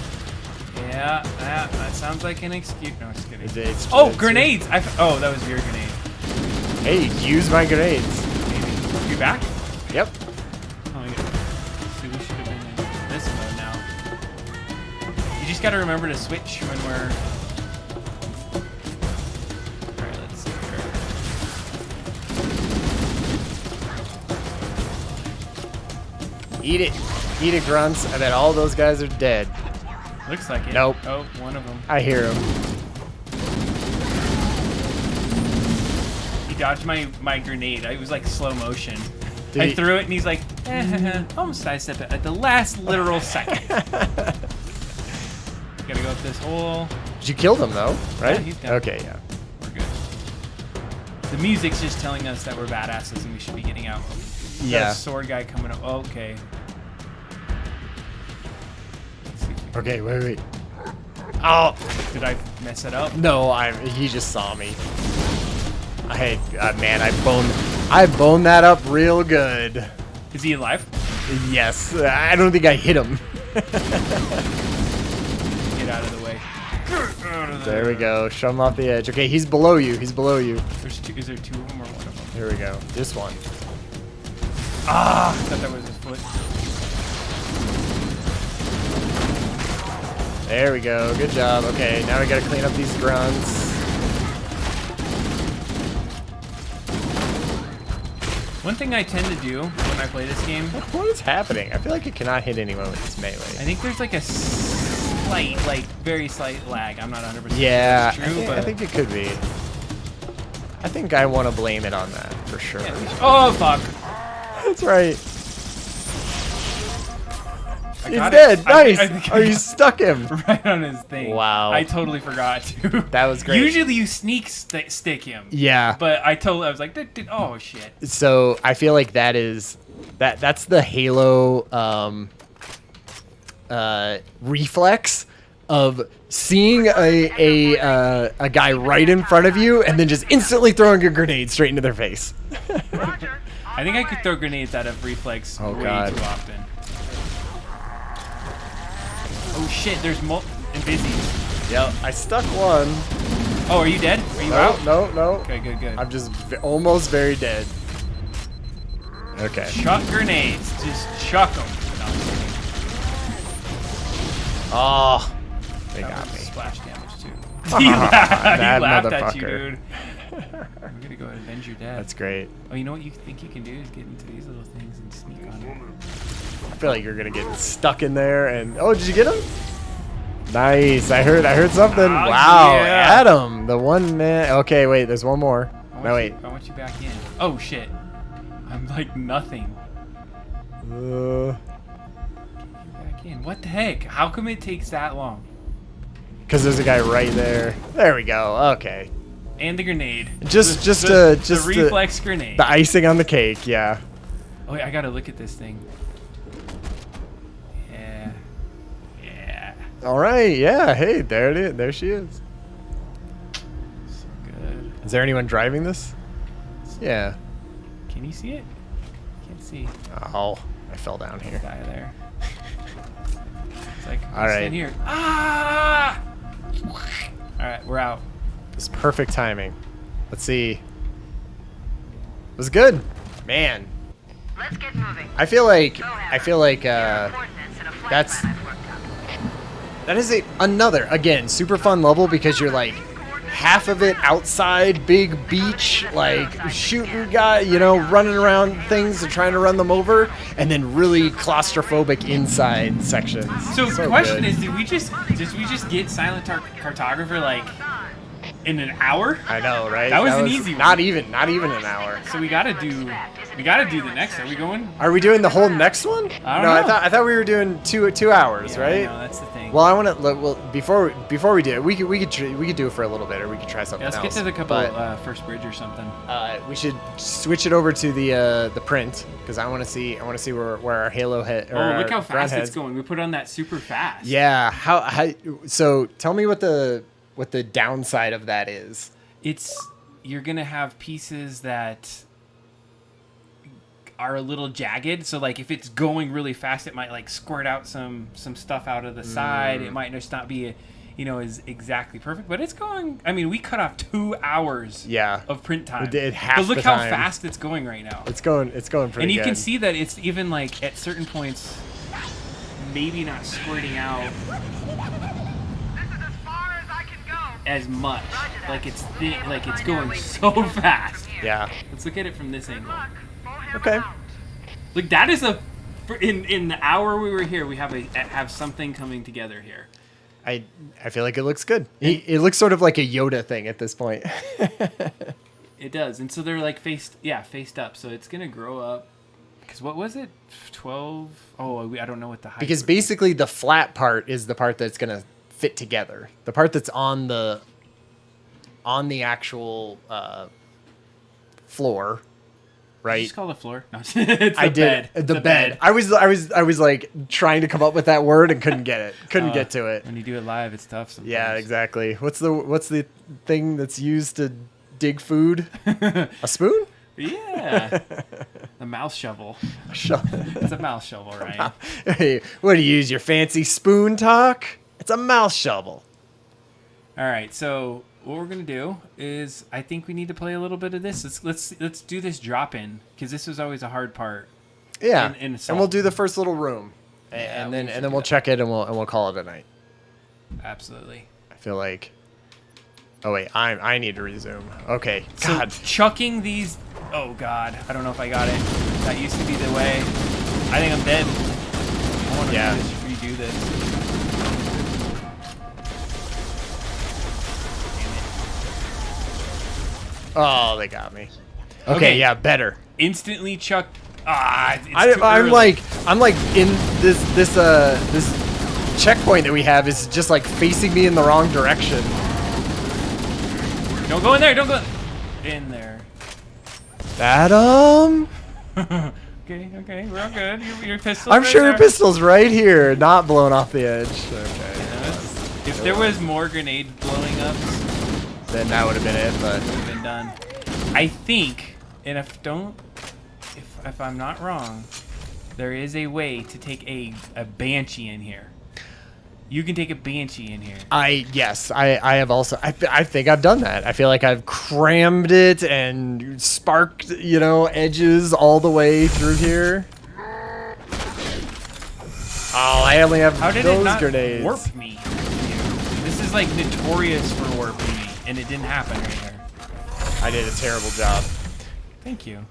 B: Yeah, that sounds like an excuse. No, just kidding.
A: It's
B: Grenades! Oh, that was your grenade.
A: Hey, use my grenades.
B: Maybe. You back?
A: Yep.
B: Oh, yeah. See, we should have been in this mode now. You just gotta remember to switch when we're... Alright, let's see here.
A: Eat it. Eat it, grunts. I bet all those guys are dead.
B: Looks like it.
A: Nope.
B: Oh, one of them.
A: I hear them.
B: He dodged my grenade. It was like slow motion.
A: Did
B: I
A: he-
B: threw it and he's like, almost sidestep it at the last literal second. Gotta go up this hole.
A: You killed him though, right?
B: Yeah, he's down.
A: Okay, yeah.
B: We're good. The music's just telling us that we're badasses and we should be getting out.
A: Yeah.
B: That sword guy coming up. Oh, okay. Let's see if we can-
A: Okay, wait. Oh
B: Did I mess it up?
A: no, he just saw me. Man, I boned that up real good.
B: Is he alive?
A: Yes, I don't think I hit him.
B: Get out of the way.
A: There we go. Shove him off the edge. Okay, he's below you. He's below you.
B: There's two. Is there two of them or one of them?
A: Here we go. This one.
B: Ah! I thought that was his foot.
A: There we go. Good job. Okay, now we gotta clean up these grunts.
B: One thing I tend to do when I play this game,
A: What is happening? I feel like it cannot hit anyone with this
B: I
A: melee.
B: think there's like a slight, like very slight lag. I'm not 100%
A: Yeah,
B: sure it's true,
A: I
B: but
A: think it could be. I think I want to blame it on that for sure.
B: yeah, oh fuck!
A: That's right.
B: I
A: He's
B: got
A: dead.
B: it.
A: Nice.
B: I think
A: Oh, you stuck him.
B: right on his thing.
A: Wow.
B: I totally forgot to.
A: That was great.
B: Usually you stick him.
A: Yeah.
B: But I was like, oh shit.
A: So I feel like that's the Halo reflex of seeing a guy right in front of you and then just instantly throwing a grenade straight into their face.
D: Roger.
B: I think I could throw grenades out of reflex
A: Oh,
B: way
A: God.
B: too often. Oh shit, there's Invizies.
A: Yep, I stuck one.
B: Oh, are you dead? Are you
A: No,
B: out?
A: no.
B: Okay, good.
A: I'm just almost very dead. Okay.
B: Chuck grenades. Just chuck them.
A: Oh, they
B: That
A: got
B: was
A: me.
B: splash damage too. he laughed
A: That
B: at you,
A: motherfucker.
B: dude. I'm gonna go avenge your dad.
A: That's great.
B: Oh, you know what you think you can do is get into these little things and sneak on it.
A: I feel like you're gonna get stuck in there and did you get him? Nice. I heard something.
B: Oh,
A: Wow,
B: yeah.
A: Adam, the one man. Okay, wait, there's one more. No, wait.
B: I want you back in. Oh shit. I'm like nothing. Back in. What the heck? How come it takes that long?
A: Because there's a guy right there. There we go. Okay.
B: And the grenade.
A: The
B: reflex grenade.
A: The icing on the cake. Yeah.
B: Oh, wait, I gotta look at this thing. Yeah. Yeah.
A: All right. Yeah. Hey, there it is. There she is.
B: So good.
A: Is there anyone driving this? Yeah.
B: Can you see it? Can't see.
A: Oh, I fell down here.
B: Guy there. It's like,
A: All right.
B: stand here. Ah! All right, we're out.
A: It's perfect timing. Let's see. It was good, man.
D: Let's get moving.
A: I feel like
D: Here are coordinates and a flight
A: that's
D: plan I've worked up.
A: that is another again super fun level because you're like half of it outside, big beach, like shooting guy, you know, running around things and trying to run them over, and then really claustrophobic inside sections.
B: So the question
A: good.
B: is, did we just get Silent Cartographer like in an hour?
A: I know, right?
B: That was an easy one.
A: Not even an hour.
B: So we gotta do the next. Are we going?
A: Are we doing the whole next one?
B: I don't
A: No,
B: know.
A: I thought we were doing two hours,
B: Yeah,
A: right?
B: I know, that's the thing.
A: Well, I want to. Well, before we do it, we could do it for a little bit, or we could try something
B: Yeah, let's
A: else.
B: get to the couple
A: But,
B: first bridge or something.
A: we should switch it over to the print because I want to see where our Halo head. Or
B: Oh, look
A: our
B: how
A: ground
B: fast
A: heads.
B: it's going. We put on that super fast.
A: Yeah. How? So tell me what the downside of that is.
B: You're gonna have pieces that are a little jagged. So like if it's going really fast, it might like squirt out some stuff out of the side. It might just not be, is exactly perfect. But it's going. I mean, we cut off 2 hours.
A: Yeah.
B: Of print time.
A: We did half
B: But look
A: the
B: how
A: time.
B: fast it's going right now.
A: It's going pretty.
B: And you can
A: good.
B: see that it's even like at certain points, maybe not squirting out
D: This is as far as I can go.
B: as much. Like it's going so fast.
A: Yeah.
B: Let's look at it from this angle.
A: Okay.
B: Like that is in the hour we were here, we have something coming together here.
A: I feel like it looks good. It looks sort of like a Yoda thing at this point.
B: It does, and so they're like faced up, so it's gonna grow up. Because what was it? 12? Oh, I don't know what the height.
A: Because basically the flat part is the part that's gonna fit together. The part that's on the actual floor, right?
B: Just call it floor. No, it's the
A: I
B: bed.
A: did the bed. I was like trying to come up with that word and couldn't get it. Couldn't get to it.
B: When you do it live, it's tough sometimes.
A: Yeah, exactly. What's the thing that's used to dig food? A spoon?
B: Yeah. The mouse shovel. It's a mouse shovel, right?
A: Hey, what do you use your fancy spoon talk? It's a mouse shovel.
B: All right, so what we're gonna do is I think we need to play a little bit of this. Let's do this drop in because this was always a hard part.
A: Yeah,
B: in
A: and we'll do the first little room,
B: Yeah,
A: and
B: we
A: then
B: should
A: and
B: do
A: then we'll
B: that.
A: check it and we'll call it a night.
B: Absolutely.
A: I feel like. Oh wait, I need to resume. Okay,
B: So
A: God.
B: chucking these. Oh God, I don't know if I got it. That used to be the way. I think I'm dead. I want to redo this.
A: Oh, they got me. Okay,
B: Okay.
A: yeah, better.
B: Instantly chuck. It's too
A: I'm
B: early.
A: like in this checkpoint that we have is just like facing me in the wrong direction.
B: Don't go in there. Don't go in there.
A: Adam,
B: Okay, we're all good. Your pistol.
A: I'm
B: right
A: sure your
B: there.
A: pistol's right here, not blown off the edge. Okay,
B: If there was more grenade blowing ups,
A: then that would have been it. But
B: would have been done. I think, and if I'm not wrong, there is a way to take a Banshee in here. You can take a Banshee in here.
A: I have also. I think I've done that. I feel like I've crammed it and sparked, edges all the way through here. Oh, I only have
B: How did
A: those
B: it not
A: grenades.
B: warp me? This is like notorious for warping me, and it didn't happen right here.
A: I did a terrible job.
B: Thank you.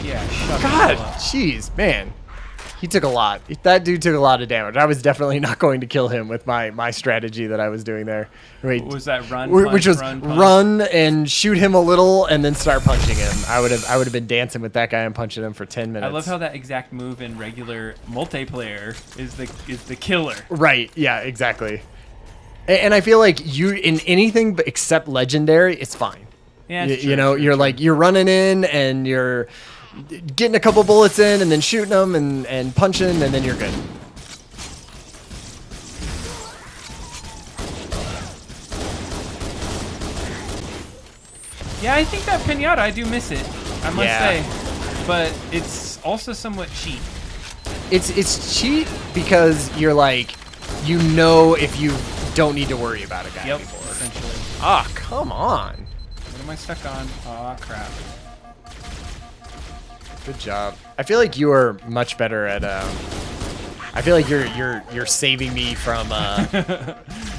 B: Yeah, shut
A: God,
B: the hell up.
A: jeez, man. He took a lot. That dude took a lot of damage. I was definitely not going to kill him with my strategy that I was doing there. Wait,
B: What was that run?
A: which was
B: punch?
A: run and shoot him a little and then start punching him. I would have been dancing with that guy and punching him for 10 minutes.
B: I love how that exact move in regular multiplayer is the killer.
A: Right. Yeah. Exactly. And I feel like you in anything but except legendary, it's fine.
B: Yeah,
A: You know, you're like you're running in and you're getting a couple bullets in and then shooting them and punching and then you're good.
B: Yeah, I think that pinata, I do miss it. I must
A: Yeah.
B: say, but it's also somewhat cheap.
A: It's cheap because you're like, you know, if you don't need to worry about a guy
B: Yep,
A: anymore.
B: essentially.
A: Ah, come on.
B: What am I stuck on? Aw, crap.
A: Good job. I feel like you are much better at. I feel like you're saving me from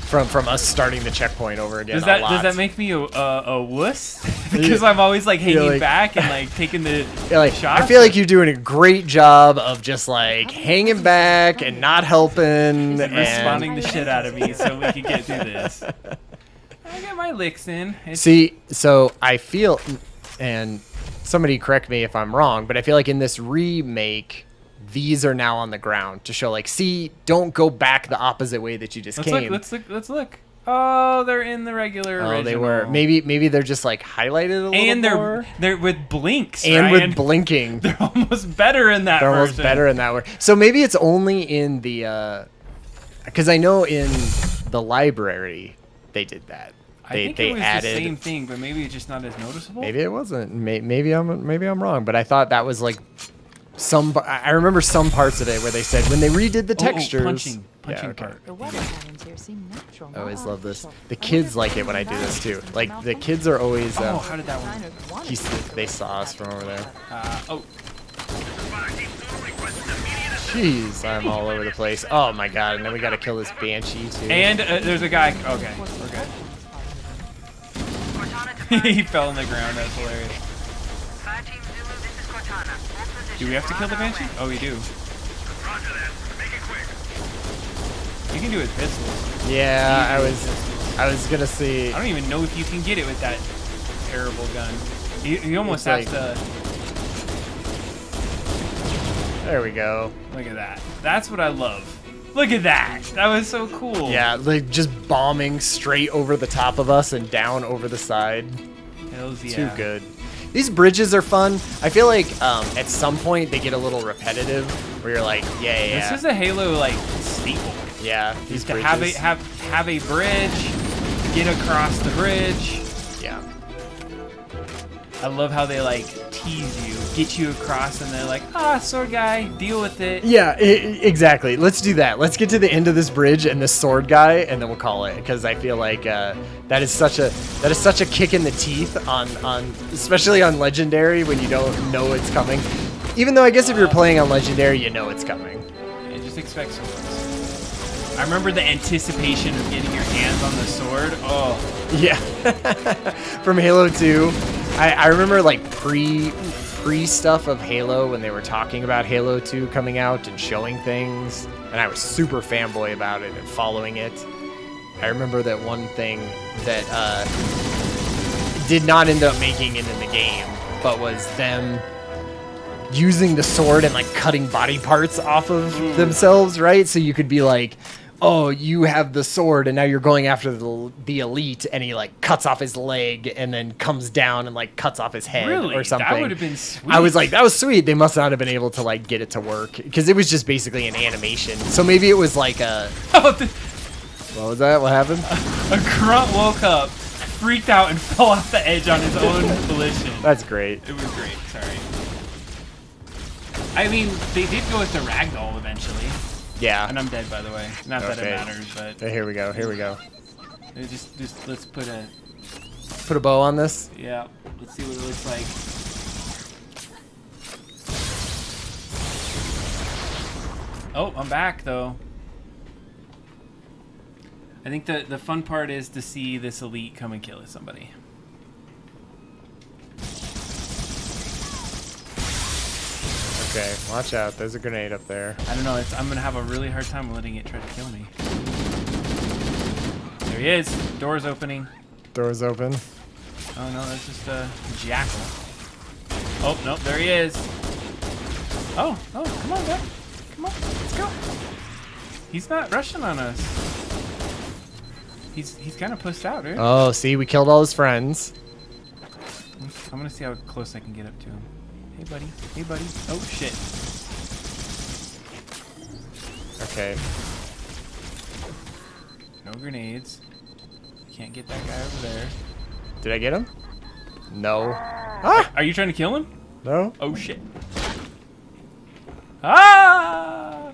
A: from us starting the checkpoint over again.
B: Does
A: a lot.
B: that make me a wuss? Because I'm always like hanging
A: like-
B: back and like taking the
A: Yeah, like,
B: shots.
A: I feel like you're doing a great job of just like hanging back and not helping and
B: responding the shit out of me so we can get through this. I got my licks in.
A: See, so I feel, and somebody correct me if I'm wrong, but I feel like in this remake, these are now on the ground to show like, see, don't go back the opposite way that you just came.
B: Let's look. Oh, they're in the regular
A: Oh,
B: original.
A: they were. Maybe they're just like highlighted a little
B: And
A: more.
B: they're with blinks,
A: And
B: Ryan.
A: with blinking.
B: They're almost better in that
A: They're almost
B: version.
A: better in that way. So maybe it's only in the, because I know in the library they did that.
B: I think it was the same thing, but maybe it's just not as noticeable.
A: Maybe it wasn't. Maybe I'm wrong. But I thought that was like some. I remember some parts of it where they said when they redid the textures.
B: punching
A: Yeah, okay.
B: part.
C: The weather patterns here seem natural.
A: I always
C: not
A: love this.
C: artificial.
A: The
C: I
A: kids
C: wonder if
A: like it when I do
C: designers
A: this too.
C: use
A: Like
C: mouth
A: the
C: movements.
A: kids are always.
B: Oh, how did that one?
C: Designers wanted
A: They saw us from over there.
B: Oh,
A: Jeez, I'm all over the place. Oh my god! And then we got to kill this banshee too.
B: and there's a guy. Okay, we're good.
D: Cortana to
B: He fell on the ground. That's hilarious.
D: 5 Team Zulu, this is Cortana. Hold position.
B: Do we have to
D: We're
B: kill the
D: on our
B: banshee?
D: way.
B: Oh, we do.
E: Roger that. Make it quick.
B: You can do it with pistols.
A: Yeah,
B: You can do it with pistols.
A: I was gonna see.
B: I don't even know if you can get it with that terrible gun. You almost
A: It's
B: have
A: like-
B: to.
A: There we go.
B: Look at that. That's what I love. Look at that. That was so cool.
A: Yeah, like just bombing straight over the top of us and down over the side.
B: Hells yeah.
A: Too good. These bridges are fun. I feel like at some point they get a little repetitive, where you're like, yeah.
B: This is a Halo like staple.
A: Yeah, these
B: To
A: bridges.
B: have a bridge, get across the bridge.
A: Yeah.
B: I love how they like tease you, get you across, and they're like, sword guy, deal with it.
A: Yeah, exactly. Let's do that. Let's get to the end of this bridge and this sword guy, and then we'll call it. Because I feel like that is such a kick in the teeth on especially on legendary when you don't know it's coming. Even though I guess if you're playing on legendary, you know it's coming.
B: And just expect swords. I remember the anticipation of getting your hands on the sword. Oh,
A: Yeah. From Halo 2. I remember like pre stuff of Halo when they were talking about Halo 2 coming out and showing things, and I was super fanboy about it and following it. I remember that one thing that did not end up making it in the game, but was them using the sword and like cutting body parts off of themselves, right? So you could be like, oh, you have the sword and now you're going after the elite, and he like cuts off his leg and then comes down and like cuts off his head
B: really?
A: or something.
B: That would have been sweet.
A: I was like, that was sweet. They must not have been able to like get it to work because it was just basically an animation. So maybe it was like a. What was that? What happened?
B: A grunt woke up, freaked out, and fell off the edge on his own volition.
A: That's great.
B: It was great. Sorry. I mean, they did go with the ragdoll eventually.
A: Yeah.
B: And I'm dead, by the way. Not that
A: Okay.
B: it matters, but
A: Here we go. Here we go.
B: just let's put a
A: Put a bow on this.
B: yeah. Let's see what it looks like. Oh, I'm back though. I think the fun part is to see this elite come and kill somebody.
A: Okay, watch out. There's a grenade up there.
B: I don't know. I'm going to have a really hard time letting it try to kill me. There he is. Door's opening.
A: Door's open.
B: Oh, no. That's just a jackal. Oh, no. There he is. Oh, come on, guy. Come on. Let's go. He's not rushing on us. He's kind of pushed out, right?
A: Oh, see, we killed all his friends.
B: I'm going to see how close I can get up to him. Hey, buddy. Hey, buddy. Oh, shit.
A: Okay.
B: No grenades. Can't get that guy over there.
A: Did I get him? No. Ah!
B: Are you trying to kill him?
A: No?
B: Oh, shit. Ah!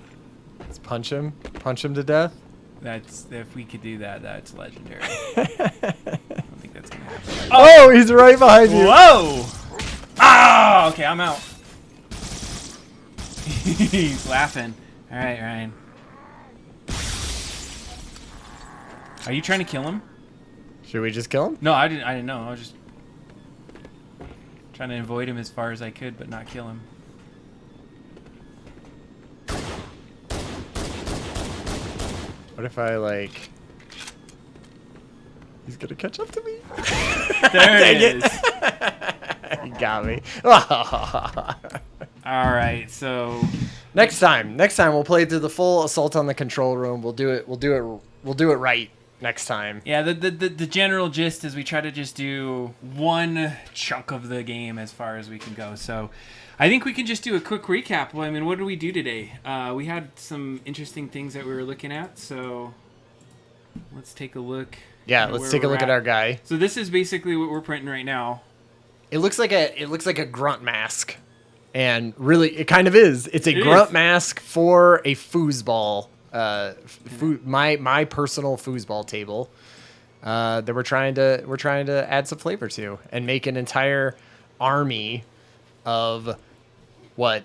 A: Let's punch him. Punch him to death.
B: That's, if we could do that, that's legendary. I don't think that's going to happen.
A: Oh, he's right behind you.
B: Whoa! Ah! Okay, I'm out. He's laughing. All right, Ryan. Are you trying to kill him?
A: Should we just kill him?
B: No, I didn't know. I was just trying to avoid him as far as I could, but not kill him.
A: What if I, like... He's gonna catch up to me.
B: There it is.
A: He got me.
B: All right, so
A: Next time we'll play through the full assault on the control room. We'll do it right next time.
B: yeah, the general gist is we try to just do one chunk of the game as far as we can go. So I think we can just do a quick recap. Well, I mean, what did we do today? We had some interesting things that we were looking at. So let's take a look.
A: Yeah,
B: at
A: let's
B: where
A: take a
B: we're
A: look at our guy.
B: So this is basically what we're printing right now.
A: It looks like a grunt mask. And really, it kind of is. It's a grunt mask for a foosball, my personal foosball table that we're trying to add some flavor to and make an entire army of what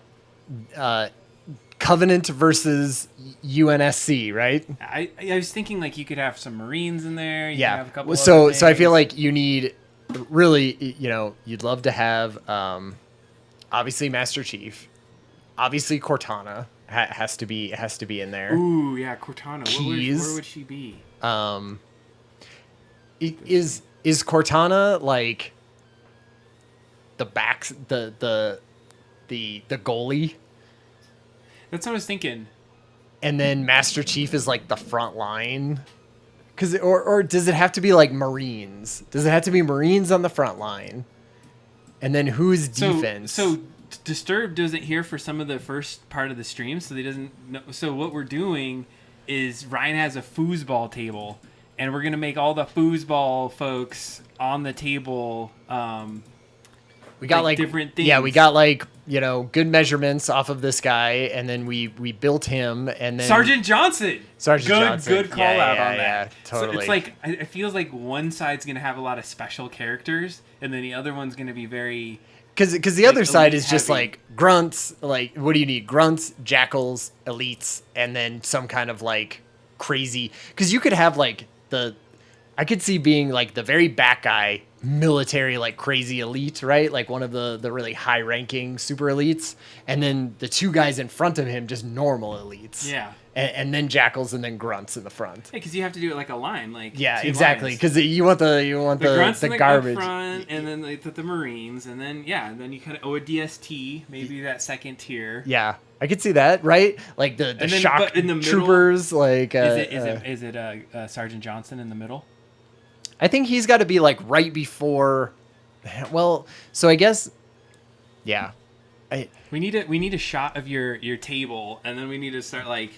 A: Covenant versus UNSC, right?
B: I was thinking like you could have some Marines in there. You could
A: Yeah.
B: have a couple
A: So
B: other
A: so I feel
B: things.
A: like you need really, you'd love to have. Obviously, Master Chief. Obviously, Cortana has to be in there.
B: Ooh, yeah, Cortana.
A: Keys.
B: Where would she be?
A: Is Cortana like the backs the goalie,
B: That's what I was thinking.
A: and then Master Chief is like the front line? Or does it have to be like Marines? Does it have to be Marines on the front line? And then who's defense?
B: So Disturbed isn't here for some of the first part of the stream, so he doesn't know. So what we're doing is Ryan has a foosball table, and we're gonna make all the foosball folks on the table.
A: We got
B: like
A: like
B: different things.
A: Yeah, we got like good measurements off of this guy, and then we built him, and then
B: Sergeant Johnson.
A: Johnson.
B: Good call
A: Yeah,
B: out
A: yeah,
B: on that.
A: yeah, totally.
B: So it's like it feels like one side's gonna have a lot of special characters, and then the other one's gonna be very.
A: Because the other side
B: elite
A: is just
B: heavy.
A: like grunts. Like, what do you need? Grunts, jackals, elites, and then some kind of like crazy. Because you could have like I could see being like the very back guy, military, like crazy elite, right? Like one of the really high ranking super elites, and then the two guys in front of him just normal elites.
B: Yeah.
A: And then jackals and then grunts in the front.
B: Yeah, because you have to do it like a line, like
A: Yeah,
B: two
A: exactly.
B: lines.
A: Because you want the
B: grunts in
A: garbage.
B: up front, and then the Marines, and then then you kind of a DST, maybe that second tier.
A: Yeah, I could see that, right? Like the
B: then,
A: shock
B: but in the middle,
A: troopers. Like,
B: is it Sergeant Johnson in the middle?
A: I think he's got to be like right before. Well, so I guess, yeah.
B: We need a shot of your table, and then we need to start like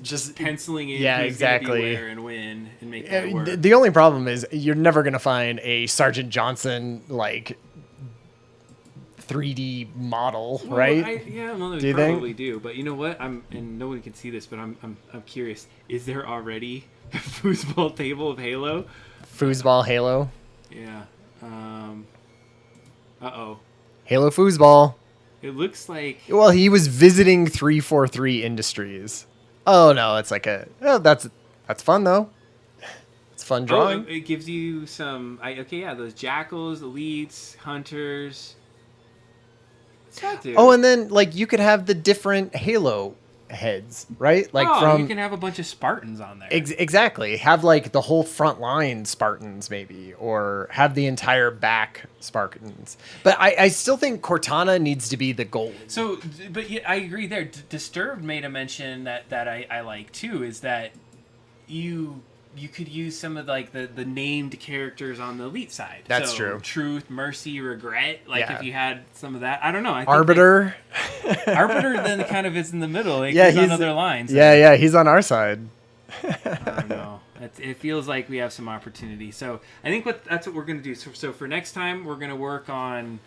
A: just
B: penciling in
A: yeah,
B: who's
A: exactly.
B: gonna be where and when and make that work.
A: The only problem is you're never gonna find a Sergeant Johnson like 3D model,
B: Well,
A: right?
B: Well,
A: Do you
B: probably
A: think?
B: do. But you know what? And no one can see this, but I'm curious. Is there already a foosball table of Halo?
A: Foosball Halo.
B: Yeah. Uh-oh.
A: Halo foosball.
B: It looks like...
A: Well, he was visiting 343 Industries. Oh no, it's like that's fun though. It's fun drawing.
B: Oh, it gives you some... those jackals, elites, hunters. Got to.
A: Oh, and then like you could have the different Halo heads, right? Like
B: you can have a bunch of Spartans on there.
A: Exactly. Have like the whole front line Spartans maybe, or have the entire back Spartans. But I still think Cortana needs to be the goal.
B: So, but yeah, I agree there. Disturbed made a mention that I like too, is that you could use some of like the named characters on the elite side.
A: That's true.
B: Truth, mercy, regret. Like
A: Yeah.
B: if you had some of that, I don't know. I think
A: Arbiter.
B: Arbiter then kind of is in the middle. Like
A: Yeah,
B: he's on
A: he's-
B: other lines.
A: Yeah, he's on our side.
B: I don't know. It feels like we have some opportunity. So I think that's what we're going to do. So for next time, we're going to work on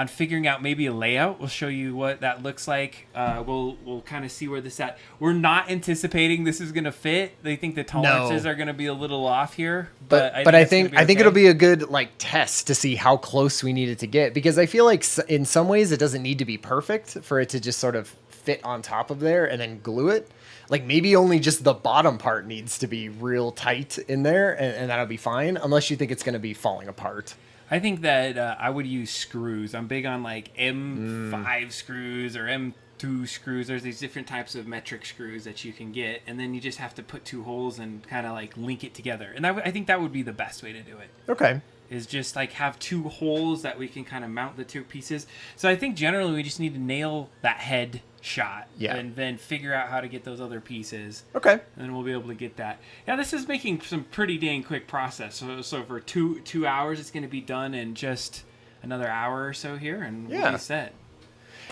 B: figuring out maybe a layout. We'll show you what that looks like. We'll kind of see where this at. We're not anticipating this is going to fit. They think the tolerances are going to be a little off here.
A: But I think it'll be a good like test to see how close we need it to get, because I feel like in some ways it doesn't need to be perfect for it to just sort of fit on top of there and then glue it. Like maybe only just the bottom part needs to be real tight in there, and that'll be fine, unless you think it's going to be falling apart.
B: I think that I would use screws. I'm big on like M5 screws or M2 screws. There's these different types of metric screws that you can get, and then you just have to put two holes and kind of like link it together. And I think that would be the best way to do it.
A: Okay.
B: Is just like have two holes that we can kind of mount the two pieces. So I think generally we just need to nail that head shot, and then figure out how to get those other pieces.
A: Okay.
B: And then we'll be able to get that. Yeah, this is making some pretty dang quick process. So for two hours, it's going to be done in just another hour or so here, and we'll be set.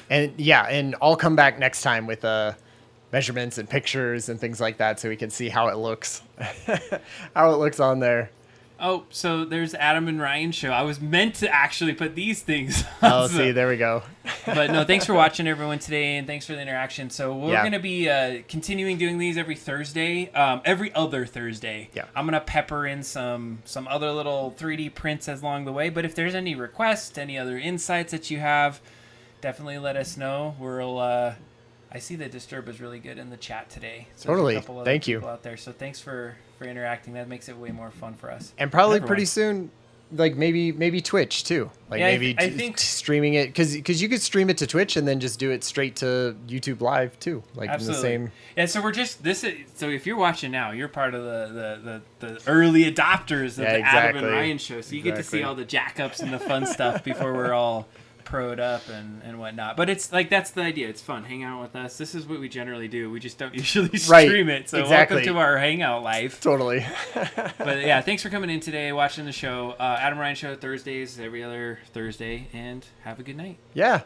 A: And I'll come back next time with measurements and pictures and things like that, so we can see how it looks, how it looks on there.
B: Oh, so there's Adam and Ryan show. I was meant to actually put these things on.
A: Oh, see, there we go.
B: But no, thanks for watching, everyone, today, and thanks for the interaction. So we're going to be continuing doing these every Thursday, every other Thursday.
A: Yeah. I'm
B: going to pepper in some other little 3D prints along the way. But if there's any requests, any other insights that you have, definitely let us know. We'll I see that Disturb is really good in the chat today. So
A: totally.
B: There's a couple other
A: Thank you
B: people out there. So thanks for interacting. That makes it way more fun for us.
A: And probably pretty soon, like maybe Twitch too. Like
B: I think
A: streaming it, because you could stream it to Twitch and then just do it straight to YouTube Live too. Like
B: absolutely.
A: in the same.
B: Yeah. So we're just so if you're watching now, you're part of the early adopters of the Adam and Ryan show. So you get to see all the jackups and the fun stuff before we're all pro'd up and whatnot. But it's like, that's the idea. It's fun. Hang out with us. This is what we generally do. We just don't usually stream it. So welcome to our hangout life.
A: Totally.
B: But yeah, thanks for coming in today, watching the show. Adam Ryan Show Thursdays, every other Thursday, and have a good night.
A: Yeah.